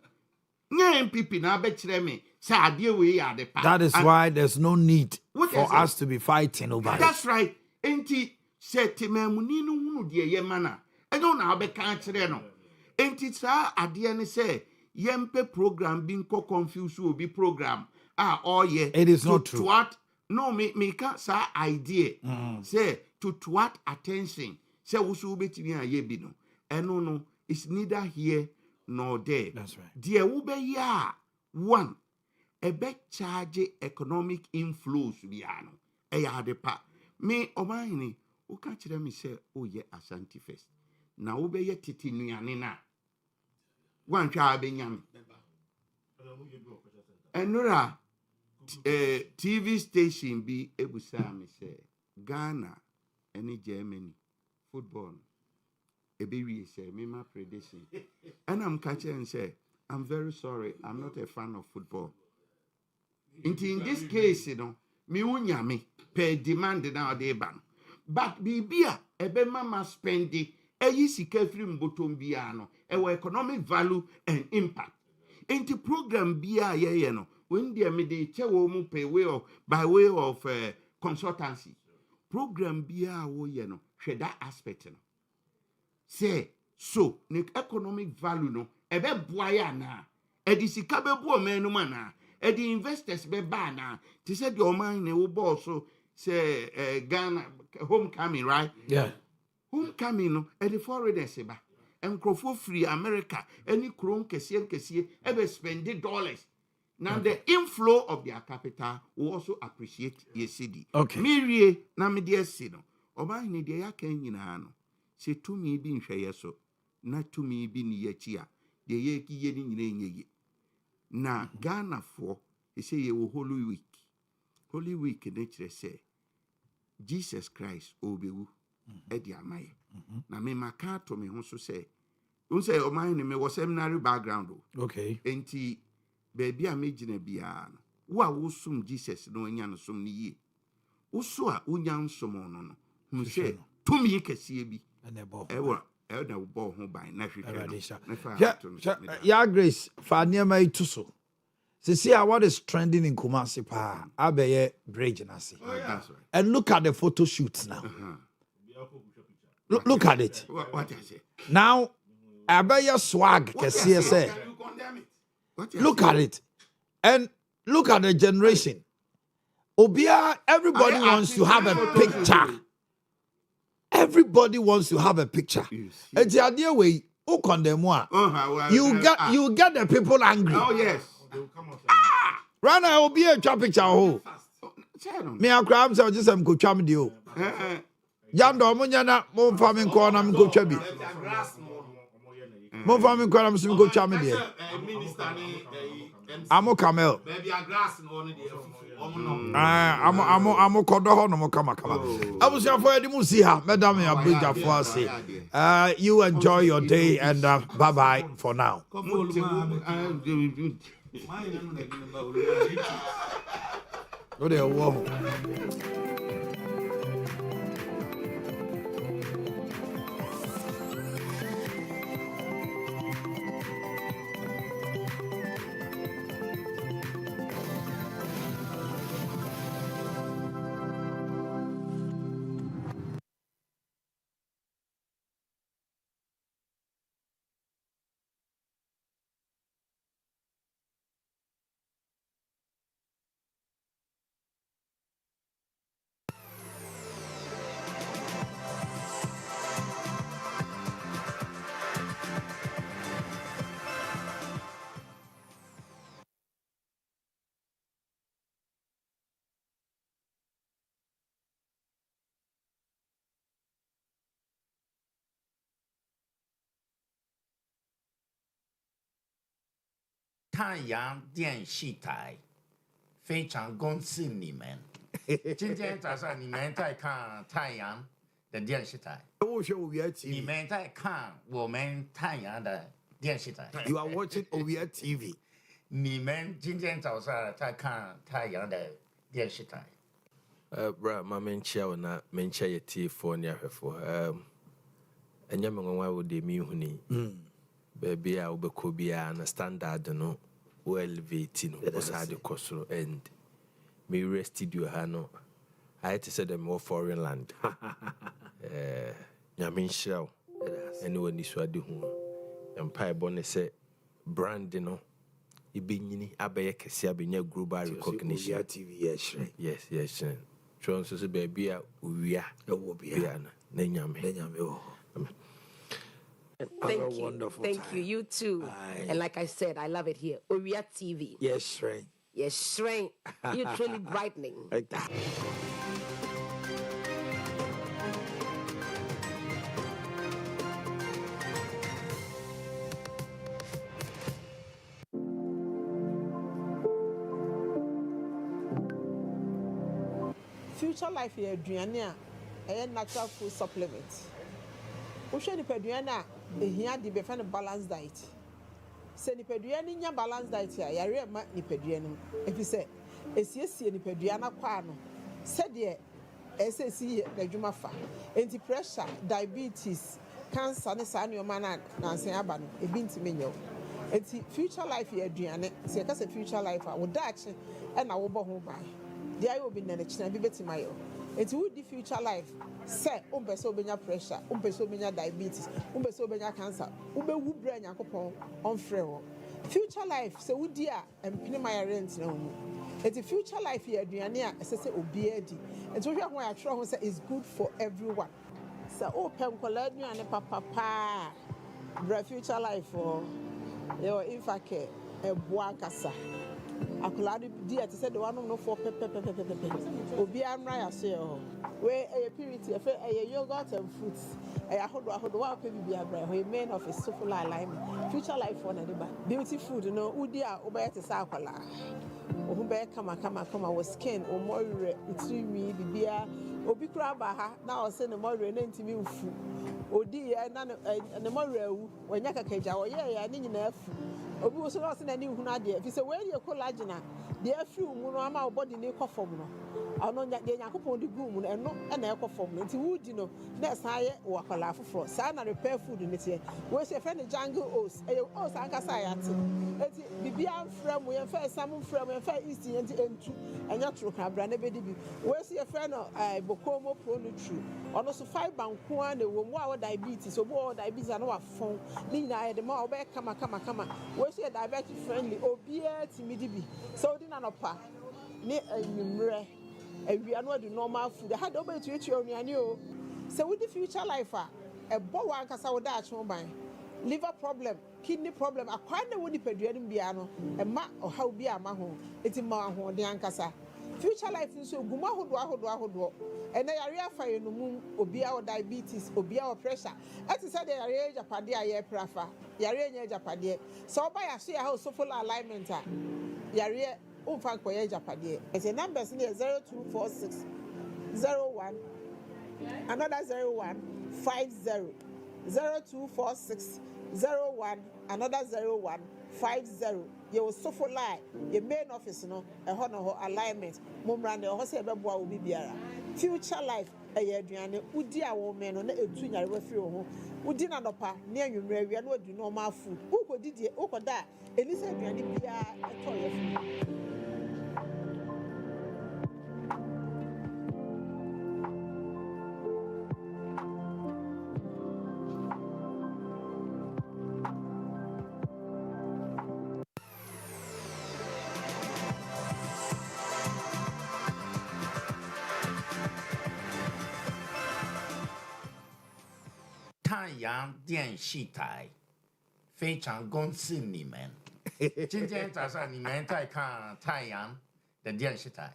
G: Nya MPP na abekire me. Say ade we adepa.
B: That is why there's no need for us to be fighting over it.
G: That's right. Enti se temamuni no hunu de ye mana. Eno na abeka akire no. Enti sa ade ne say yempe program bi nko confuse obi program. Oh yeah.
B: It is not true.
G: No, me can't say idea. Say to what attention. Say usu betimi a ye bi no. No, it's neither here nor there.
B: That's right.
G: Dear ube ya one. A bet charge economic inflows biano. Eya de pa. Me Omanhene o ka kire me say oh yeah Ashanti first. Na ube ye titi nuane na. Wan twa abenyam. Enura TV station be ebusa me say Ghana any Germany football ebewi say me my prediction and I'm catching and say I'm very sorry I'm not a fan of football. In this case you know me unya me per demand now dey ban but bibia ebe mama spendi eyi sika free mbotom bia no e economic value and impact into program bia ye no when they me dey che wo mu pay way of by way of consultancy program bia wo ye no hwe that aspect no say so the economic value no ebe boa ya na edi sika be bo manu mana edi investors be ba na ti say the Omanhene wo boss so say Ghana homecoming right
B: yeah
G: homecoming no edi foreigners ba enkrofo free America any kron kese ebe spend dollars. Now the inflow of their capital will also appreciate your city.
B: Okay.
G: Mirie na me dear sino. Omanhene de ya kan nyina no. Se tumi bi nhwe so na tumi bi ni yachia. De ye ki ye ni nyina nyeye. Na Ghana for say ye wo Holy Week. Holy Week de kire say Jesus Christ obewu e di amaye. Na me maka to me ho so say. Unse Omanhene me was seminary background o.
B: Okay.
G: Enti baby a mejina bia no wo a wo sum Jesus no anya no sum ni yi wo so a unya nsom no no hu se tumi kese bi
B: and above
G: elder ball home by
B: Yeah, Grace, for near my tuso. See what is trending in Kumasi pa abeye bridge nasi.
G: That's right.
B: And look at the photo shoots now. Look at it.
G: What is it?
B: Now abeye swag kesiye say. Look at it. And look at the generation. Obia, everybody wants to have a picture. Everybody wants to have a picture. And the idea way, who condemn one? You get the people angry.
G: Oh yes.
B: Rana Obia a picture. Oh, me a crab so just am go cham dio. Jando munyana mo farming corner am go chabi. Mo farming corner am sim go cham dio. Amo camel.
D: Baby, a grass and one of the
B: amo kodo ho no mo kama. Abusia for edi mu si ha, madam ya bridge for say. You enjoy your day and bye bye for now. Go there, wow.
G: 太阳电视台非常恭喜你们。今天早上你们在看太阳的电视台，你们在看我们太阳的电视台。
B: You are watching Owia TV.
G: 你们今天早上在看太阳的电视台。
J: bra, my mencha na mencha ye T4 near her for and Yaman would de me huni. Baby, I will be a standard no well elevating was had the coastal end. Me rested you hano. I had to say them more foreign land. Yamin shell. Anyone is what do Empire Bonnet say brandino. Ibini Abaye Kessia be near global recognition. TV, yes. Trans is a baby, Owia Adu-Boakye.
K: Thank you. Thank you. You too. Aye. And like I said, I love it here. Owia TV.
B: Yes, right.
K: Yes, right. You're truly brightening.
B: Like that.
L: Future life here, Adriana, a natural food supplement. Ushe ni peduana ehia di be fa ne balanced diet. Se ni peduana nya balanced diet ya yare ma ni peduana efi se esiesie ni peduana kwa no se de esesi na dwuma fa. Enti pressure, diabetes, cancer ne sa ne o ma na nsan aba no ebi ntime nyawo. Enti future life ya aduane se ka se future life a wo daache e na wo bo ho ba. De ayo bi na ne kina bi betima yo. Enti wo di future life say umpeso obenya pressure, umpeso obenya diabetes, umpeso obenya cancer, ubewu bra nyakopon onfre wo. Future life say wudi a empini my rent na hu. Enti future life ye aduane a say obi adi. Enti wo hwe ho ya tro ho say is good for everyone. Say o pem kola aduane papa bra future life for yo infake eboa kasa. Akulade di ati said the one no for pepe obi amra ya so ho we e purity e yogurt and fruits e ahodo wa pe bibia abra ho main of is so full alignment future life for na deba beauty food no udi a oba yete sa akwala ohun be kama wo skin o more itimi bibia obi kura ba ha na o se ne more na ntimi mfu odi ye na ne more awu wanya kakaja wo ye ya ne nyina afu obi wo so na ɔse n'ani hunu adeɛ fi sɛ wei yɛ collagen a deɛ afi mu no ama wo body ne kɔ fam no ɔno deɛ Nyankopɔn de gu mu no ɛno ɛna ɛkɔ fam no nti wodi no na ɛsan yɛ wɔ akwadaa foforɔ saa na repair food ne teɛ wei sɛ yɛfrɛ no jungle oats ɛyɛ oats ankasa a yɛate enti biribiara mfrɛ mu yɛmfa ɛsam mfrɛ mu yɛmfa yeast yɛnti ɛntu ɛnyɛ toro krabra na bɛdi bi wei sɛ yɛfrɛ no bokomo pro nutri ɔno so fiber nko a na ɛwɔ mu a wɔ diabetes obi wɔ diabetes a na wafɔn ne nyinaa yɛde ma a wobɛyɛ kama wei sɛ yɛ diabetic friendly obiara tumi di bi sɛ wodi na nɔpa ne anwummerɛ awia no adu normal food ha de wobɛtuatua onuane o sɛ wodi future life a ɛbɔ wɔ ankasa wo daakye ban liver problem kidney problem akwan na woni padua no bia no ɛma ɔhaw bi ama ho eti ma ahoɔden ankasa future life nso gumu ahodoɔ ɛnɛ yare afa yɛ no mu obia wɔ diabetes obia wɔ pressure ɛte sɛ de yare agyapadeɛ a yɛpra afa yare nyɛ agyapadeɛ sɛ ɔba yɛ so yɛ ha osofo alignment a yare umfa nkɔyɛ agyapadeɛ ɛsɛ numbers no yɛ 0246 01 another 0150 0246 01 another 0150 yɛwɔ sofo line yɛ main office no ɛhɔ no hɔ alignment mommra ne ɛhɔ sɛ yɛbɛboa wo bibiara future life ɛyɛ aduane wodi a wo me no na ɛtu nyarewa firi wo ho wodi na nɔpa ne anwummerɛ awia na wadi normal food wokɔdi deɛ wokɔda a ɛni sɛ aduane biara ɛtɔ yɛ firi
G: 太阳电视台非常恭喜你们。今天早上你们在看太阳的电视台，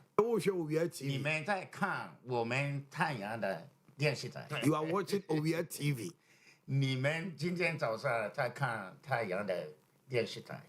G: 你们在看我们太阳的电视台。
B: You are watching Owia TV.
G: 你们今天早上在看太阳的电视台。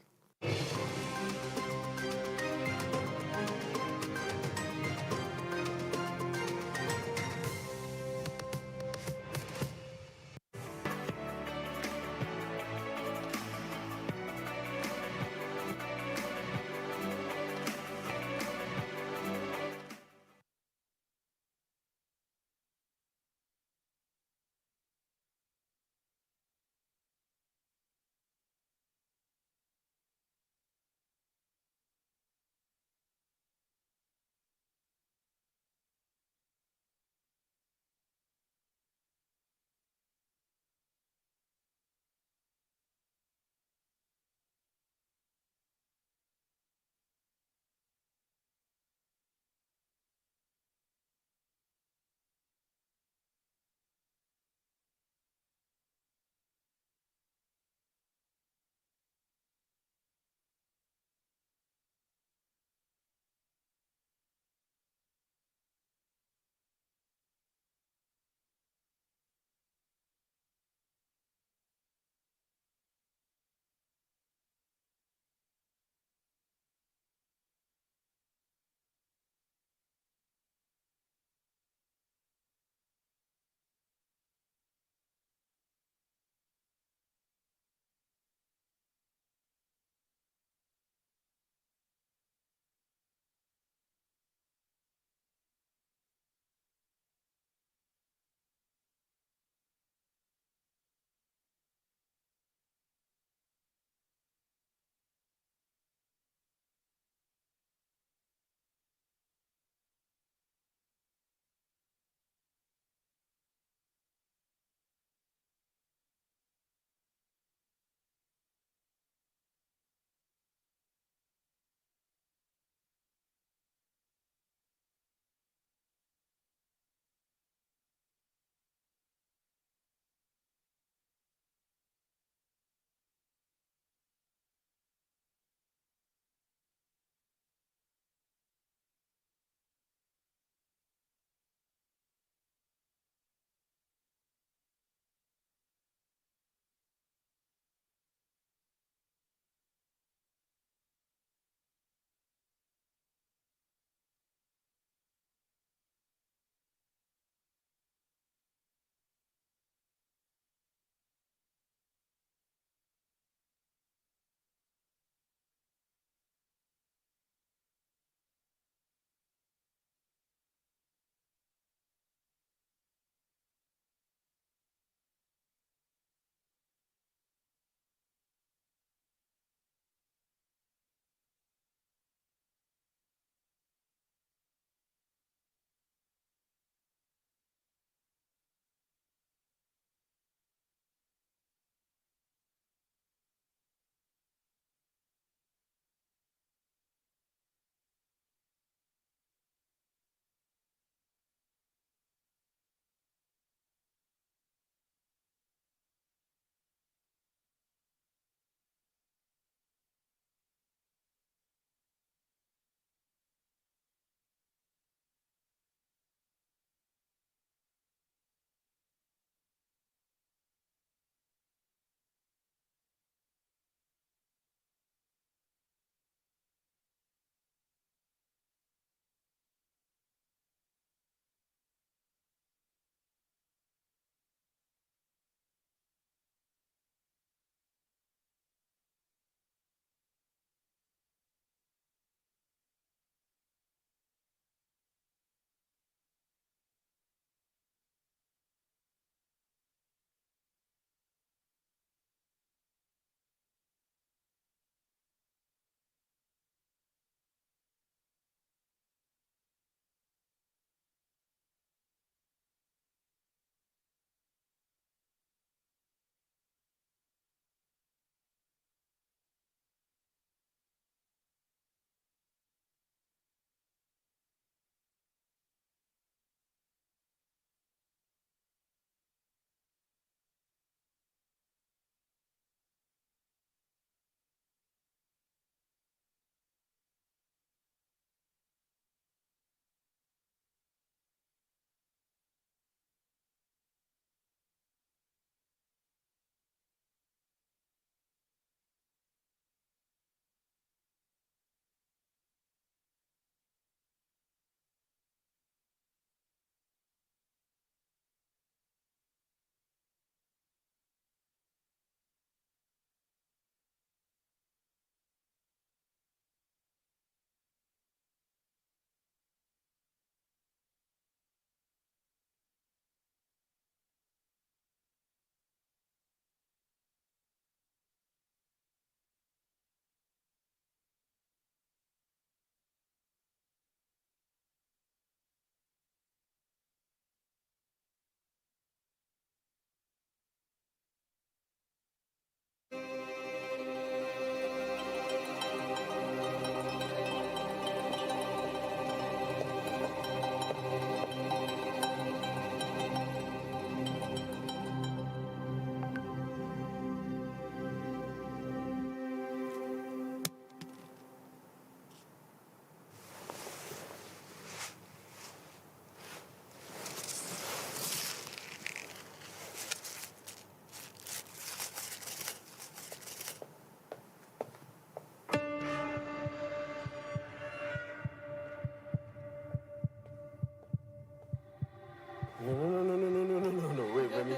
J: No. Wait, let me.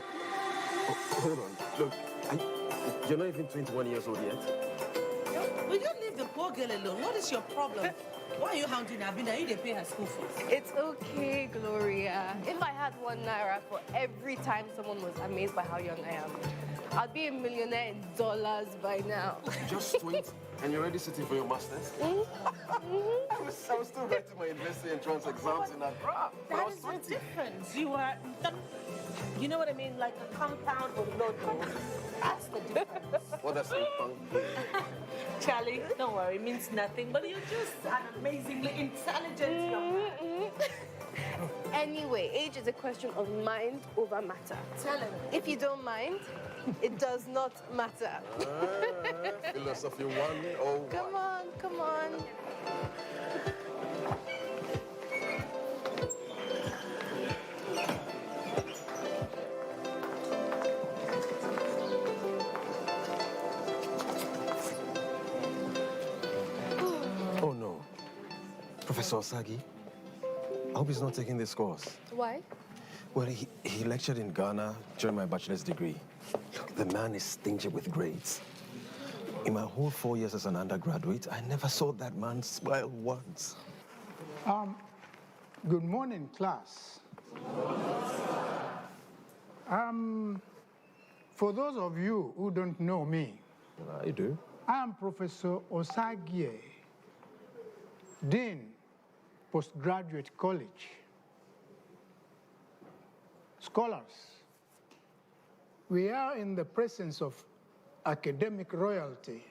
J: Oh, hold on. Look, you're not even 21 years old yet.
M: Will you leave the poor girl alone? What is your problem? Why are you hounding Abina? You didn't pay her school fees.
N: It's okay, Gloria. If I had 1 naira for every time someone was amazed by how young I am, I'd be a millionaire in dollars by now.
J: Just 20, and you're already sitting for your master's? I was still writing my university entrance exams in Accra.
M: That is the difference. You are, you know what I mean? Like a compound of lotto. That's the difference.
J: What does it mean?
M: Charlie, don't worry, it means nothing, but you're just an amazingly intelligent young man.
N: Anyway, age is a question of mind over matter.
M: Tell him.
N: If you don't mind, it does not matter.
J: Philosophy 101.
N: Come on.
J: Oh no. Professor Osagi, I hope he's not taking this course.
N: Why?
J: Well, he lectured in Ghana during my bachelor's degree. Look, the man is stingy with grades. In my whole 4 years as an undergraduate, I never saw that man smile once.
O: Good morning, class. For those of you who don't know me,
J: I do.
O: I am Professor Osagie, Dean, Postgraduate College. Scholars, we are in the presence of academic royalty.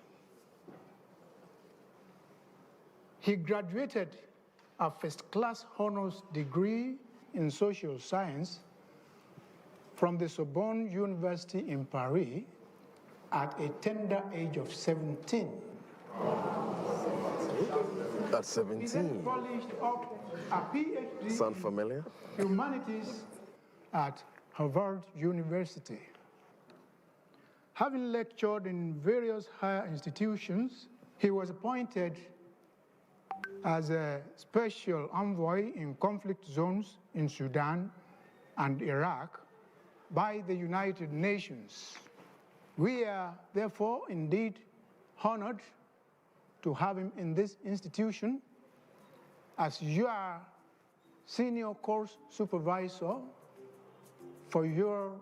O: He graduated a first-class honors degree in social science from the Sorbonne University in Paris at a tender age of 17.
J: At 17?
O: He then polished up a PhD
J: Sound familiar?
O: in humanities at Harvard University. Having lectured in various higher institutions, he was appointed as a special envoy in conflict zones in Sudan and Iraq by the United Nations. We are therefore indeed honored to have him in this institution as your senior course supervisor for your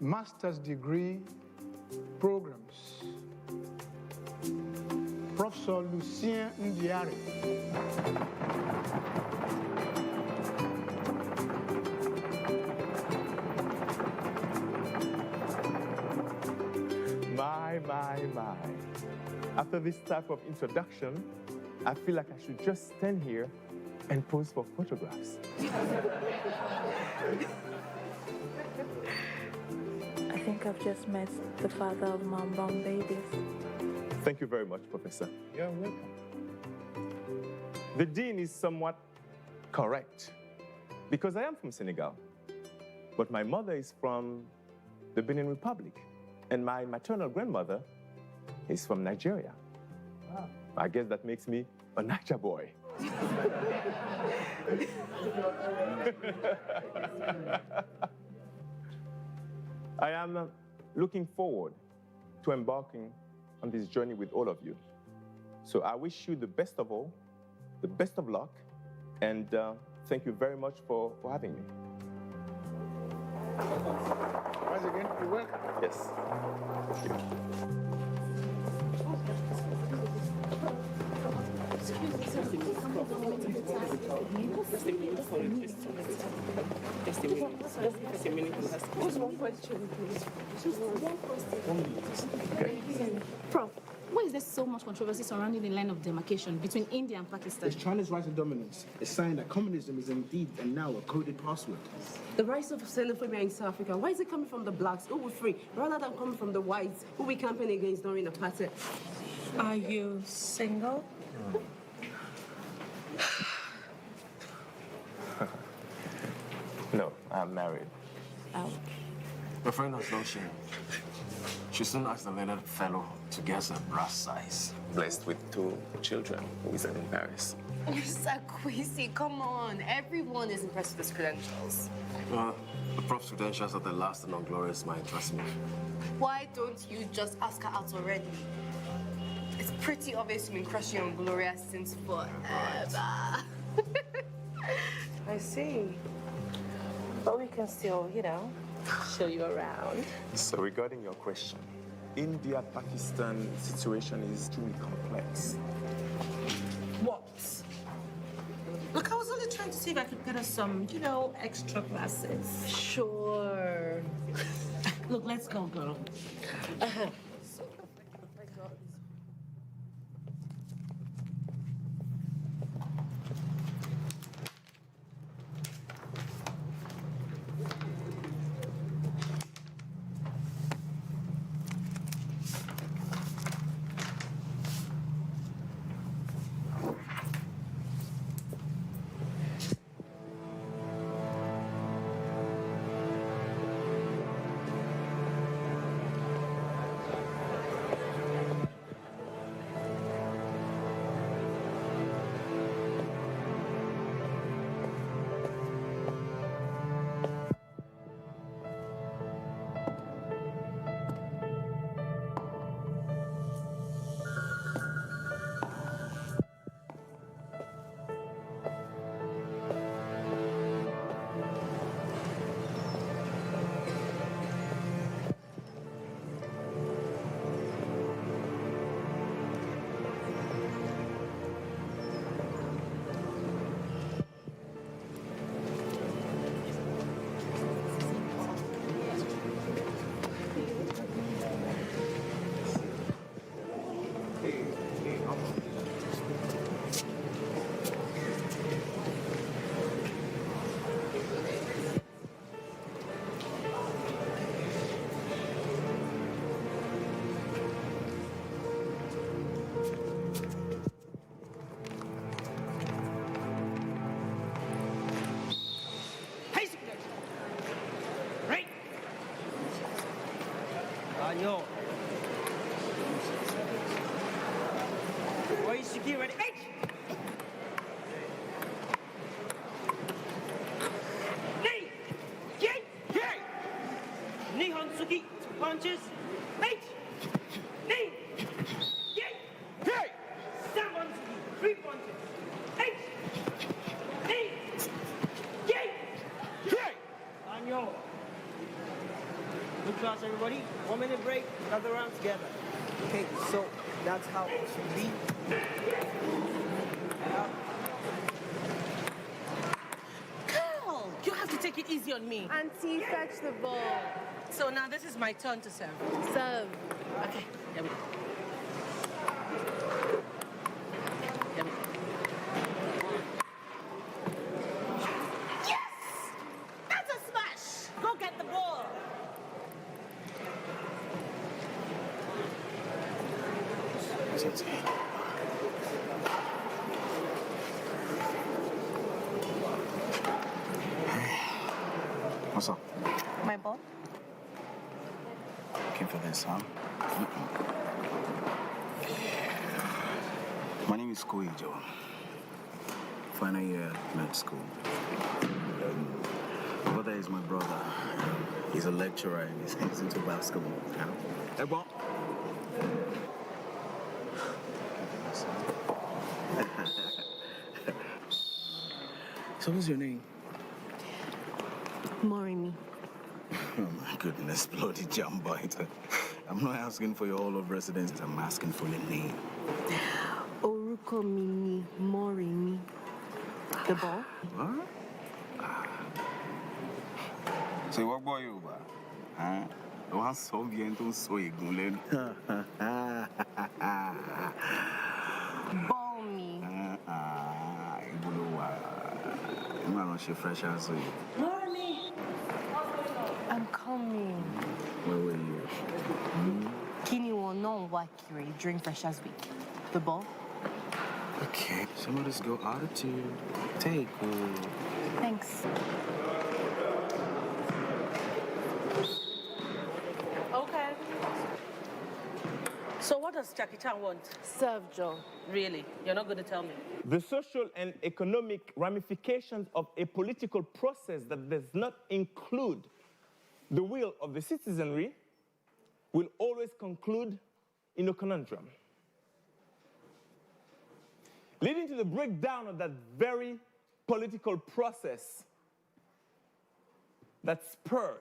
O: master's degree programs. Professor Lucien Ndiare.
P: My. After this type of introduction, I feel like I should just stand here and pose for photographs.
Q: I think I've just met the father of my unborn babies.
P: Thank you very much, Professor.
O: You're welcome.
P: The dean is somewhat correct because I am from Senegal, but my mother is from the Benin Republic, and my maternal grandmother is from Nigeria.
O: Wow.
P: I guess that makes me a Naija boy. I am looking forward to embarking on this journey with all of you. So I wish you the best of all, the best of luck, and thank you very much for having me.
O: Once again, you're welcome.
P: Yes.
R: Prof, why is there so much controversy surrounding the line of demarcation between India and Pakistan?
S: It's China's right to dominance, a sign that communism is indeed and now a coded password.
K: The rise of xenophobia in South Africa, why is it coming from the blacks who were free rather than coming from the whites who we campaign against during apartheid?
M: Are you single?
P: No, I'm married.
R: Ouch.
J: My friend has no shame. She soon asked the learned fellow to guess her breast size.
P: Blessed with 2 children who is in Paris.
N: Mr. Kwesi, come on. Everyone is impressed with his credentials.
S: The prof's credentials are the last and unglorious mine, trust me.
N: Why don't you just ask her out already? It's pretty obvious you've been crushing on Gloria since forever.
M: I see. But we can still, show you around.
P: So regarding your question, India-Pakistan situation is truly complex.
M: What? Look, I was only trying to see if I could get us some, extra classes.
N: Sure.
M: Look, let's go, girl.
T: Yo. Why is she ready? Hey! Knee! Yay! Yay! Knee Hansuki, punches. Hey! Knee! Yay! Yay! Sam Hansuki, 3 punches. Hey! Knee! Yay! Yay! On yo. Good class, everybody. 1 minute break, another round together. Okay, so that's how it should be.
M: Girl, you have to take it easy on me.
N: Auntie, fetch the ball.
M: So now this is my turn to serve.
N: Serve.
M: Okay, here we go. Here we go. Yes! That's a smash! Go get the ball.
S: What's up?
N: My ball?
S: Came for this, huh? My name is Koyi Joe. Final year med school. My brother is my brother. He's a lecturer and he's into basketball. Hey, bro. So what's your name?
N: Morimi.
S: Oh my goodness, bloody jam biter. I'm not asking for your hall of residence, I'm asking for your name.
N: Oruko Mini Morimi. The ball?
S: What? So what boy you ba? Huh? One so bien ton so igulen.
N: Ball me.
S: I'm not sure fresh as you.
N: Morimi! I'm coming.
S: Where were you?
N: Kini will not wakiri during Freshers Week. The ball?
S: Okay. Some of this go attitude. Take.
N: Thanks.
M: Okay. So what does Jackie Chan want?
N: Serve, Joe.
M: Really? You're not going to tell me?
P: The social and economic ramifications of a political process that does not include the will of the citizenry will always conclude in a conundrum, leading to the breakdown of that very political process that spurred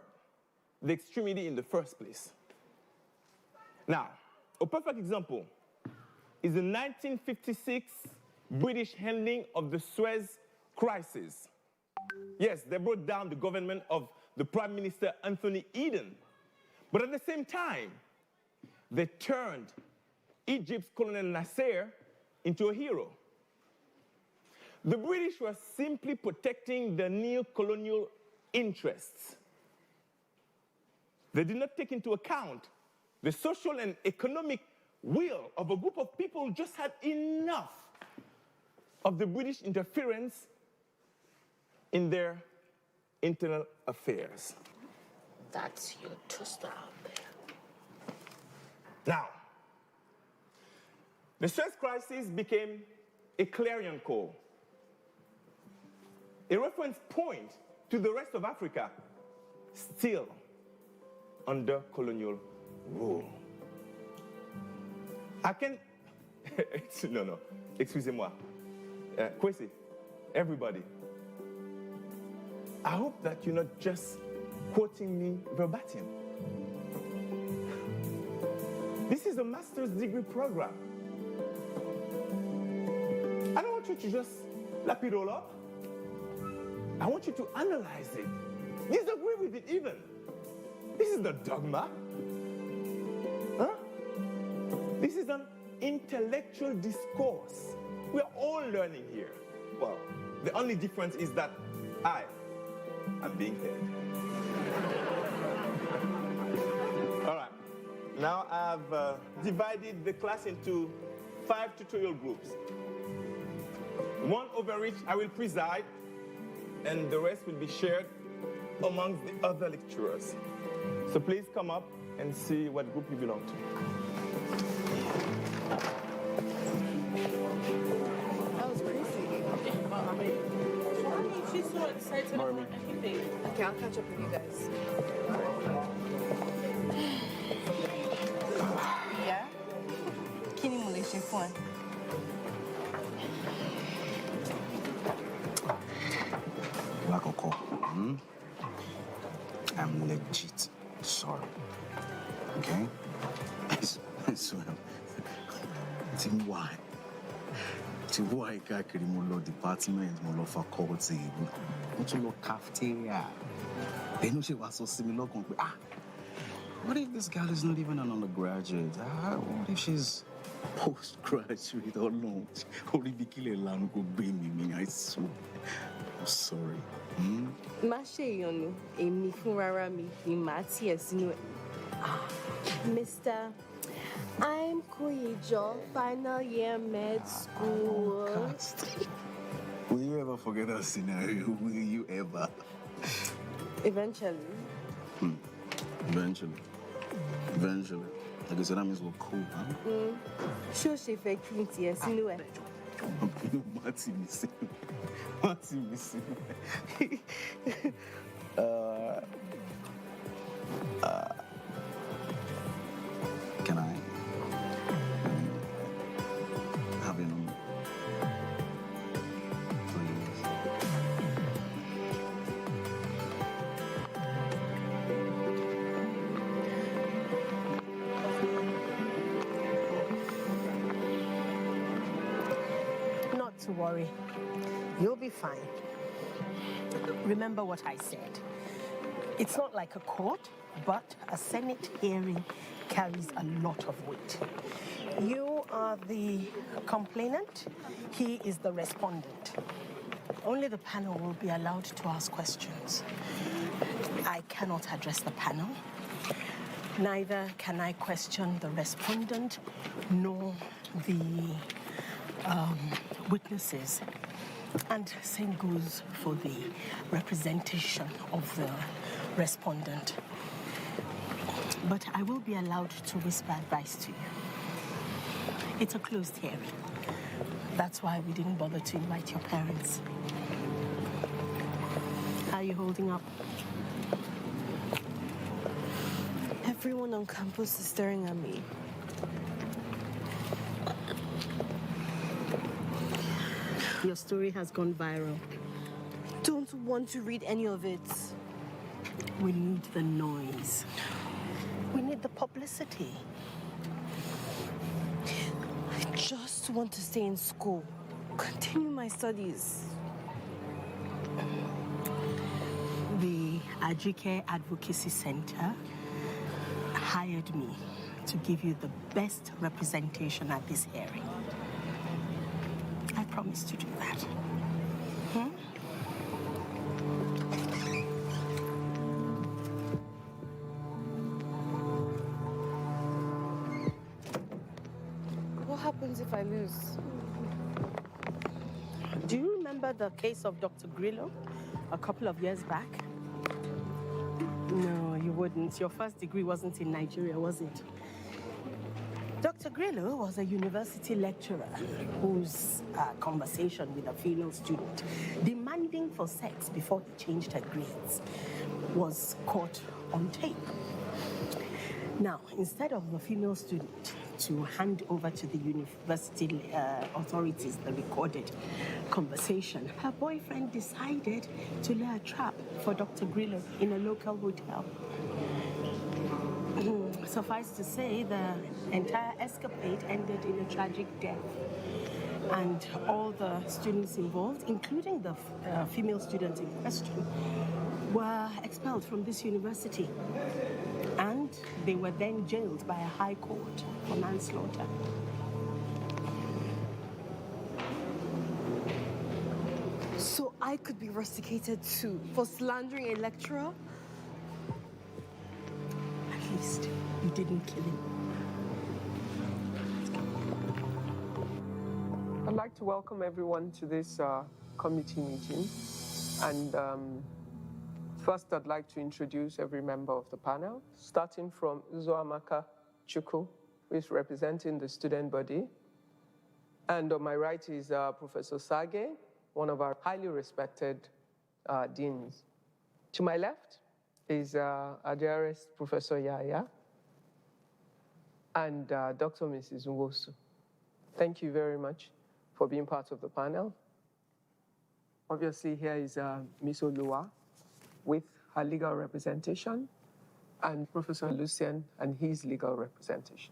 P: the extremity in the first place. Now, a perfect example is the 1956 British handling of the Suez crisis. Yes, they brought down the government of the Prime Minister Anthony Eden, but at the same time, they turned Egypt's Colonel Nasser into a hero. The British were simply protecting their neo-colonial interests. They did not take into account the social and economic will of a group of people who just had enough of the British interference in their internal affairs.
M: That's your toaster out there.
P: Now, the Suez crisis became a clarion call, a reference point to the rest of Africa, still under colonial rule. I can... no, excusez-moi. Kwesi, everybody, I hope that you're not just quoting me verbatim. This is a master's degree program. I don't want you to just lap it all up. I want you to analyze it, disagree with it even. This is not dogma. Huh? This is an intellectual discourse. We're all learning here. Well, the only difference is that I'm being heard. All right. Now I've divided the class into 5 tutorial groups. One over which I will preside, and the rest will be shared amongst the other lecturers. So please come up and see what group you belong to.
K: That was crazy.
M: Well, I mean, she's so excited about everything.
K: Okay, I'll catch up with you guys. Yeah? Kini Malaysia phone.
S: Lakoko, I'm legit sorry. Okay? I swear. Why? Why kakiri mo lo department, mo lo faculty, mo lo cafeteria. They know she was so similar. What if this girl is not even an undergraduate? What if she's postgraduate or no? I swear. I'm sorry.
N: Mashe emi funrara mi ni ma ti e sinu e. Mr. I'm Kuijo, final year med school.
S: Will you ever forget that scenario? Will you ever?
N: Eventually.
S: Eventually. Like I said, that means we're cool, huh?
N: Sure, she fake 20 years anyway.
S: Martin missing. Can I have your number? Please.
U: Not to worry. You'll be fine. Remember what I said. It's not like a court, but a Senate hearing carries a lot of weight. You are the complainant. He is the respondent. Only the panel will be allowed to ask questions. I cannot address the panel. Neither can I question the respondent nor the witnesses. And same goes for the representation of the respondent. But I will be allowed to whisper advice to you. It's a closed hearing. That's why we didn't bother to invite your parents. How are you holding up?
N: Everyone on campus is staring at me.
U: Your story has gone viral.
N: Don't want to read any of it.
U: We need the noise. We need the publicity.
N: I just want to stay in school, continue my studies.
U: The Ade Kyeɛ Advocacy Center hired me to give you the best representation at this hearing. I promise to do that.
N: What happens if I lose?
U: Do you remember the case of Dr. Grillo a couple of years back? No, you wouldn't. Your first degree wasn't in Nigeria, was it? Dr. Grillo was a university lecturer whose conversation with a female student demanding for sex before he changed her grades was caught on tape. Now, instead of the female student to hand over to the university authorities the recorded conversation, her boyfriend decided to lay a trap for Dr. Grillo in a local hotel. Suffice to say, the entire escapade ended in a tragic death. And all the students involved, including the female student in question, were expelled from this university. And they were then jailed by a high court for manslaughter.
N: So I could be rusticated too for slandering a lecturer?
U: At least you didn't kill him.
A: I'd like to welcome everyone to this committee meeting. And first, I'd like to introduce every member of the panel, starting from Uzoamaka Chukwu, who is representing the student body. And on my right is Professor Sage, one of our highly respected deans. To my left is our dearest Professor Yaya and Dr. Mrs. Nwosu. Thank you very much for being part of the panel. Obviously, here is Ms. Oluwa with her legal representation, and Professor Lucien and his legal representation.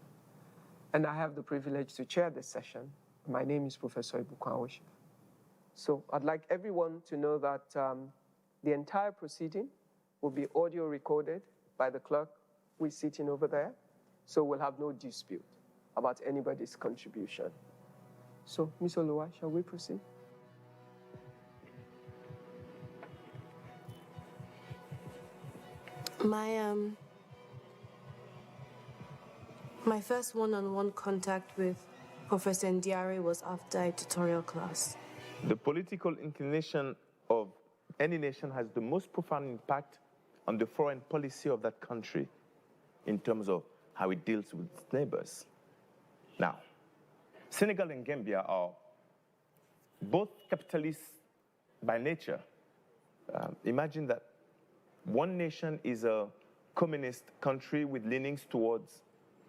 A: And I have the privilege to chair this session. My name is Professor Ibukwa. So I'd like everyone to know that the entire proceeding will be audio recorded by the clerk who is sitting over there, so we'll have no dispute about anybody's contribution. So, Ms. Oluwa, shall we proceed?
N: My first one-on-one contact with Professor Ndiare was after a tutorial class.
P: The political inclination of any nation has the most profound impact on the foreign policy of that country in terms of how it deals with its neighbors. Now, Senegal and Gambia are both capitalists by nature. Imagine that one nation is a communist country with leanings towards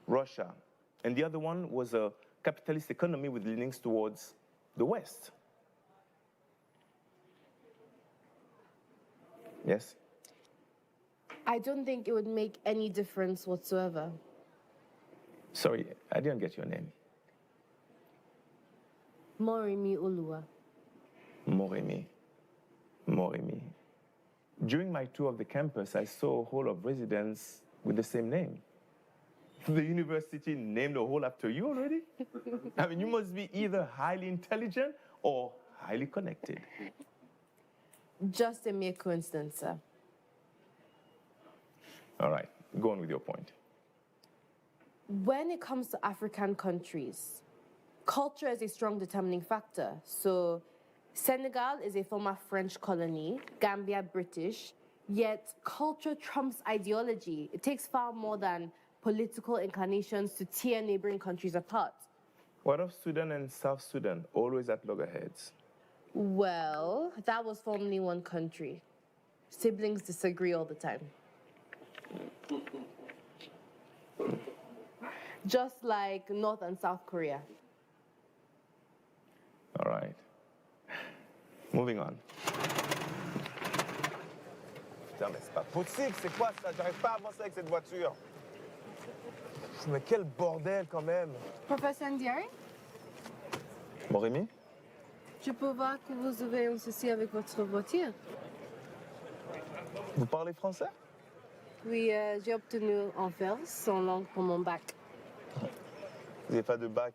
P: Russia, and the other one was a capitalist economy with leanings towards the West. Yes?
N: I don't think it would make any difference whatsoever.
P: Sorry, I didn't get your name.
N: Morimi Oluwa.
P: Morimi. Morimi. During my tour of the campus, I saw a hall of residents with the same name. The university named a hall after you already? I mean, you must be either highly intelligent or highly connected.
N: Just a mere coincidence, sir.
P: All right, go on with your point.
N: When it comes to African countries, culture is a strong determining factor. So Senegal is a former French colony, Gambia British, yet culture trumps ideology. It takes far more than political inclinations to tear neighboring countries apart.
P: What of Sudan and South Sudan, always at loggerheads?
N: Well, that was formerly one country. Siblings disagree all the time. Just like North and South Korea.
P: All right. Moving on.
E: Putain, mais c'est pas possible, c'est quoi ça? J'arrive pas à avancer avec cette voiture. Mais quel bordel quand même.
N: Professeur Ndiaye,
E: Bon, Rémi?
N: je peux voir que vous avez un souci avec votre voiture.
E: Vous parlez français?
N: Oui, j'ai obtenu en faire son langue pour mon bac.
E: Vous n'avez pas de bac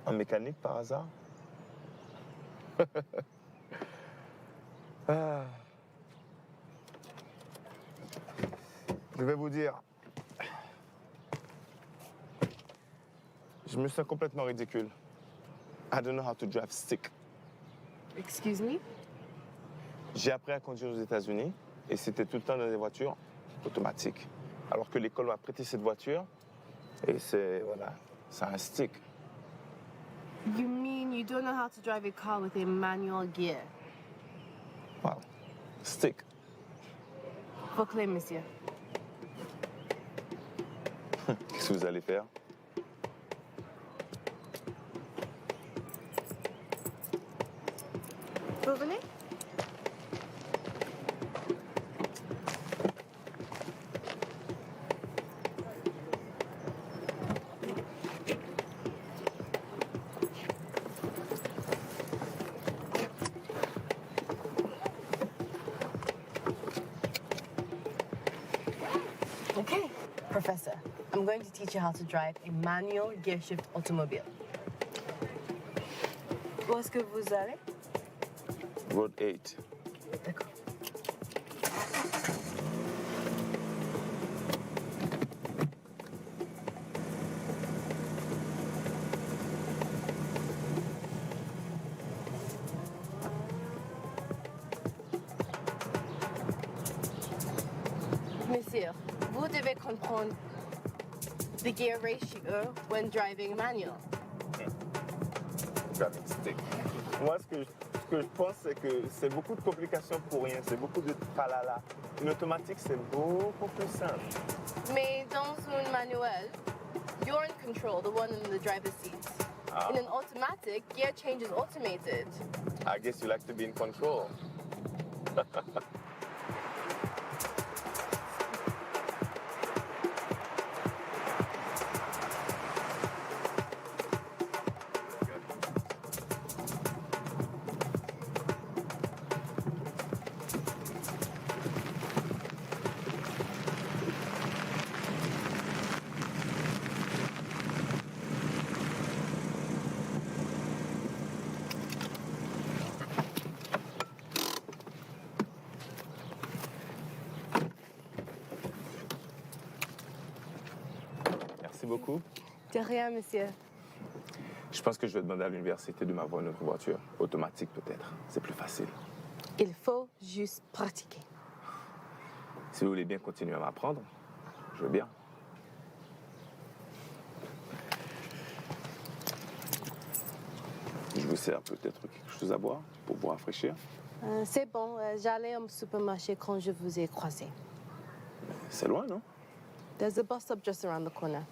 E: en mécanique par hasard? Ah. Je vais vous dire, je me sens complètement ridicule. I don't know how to drive stick.
N: Excuse me?
E: J'ai appris à conduire aux États-Unis et c'était tout le temps dans des voitures automatiques. Alors que l'école m'a prêté cette voiture et c'est un stick.
N: You mean you don't know how to drive a car with a manual gear?
E: Wow. Stick.
N: Vos clés, monsieur.
E: Qu'est-ce que vous allez faire?
N: Vous venez? Okay, Professor, I'm going to teach you how to drive a manual gear shift automobile. Où est-ce que vous allez?
E: Road 8.
N: D'accord. Monsieur, vous devez comprendre the gear ratio when driving manual.
E: Driving stick. Moi, ce que je pense, c'est que c'est beaucoup de complications pour rien. C'est beaucoup de tralala. Une automatique, c'est beaucoup plus simple.
N: Mais dans un manuel, you're in control, the one in the driver's seat.
E: Ah.
N: In an automatic, gear change is automated.
E: I guess you like to be in control. Merci beaucoup.
N: De rien, monsieur.
E: Je pense que je vais demander à l'université de m'avoir une autre voiture. Automatique, peut-être. C'est plus facile.
N: Il faut juste pratiquer.
E: Si vous voulez bien continuer à m'apprendre, je veux bien. Je vous sers peut-être quelque chose à boire pour vous rafraîchir.
N: C'est bon, j'allais au supermarché quand je vous ai croisé.
E: C'est loin, non?
N: There's a bus stop just around the corner.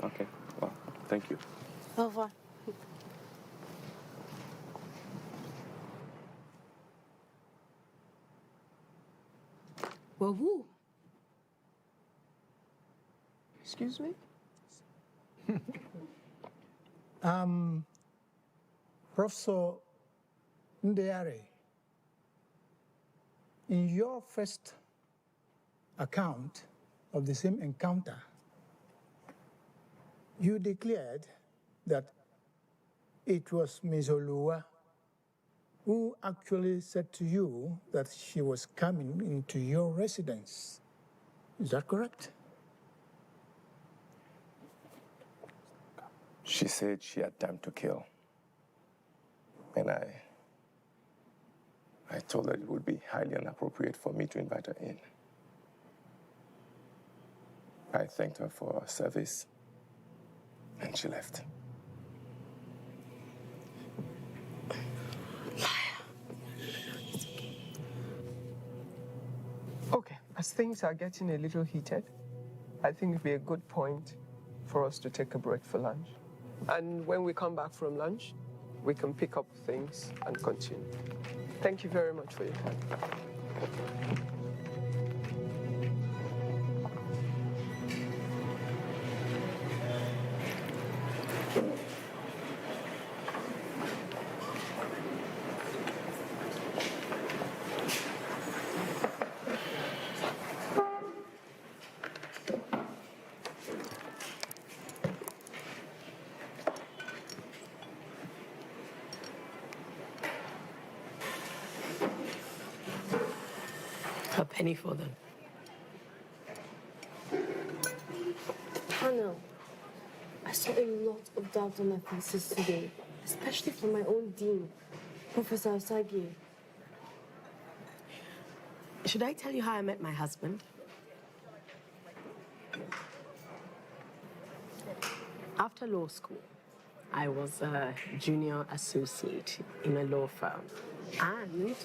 E: Okay. Well, thank you.
N: Au revoir.
U: Wawu.
A: Excuse me?
O: Professor Ndiaye, in your first account of the same encounter, you declared that it was Ms. Oluwa who actually said to you that she was coming into your residence. Is that correct?
E: She said she had time to kill. And I told her it would be highly inappropriate for me to invite her in. I thanked her for her service, And she left.
A: Okay, as things are getting a little heated, I think it'd be a good point for us to take a break for lunch. And when we come back from lunch, we can pick up things and continue. Thank you very much for your time.
K: A penny for them.
N: Hannah, I saw a lot of doubt on my thesis today, especially from my own dean, Professor Osagi.
K: Should I tell you how I met my husband? After law school, I was a junior associate in a law firm, and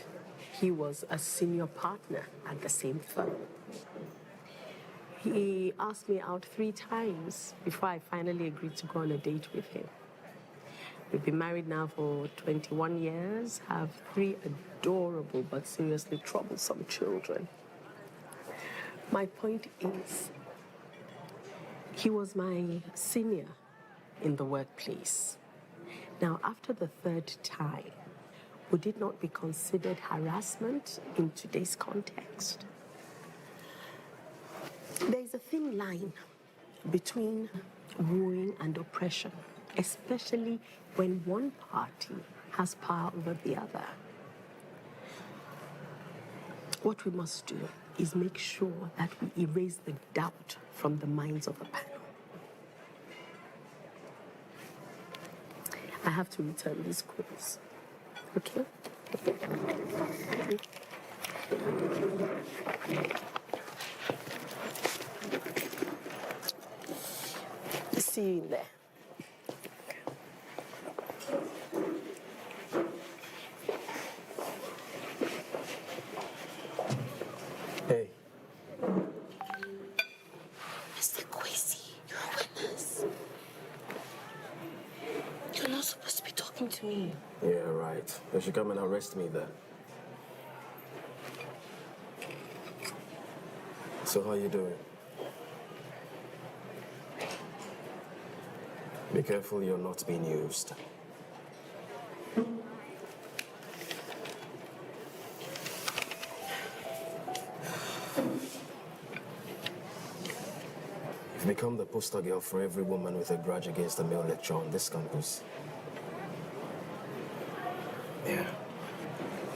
K: he was a senior partner at the same firm. He asked me out 3 times before I finally agreed to go on a date with him. We've been married now for 21 years, have 3 adorable but seriously troublesome children. My point is, he was my senior in the workplace. Now, after the 3rd time, would it not be considered harassment in today's context? There is a thin line between wooing and oppression, especially when one party has power over the other. What we must do is make sure that we erase the doubt from the minds of the panel. I have to return these calls. Okay? See you in there.
J: Hey.
N: Mr. Kwesi, you're a witness. You're not supposed to be talking to me.
J: Yeah, right. They should come and arrest me then. So how you doing? Be careful you're not being used. You've become the poster girl for every woman with a grudge against a male lecturer on this campus. Yeah.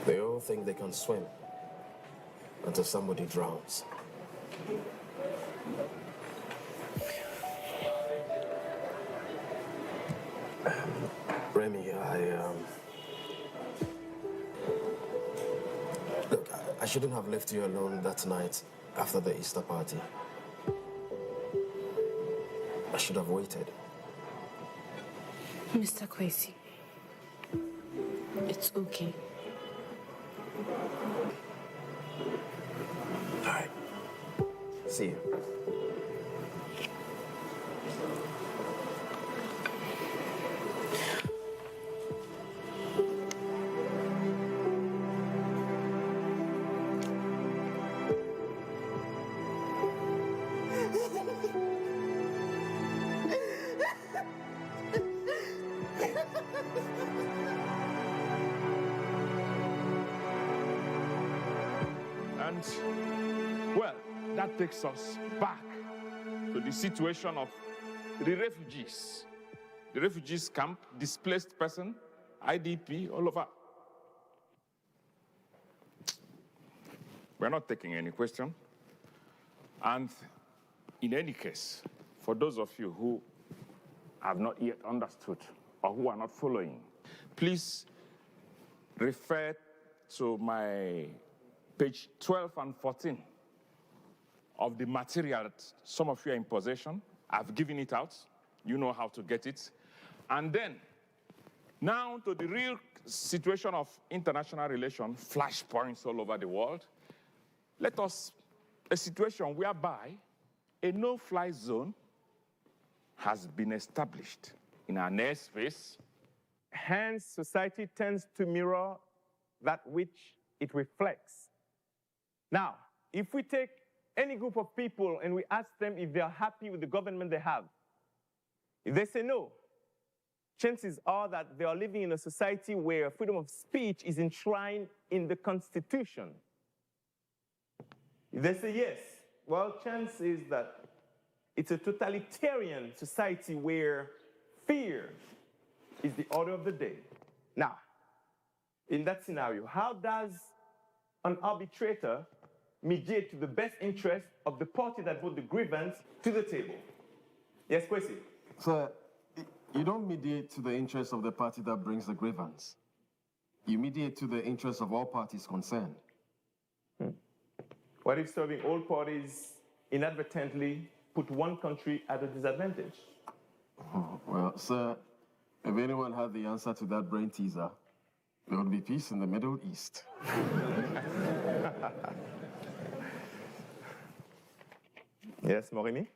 J: They all think they can swim until somebody drowns. Remy, Look, I shouldn't have left you alone that night after the Easter party. I should have waited.
N: Mr. Kwesi, it's okay.
J: All right. See you.
C: And, well, that takes us back to the situation of the refugees. The refugees camp, displaced person, IDP, all over. We're not taking any question. And in any case, for those of you who have not yet understood or who are not following, please refer to my page 12 and 14 of the material that some of you are in possession. I've given it out. You know how to get it. And then, now to the real situation of international relations, flashpoints all over the world. Let us, a situation whereby a no-fly zone has been established in our airspace.
P: Hence, society tends to mirror that which it reflects. Now, if we take any group of people and we ask them if they are happy with the government they have, if they say no, chances are that they are living in a society where freedom of speech is enshrined in the Constitution. If they say yes, well, chance is that it's a totalitarian society where fear is the order of the day. Now, in that scenario, how does an arbitrator mediate to the best interest of the party that brought the grievance to the table? Yes, Kwesi?
S: Sir, you don't mediate to the interest of the party that brings the grievance. You mediate to the interest of all parties concerned.
P: What if serving all parties inadvertently put one country at a disadvantage?
S: Oh, well, sir, if anyone had the answer to that brain teaser, there would be peace in the Middle East.
P: Yes, Morini?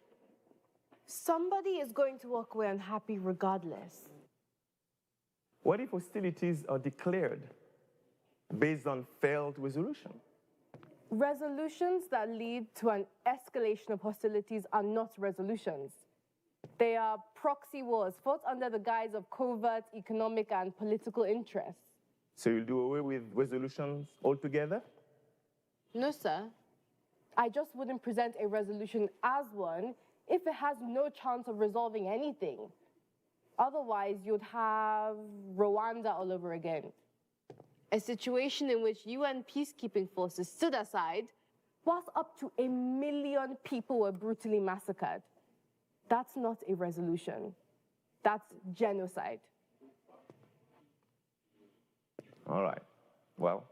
N: Somebody is going to walk away unhappy regardless.
P: What if hostilities are declared based on failed resolution?
N: Resolutions that lead to an escalation of hostilities are not resolutions. They are proxy wars fought under the guise of covert economic and political interests.
P: So you'll do away with resolutions altogether?
N: No, sir. I just wouldn't present a resolution as one if it has no chance of resolving anything. Otherwise, you'd have Rwanda all over again. A situation in which UN peacekeeping forces stood aside whilst up to 1 million people were brutally massacred. That's not a resolution. That's genocide.
P: All right. Well,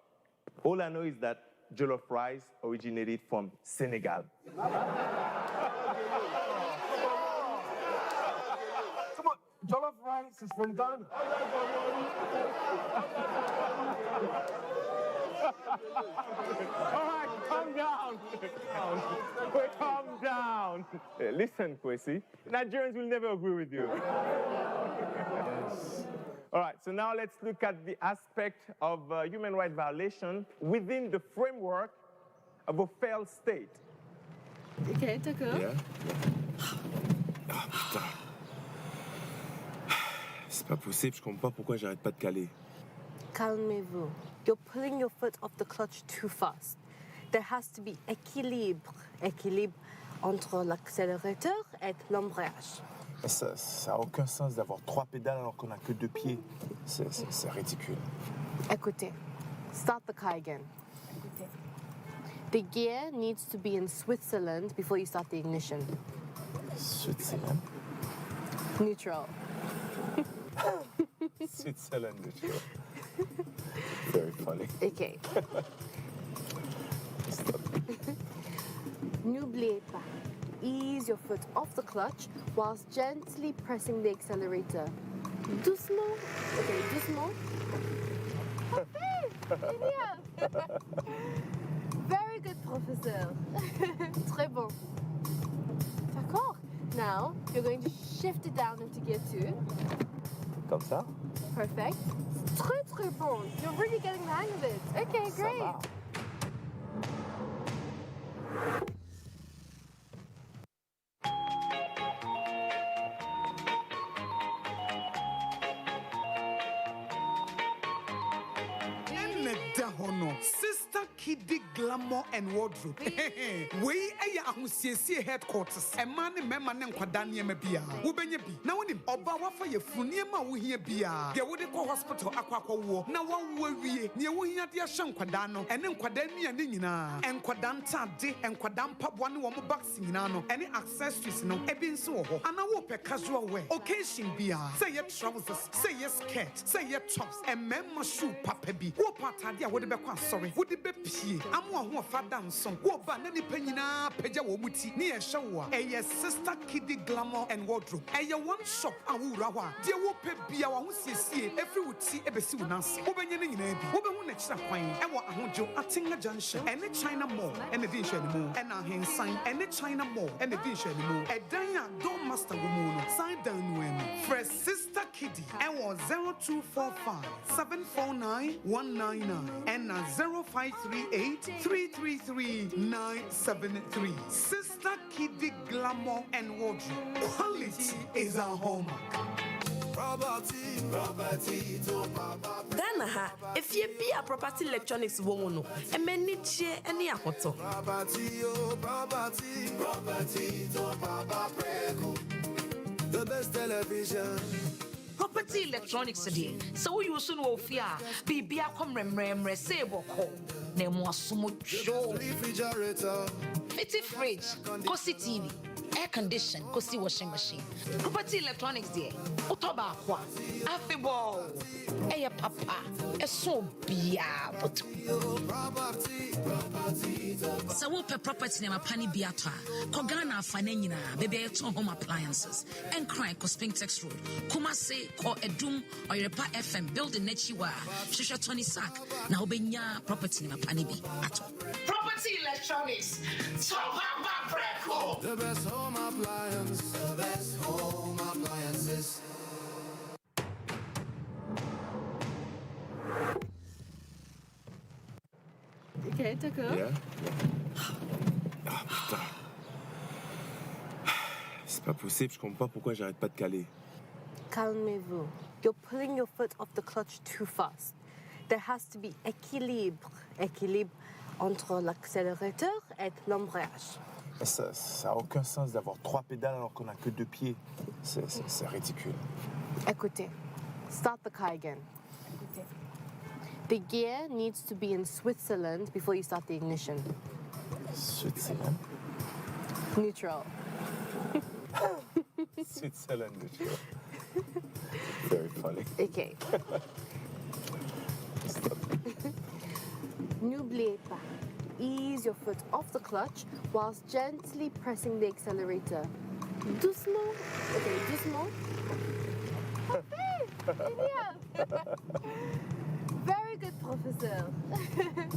P: all I know is that jollof rice originated from Senegal.
T: Come on, jollof rice is from Ghana.
P: All right, calm down. Calm down. Listen, Kwesi, Nigerians will never agree with you. Yes. All right, so now let's look at the aspect of human rights violation within the framework of a failed state.
N: Okay, d'accord.
P: Yeah. Ah, putain. C'est pas possible, je comprends pas pourquoi j'arrête pas de caler.
N: Calmez-vous. You're pulling your foot off the clutch too fast. There has to be équilibre. Équilibre entre l'accélérateur et l'embrayage.
E: Ça n'a aucun sens d'avoir 3 pédales alors qu'on n'a que 2 pieds. C'est ridicule.
N: Écoutez, start the car again. The gear needs to be in Switzerland before you start the ignition.
E: Switzerland?
N: Neutral.
E: Switzerland neutral. Very funny.
N: Okay. N'oubliez pas. Ease your foot off the clutch whilst gently pressing the accelerator. Doucement. Okay, doucement. Parfait! Génial! Very good, professeur. Très bon. D'accord. Now, you're going to shift it down into gear 2.
E: Comme ça?
N: Perfect. Très, très bon. You're really getting the hang of it. Okay, great.
E: Ça va.
H: Sister Kiddy Glamour and Wardrobe. We a ahusiesie headquarters. A man and member named Quadania Bia. Ubenya bi. Now when Oba wafa ye funiema we here bia. They would go hospital aqua war. Now one we near we had your shan Quadano and then Quadania Nina and Quadanta de and Quadampa 1 woman nano. Any accessories no ebin so. And I walk a casual way. Occasion bia. Say your trousers, say your skirt, say your tops, and memma shoe papabi. What part would be sorry? Would it be tie amu aho fa danson wo ba na nipa nyina pagya wo muti ne ye hye wo a Sister Kiddy Glamour and Wardrobe one shop a wo wura ho a de wo pe bia wo ho siesie every wuti ebesi wo nanse wo benye ne nyina bi wo be hu na kyira kwan e wo ahojo Atinga Junction and China Mall and the din hwani mu and ahensan and China Mall and the din hwani mu edan a Don Master wo mu no sign down no em fresh Sister Kiddy and 0245 749 199 and 0538 333 973 Sister Kiddy Glamour and Wardrobe. Quality is our hallmark.
I: Ghana ha, if you be a property electronics woman, a many chair any a hotel.
V: The best television.
W: Property electronics today. So you soon will fear. Be a come remember say boko. Name was sumo show.
V: Refrigerator.
W: Fitty fridge. Kosi TV. Air condition. Kosi washing machine. Property electronics there. Utoba kwa. Affable. Eya papa. So bia.
V: So
W: what property name a pani biata. Kogana fanenina. Baby home appliances. And cry ko Spintex Road. Kumase ko Edum or your pa FM building nechiwa. Shisha Tony Sack. Na obenya property name a pani bi ato.
V: Property electronics. The best home appliance. The best home appliances.
N: Okay, d'accord.
E: Yeah. Ah putain. C'est pas possible, je comprends pas pourquoi j'arrête pas de caler.
N: Calmez-vous. You're pulling your foot off the clutch too fast. There has to be équilibre. Équilibre entre l'accélérateur et l'embrayage.
E: Ça n'a aucun sens d'avoir 3 pédales alors qu'on n'a que 2 pieds. C'est ridicule.
N: Écoutez, start the car again. The gear needs to be in Switzerland before you start the ignition.
E: Switzerland?
N: Neutral.
E: Switzerland neutral. Very funny.
N: Okay. N'oubliez pas, ease your foot off the clutch whilst gently pressing the accelerator. Doucement. Okay, doucement. Parfait! Génial! Very good, professeur.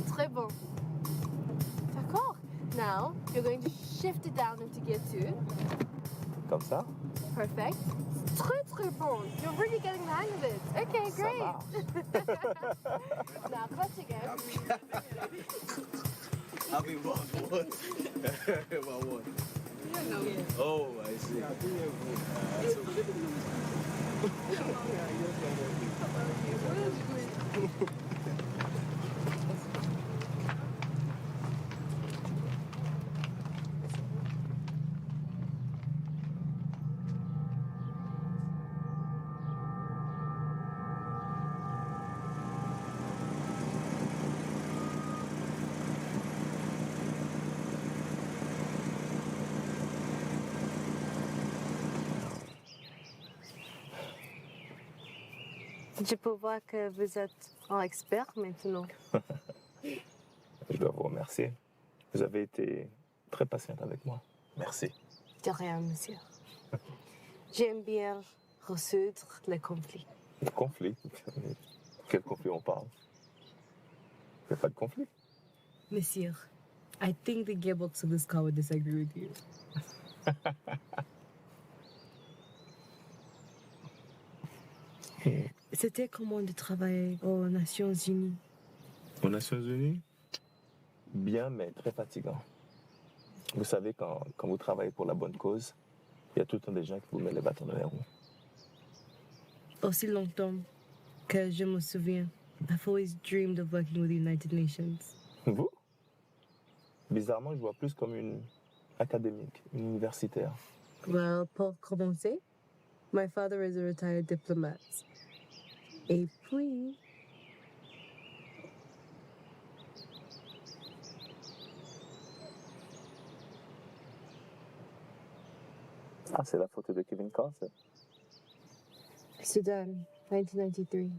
N: Très bon. D'accord. Now, you're going to shift it down into gear 2.
E: Comme ça?
N: Perfect. Très, très bon. You're really getting the hang of it. Okay, great. Now, clutch again.
S: I mean, what? Oh, I see.
N: Je peux voir que vous êtes un expert maintenant.
E: Je dois vous remercier. Vous avez été très patiente avec moi. Merci.
N: De rien, monsieur. J'aime bien résoudre les conflits.
E: Le conflit? Quel conflit on parle? Il n'y a pas de conflit.
N: Monsieur, I think the gearbox of this car would disagree with you. C'était comment de travailler aux Nations Unies?
E: Aux Nations Unies? Bien, mais très fatigant. Vous savez, quand vous travaillez pour la bonne cause, il y a tout le temps des gens qui vous mettent les bâtons dans les roues.
N: Aussi longtemps que je me souviens, I've always dreamed of working with the United Nations.
E: Vous? Bizarrement, je vois plus comme une académique, une universitaire.
N: Well, pour commencer, my father is a retired diplomat. Et puis...
E: Ah, c'est la photo de Kevin Carter.
N: Sudan, 1993.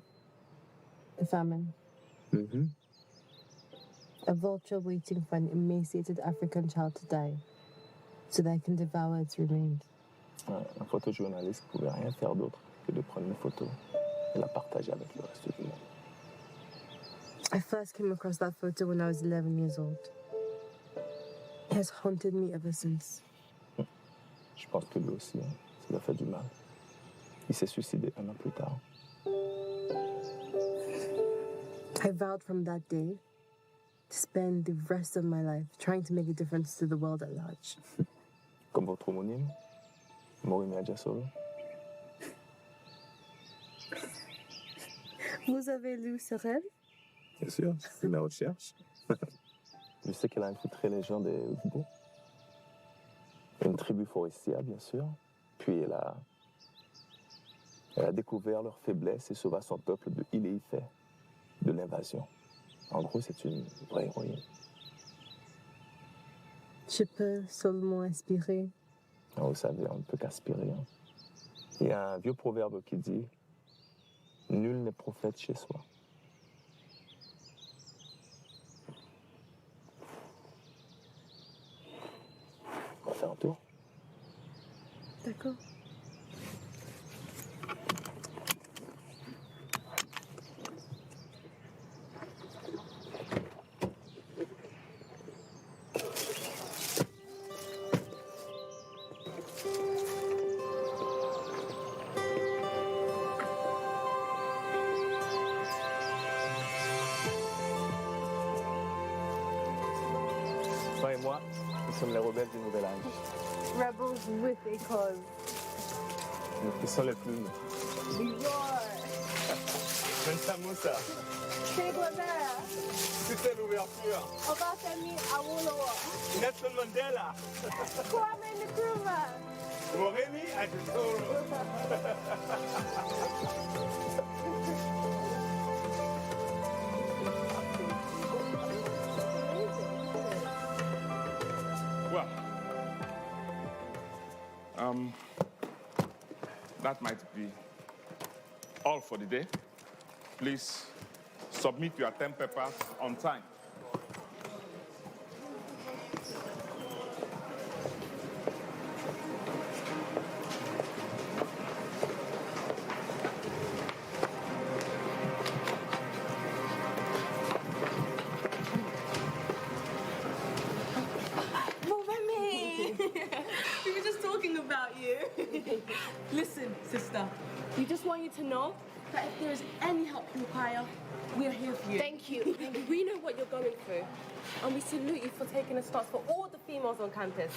N: The famine. A vulture waiting for an emaciated African child to die so that I can devour its remains.
E: Un photojournaliste ne pouvait rien faire d'autre que de prendre une photo et la partager avec le reste du monde.
N: I first came across that photo when I was 11 years old. It has haunted me ever since.
E: Je pense que lui aussi, hein, ça lui a fait du mal. Il s'est suicidé 1 an plus tard.
N: I vowed from that day to spend the rest of my life trying to make a difference to the world at large.
E: Comme votre homonyme, Omanhene Yaw Adu-Boakye.
N: Vous avez lu ce rêve?
E: Bien sûr, c'est mes recherches. Je sais qu'elle a une fille très légère des Odi-Bo. Une tribu forestière, bien sûr. Puis elle a découvert leur faiblesse et sauva son peuple de il et il fait, de l'invasion. En gros, c'est une vraie héroïne.
N: Je peux seulement aspirer.
E: Vous savez, on ne peut qu'aspirer. Hein. Il y a un vieux proverbe qui dit « Nul n'est prophète chez soi ». On va faire un tour.
N: D'accord.
E: Toi et moi, nous sommes les rebelles du nouvel âge.
N: Rebels with a cause.
E: Nous poussons les plumes.
N: We roar.
E: Moussa.
N: C'est quoi ça?
E: C'était l'ouverture.
N: On va terminer à Wolowo.
E: Nelson Mandela.
N: Kwame Nkrumah.
E: Moremi Adjutoro.
C: Well, that might be all for the day. Please submit your 10 papers on time.
K: We were just talking about you. Listen, sister, we just want you to know that if there is any help you require, we are here for you.
N: Thank you. We know what you're going through, and we salute you for taking a stance for all the females on campus.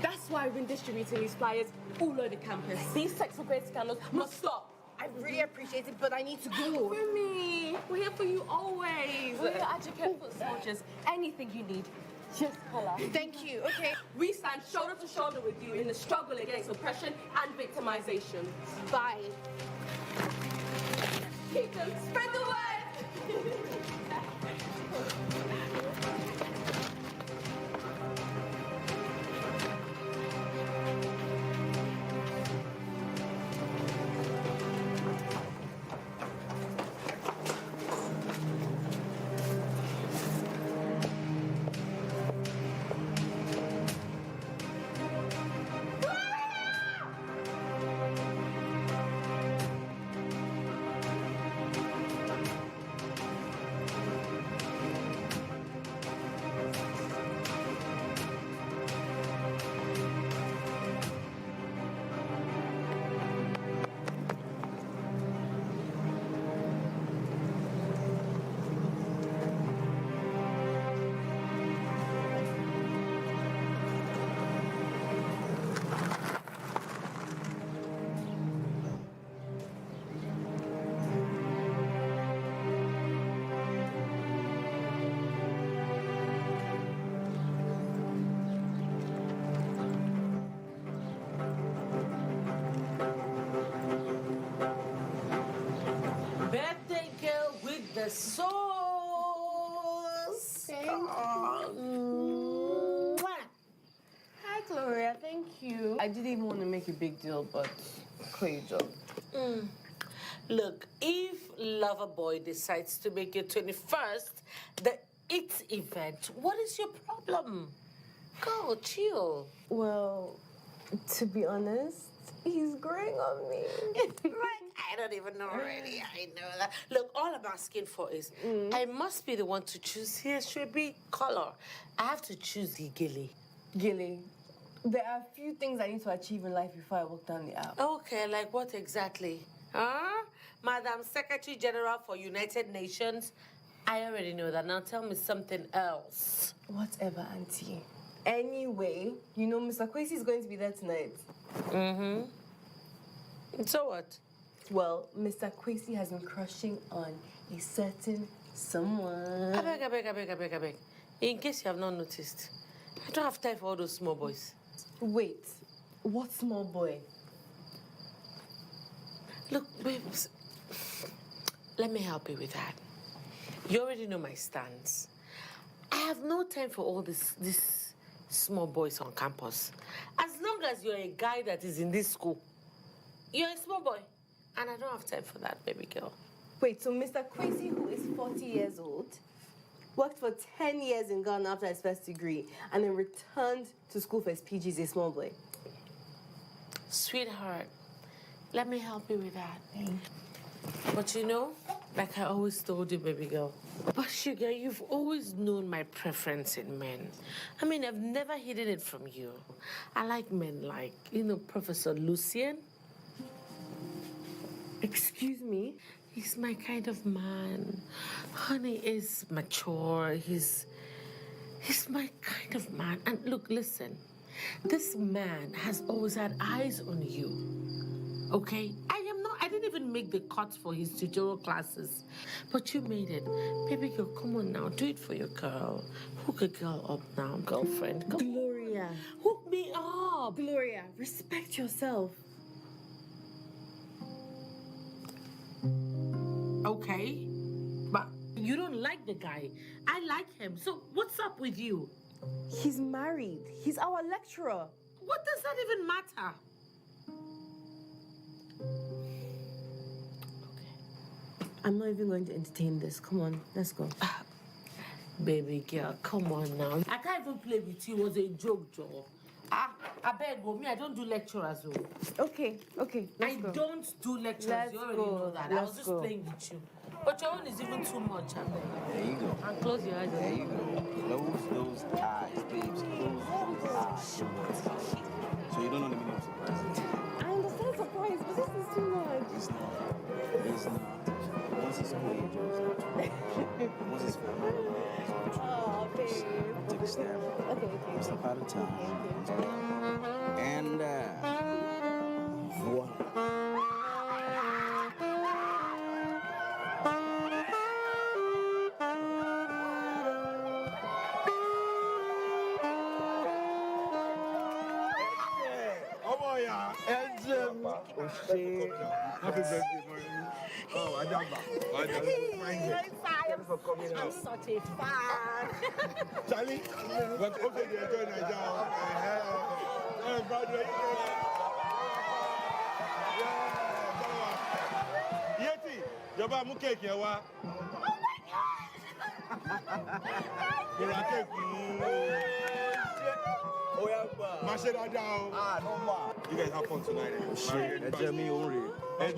N: That's why we've been distributing these flyers all over the campus. These sex-grade scandals must stop.
U: I really appreciate it, but I need to go.
K: Rumi, we're here for you always. We're your advocate foot soldiers. Anything you need, just call us.
U: Thank you. Okay.
K: We stand shoulder to shoulder with you in the struggle against oppression and victimization.
N: Bye.
K: Keep them. Spread the word.
U: Birthday girl with the sauce.
N: Thank you. Hi, Gloria. Thank you. I didn't even want to make a big deal, but great job.
U: Look, if Loverboy decides to make it 21st, the It
D: event? What is your problem? Go, chill.
N: Well, to be honest, he's growing on me.
D: Right? I don't even know already. I know that. Look, all I'm asking for is I must be the one to choose here. Should be color. I have to choose the gilly.
N: Gilly, there are a few things I need to achieve in life before I walk down the aisle.
D: Okay, like what exactly? Huh? Madam Secretary General for United Nations? I already know that. Now tell me something else.
N: Whatever, Auntie. Anyway, you know Mr. Kwesi is going to be there tonight.
D: So what?
N: Well, Mr. Kwesi has been crushing on a certain someone.
D: I beg. In case you have not noticed, I don't have time for all those small boys.
N: Wait, what small boy?
D: Look, babes, let me help you with that. You already know my stance. I have no time for all this small boys on campus. As long as you're a guy that is in this school, you're a small boy. And I don't have time for that, baby girl.
N: Wait, so Mr. Kwesi, who is 40 years old, worked for 10 years in Ghana after his first degree, and then returned to school for his PG, is a small boy?
D: Sweetheart, let me help you with that. But you know, like I always told you, baby girl, but sugar, you've always known my preference in men. I mean, I've never hidden it from you. I like men like, Professor Lucien.
N: Excuse me?
D: He's my kind of man. Honey is mature. He's my kind of man. And look, listen. This man has always had eyes on you. Okay? I didn't even make the cut for his tutorial classes. But you made it. Baby girl, come on now. Do it for your girl. Hook a girl up now, girlfriend. Come
N: Gloria.
D: On. Hook me up.
N: Gloria, respect yourself.
D: Okay, but you don't like the guy. I like him. So what's up with you?
N: He's married. He's our lecturer.
D: What does that even matter?
N: Okay. I'm not even going to entertain this. Come on, let's go.
D: Baby girl, come on now. I can't even play with you. It was a joke, Joe. I beg you, me, I don't do lecturers.
N: Okay,
D: I don't do lecturers. You already know that. I was just playing with you. But your own is even too much, I beg.
S: There you go.
D: And close your eyes.
S: There you go. Close those eyes, babes. Close those eyes. So you don't know the meaning of surprise?
N: I understand surprise, but this is too much.
S: It's not. It's not. Once it's cool, once it's full.
N: Oh, babe.
S: Take a step.
N: Okay.
S: One step at a time. And voila.
B: Happy birthday, man. Oh,
U: I'm such a fan.
B: Charlie, but okay, you enjoy Nigeria. Yeti, Joba mu cake here wa. You like cake? Oh yeah, Masheda down. No more. You guys have fun tonight.
S: Shit, Jeremy Ori.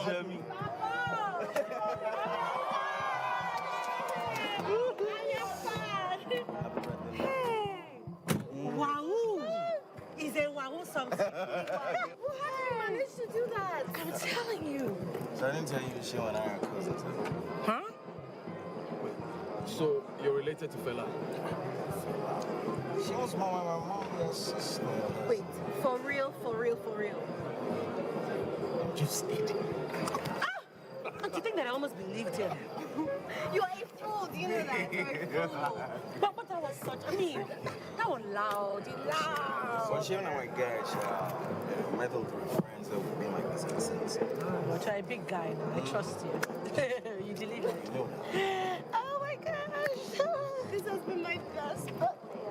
S: Jeremy.
U: Wow! Is a wow something?
N: How did you manage to do that?
D: I'm telling you.
S: So I didn't tell you she and I are cousins.
D: Huh?
J: So you're related to Fela?
S: She was my mom's sister.
N: Wait, for real?
S: Just eat.
U: Don't you think that I almost believed him?
N: You are a fool, do you know that? You're a fool.
U: But that was such, that was loud.
S: So she and I were guys, met all through friends that we've been like this ever since.
U: But you're a big guy now. I trust you. You believe it?
S: You know that.
N: Oh my gosh. This has been my best birthday.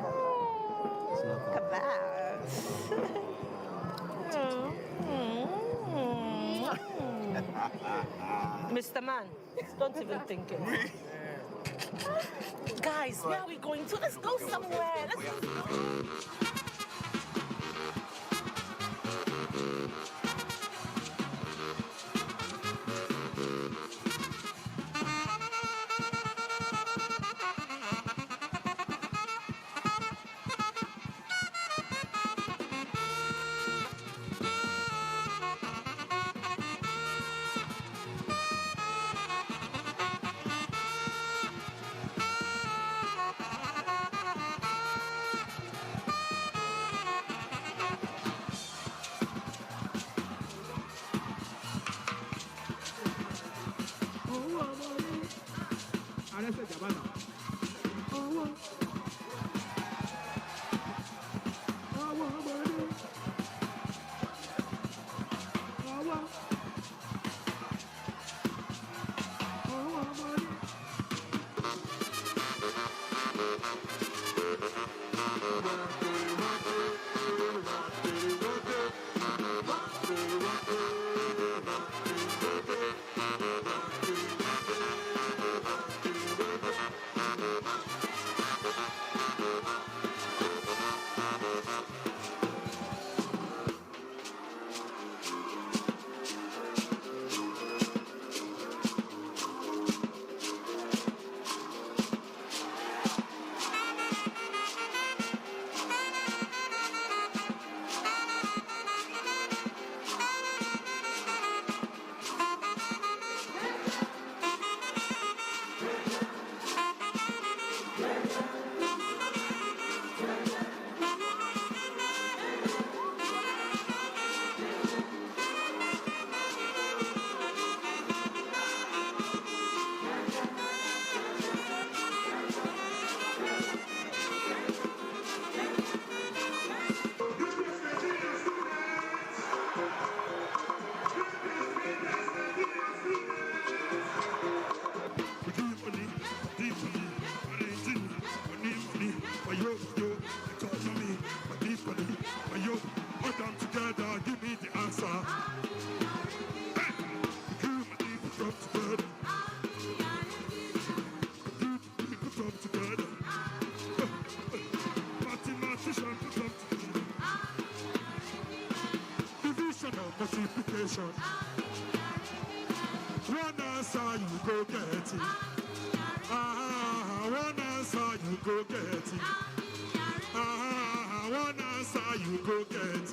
U: Look at that. Mr. Man, don't even think it.
M: Guys, where are we going to? Let's go somewhere.
F: Multiplication. One answer you go get it. One answer you go get it. One answer you go get it.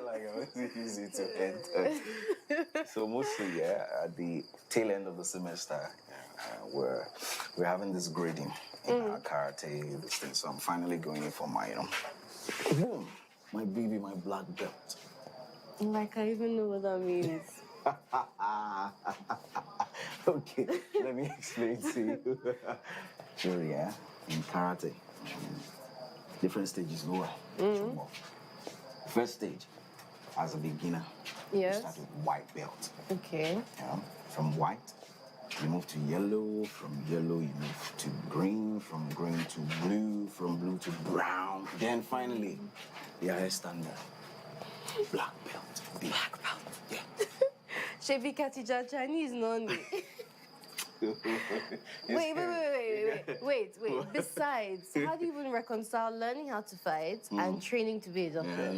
S: Like, it's easy to enter. So mostly, yeah, at the tail end of the semester, we're having this grading in our karate, this thing. So I'm finally going in for my, boom, my baby, my black belt.
N: Like, I even know what that means.
S: Okay, let me explain to you. Sure, yeah, in karate, different stages, lower. First stage, as a beginner, you start with white belt.
N: Okay.
S: From white, you move to yellow. From yellow, you move to green. From green to blue. From blue to brown. Then finally, your hair standard. Black belt.
N: Black belt.
S: Yeah.
N: Shebi Katija Chinese, no? Wait. Besides, how do you even reconcile learning how to fight and training to be a doctor?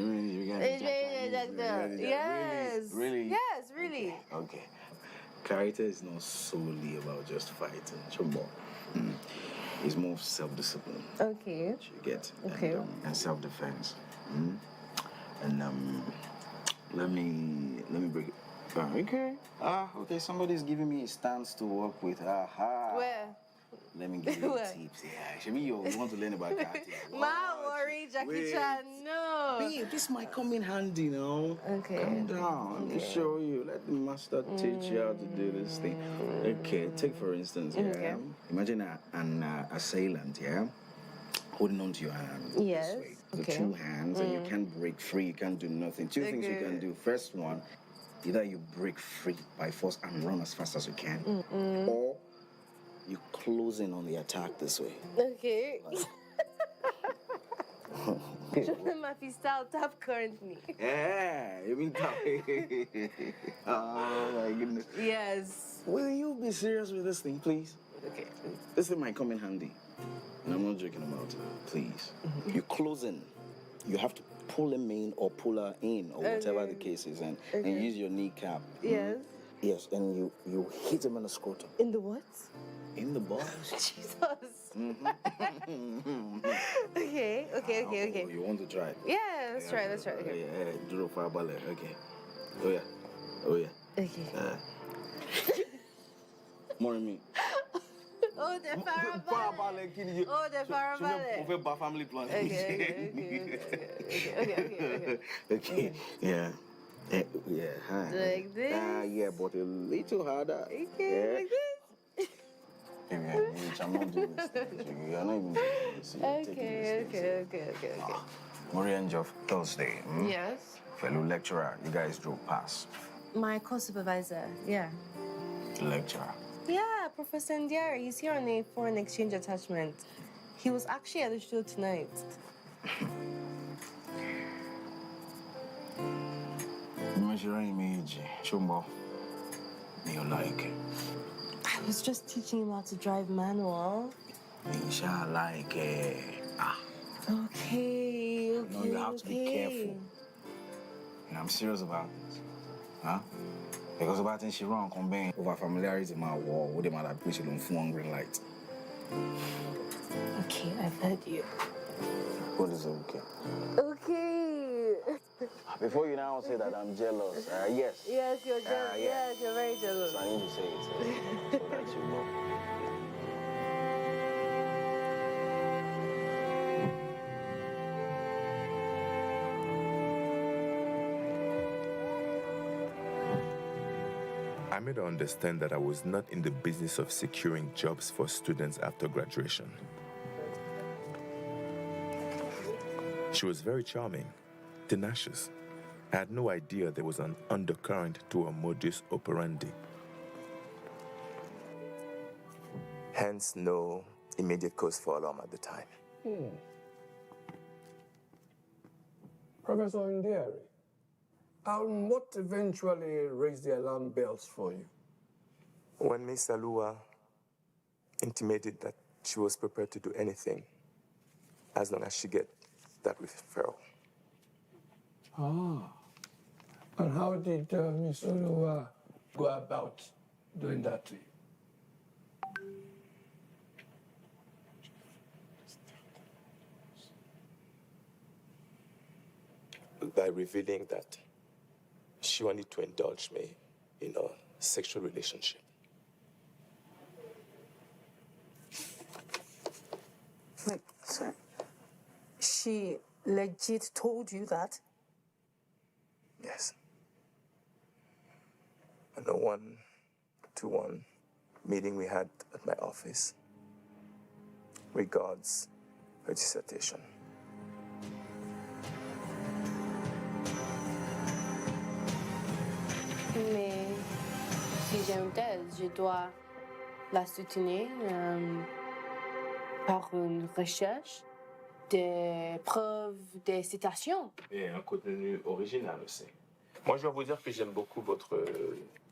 N: Yes.
S: Really?
N: Yes, really.
S: Okay. Karate is not solely about just fighting. It's more self-discipline.
N: Okay.
S: You get.
N: Okay.
S: And self-defense. And let me break it. Okay. Okay, somebody's giving me a stance to work with.
N: Where?
S: Let me give you
N: What?
S: tips. Yeah, Shemi, you want to learn about karate?
N: Ma worry, Jackie
S: Wait.
N: Chan, no.
S: Babe, this might come in handy now.
N: Okay.
S: Calm down. Let me show you. Let the master teach you how to do this thing. Okay, take for instance, yeah.
N: Okay.
S: Imagine an assailant, yeah, holding on to your hand.
N: Yes.
S: This way. The
N: Okay.
S: 2 hands, and you can't break free. You can't do nothing. 2 things you can do. First one, either you break free by force and run as fast as you can, or you close in on the attack this way.
N: Okay. My style tap currently.
S: Yeah, you mean tap? Oh my goodness.
N: Yes.
S: Will you be serious with this thing, please?
N: Okay.
S: This thing might come in handy. And I'm not joking about it. Please. You close in. You have to pull him in or pull her in or whatever the case is, and use your kneecap.
N: Yes.
S: Yes, and you hit him in the scrotum.
N: In the what?
S: In the balls.
N: Jesus. Okay.
S: Oh, you want to try it?
N: Yeah, let's try. Okay.
S: Yeah, draw for a ballet. Okay. Oh yeah.
N: Okay.
S: More than me.
N: Oh, the farabalẹ̀. Oh, the farabalẹ̀.
S: Over family plan.
N: Okay.
S: Okay. Yeah. Huh.
N: Like this?
S: Yeah, but a little harder.
N: Okay,
S: Yeah.
N: like this?
S: I'm not doing this. You're not even doing this.
N: Okay.
S: Orange of Thursday.
N: Yes.
S: Fellow lecturer, you guys drove past.
N: My co-supervisor, yeah.
S: Lecturer.
N: Yeah, Professor Ndiara, he's here on a foreign exchange attachment. He was actually at the show tonight.
S: You like it?
N: I was just teaching him how to drive manual.
S: Like
N: Okay.
S: No, you have to be careful. And I'm serious about this. Huh? Because about things she wrong, combine over familiarity my war with them other people on phone green light.
N: Okay, I've heard you.
S: What is okay?
N: Okay.
S: Before you now say that I'm jealous, yes.
N: Yes, you're jealous. Yes, you're very jealous.
S: So I need to say it so that you know.
P: I made her understand that I was not in the business of securing jobs for students after graduation. She was very charming, tenacious. I had no idea there was an undercurrent to her modus operandi. Hence, no immediate cause for alarm at the time.
G: Professor Ndiari, what eventually raised the alarm bells for you?
P: When Miss Alua intimated that she was prepared to do anything as long as she get that referral.
G: And how did Miss Olua go about doing that to you?
P: By revealing that she wanted to indulge me in a sexual relationship.
M: Wait, sorry. She legit told you that?
P: Yes. And a one-to-one meeting we had at my office regards her dissertation.
N: Mais si j'ai une thèse, je dois la soutenir par une recherche, des preuves, des citations.
P: Et un contenu original aussi. Moi, je dois vous dire que j'aime beaucoup votre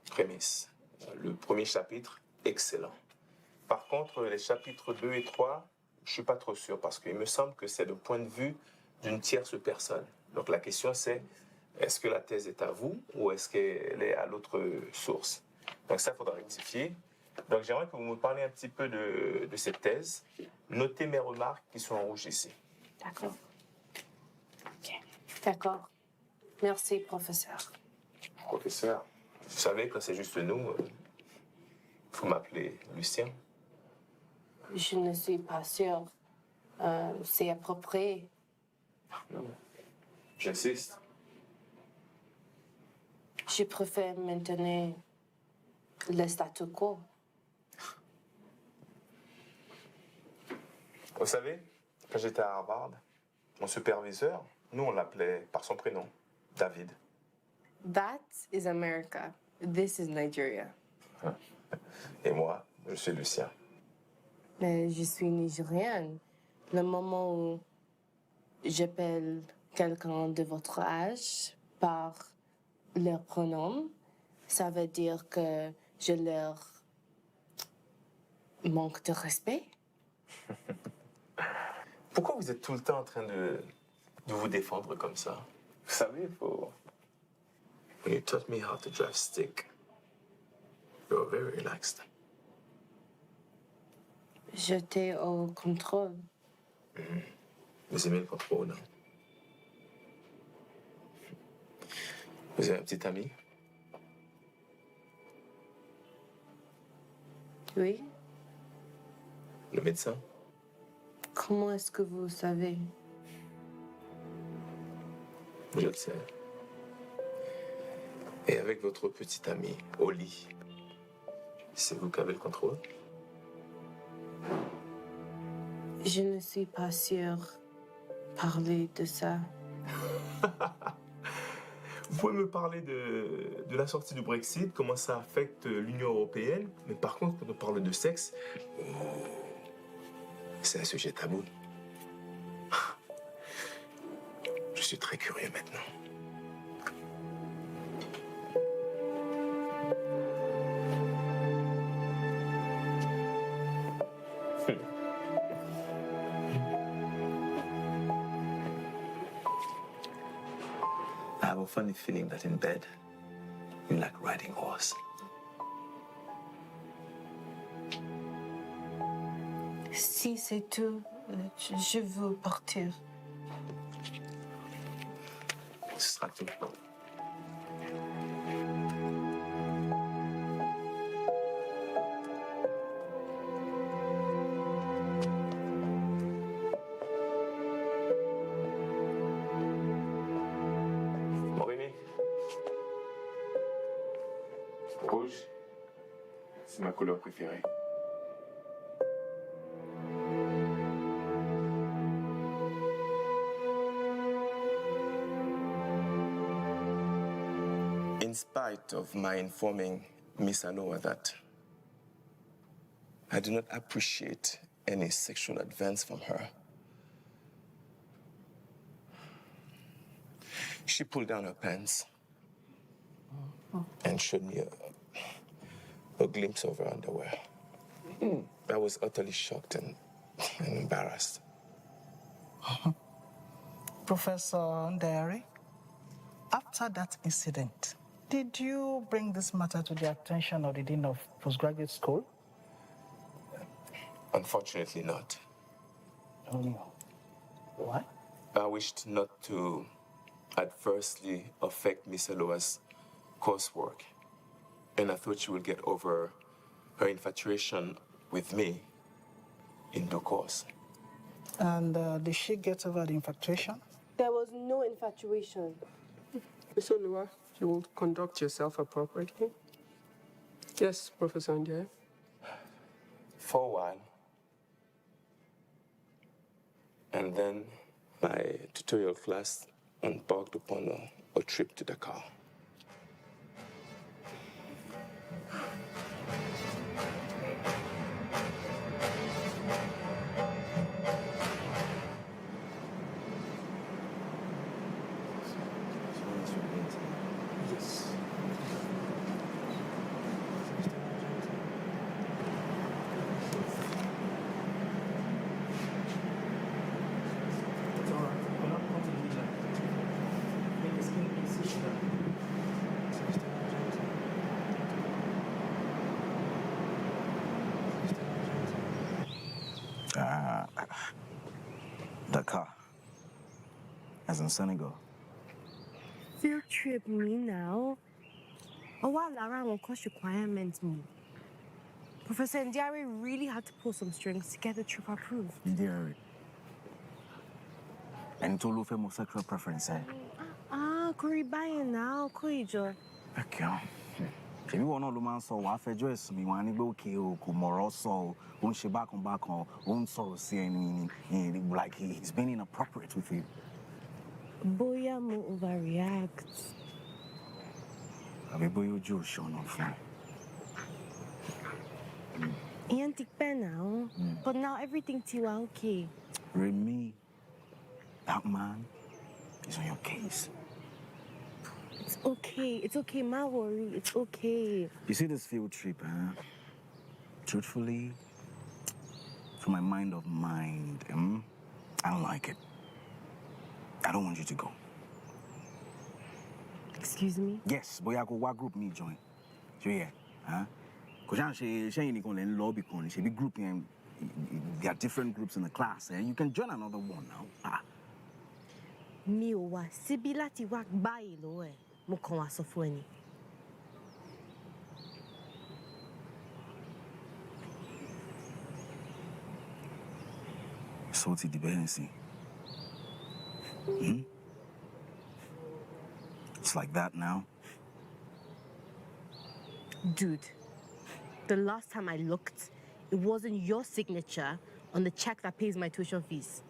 P: prémisse. Le premier chapitre, excellent. Par contre, les chapitres 2 et 3, je ne suis pas trop sûr parce qu'il me semble que c'est le point de vue d'une tierce personne. Donc la question c'est, est-ce que la thèse est à vous ou est-ce qu'elle est à l'autre source? Donc ça, il faudra rectifier. Donc j'aimerais que vous me parliez un petit peu de cette thèse. Notez mes remarques qui sont en rouge ici.
N: D'accord. Ok. D'accord. Merci, professeur.
P: Professeur, vous savez, quand c'est juste nous, il faut m'appeler Lucien.
N: Je ne suis pas sûre. C'est approprié.
E: Non, j'insiste.
N: Je préfère maintenir le statu quo.
E: Vous savez, quand j'étais à Harvard, mon superviseur, nous on l'appelait par son prénom, David.
N: That is America. This is Nigeria.
E: Et moi, je suis Lucien.
N: Mais je suis nigérienne. Le moment où j'appelle quelqu'un de votre âge par leur pronom, ça veut dire que je leur manque de respect.
E: Pourquoi vous êtes tout le temps en train de vous défendre comme ça? Vous savez, il faut... When you taught me how to drive stick, you were very relaxed.
N: J'étais au contrôle.
E: Vous aimez le contrôle, non? Vous avez un petit ami?
N: Oui?
E: Le médecin?
N: Comment est-ce que vous savez?
E: Je le sais. Et avec votre petit ami, au lit, c'est vous qui avez le contrôle?
N: Je ne suis pas sûre parler de ça.
E: Vous pouvez me parler de la sortie du Brexit, comment ça affecte l'Union européenne, mais par contre, quand on parle de sexe, c'est un sujet tabou. Je suis très curieux maintenant. I have a funny feeling that in bed, you like riding horse.
N: Si c'est tout, je veux partir.
E: Ce sera tout. Rouge, c'est ma couleur préférée. In spite of my informing Miss Anoa that I do not appreciate any sexual advance from her, she pulled down her pants and showed me a glimpse of her underwear. I was utterly shocked and embarrassed.
L: Professor Nderi, after that incident, did you bring this matter to the attention of the Dean of Postgraduate School?
E: Unfortunately not.
L: Oh, no. Why?
E: I wished not to adversely affect Miss Aloa's coursework, and I thought she would get over her infatuation with me in due course.
L: And did she get over the infatuation?
N: There was no infatuation.
A: Miss Olua, you will conduct yourself appropriately. Yes, Professor Ndiaye.
E: For a while. And then my tutorial class embarked upon a trip to Dakar.
S: Dakar, as in Senegal.
N: Field trip me now. Oh, while around will cost requirements more. Professor Ndiaye really had to pull some strings to get the trip approved.
S: Ndiaye. And it's all over my sexual preference, eh?
N: Kuri baye now, Koijo.
S: Okay. If you want to man so what address me want to go okay or kumoroso, won't she back on won't sorrow saying like he's been inappropriate with you.
N: Boya mo overreact.
S: I mean, boy, you Jew showing off.
N: Yantik now, but now everything tiwa okay.
S: Remy, that man is on your case.
N: It's okay, my worry, it's okay.
S: You see this field trip, huh? Truthfully, from my mind of mind, I don't like it. I don't want you to go.
N: Excuse me?
S: Yes, boy, I go what group me join. So yeah, huh? Because she ain't going to lobby con. She be grouping. There are different groups in the class, and you can join another one now.
N: Mi owa sibilati wak bayi lo mo konwa sofweni.
S: So ti dibensi. It's like that now.
N: Dude, the last time I looked, it wasn't your signature on the check that pays my tuition fees.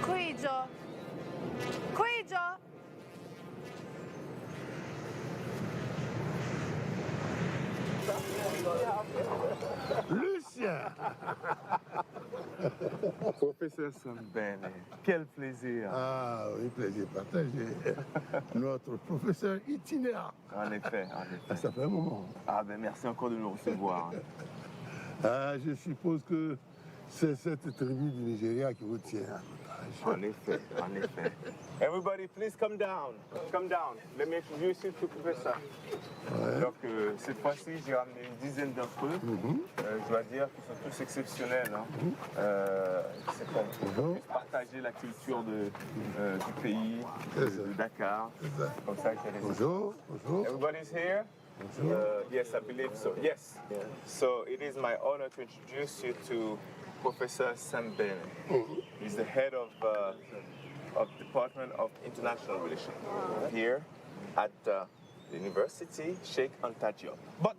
N: Koijo!
F: Lucien!
P: Professeur Sambene, quel plaisir.
F: Ah oui, plaisir partagé. Notre professeur itinéraire.
P: En effet, en effet.
F: Ça fait un moment.
P: Ah ben merci encore de nous recevoir.
F: Ah, je suppose que c'est cette tribu du Nigeria qui vous tient à l'otage.
P: En effet, en effet. Everybody, please come down. Come down. Let me introduce you to Professor.
F: Ouais.
P: Donc, cette fois-ci, j'ai ramené une dizaine d'entre eux. Je dois dire qu'ils sont tous exceptionnels. C'est pour partager la culture du pays, de Dakar. Comme ça,
F: bonjour, bonjour.
P: Everybody's here? Yes, I believe so. Yes. So, it is my honor to introduce you to Professor Sambene. He's the head of Department of International Relations here at the University Sheikh Anta Diop. But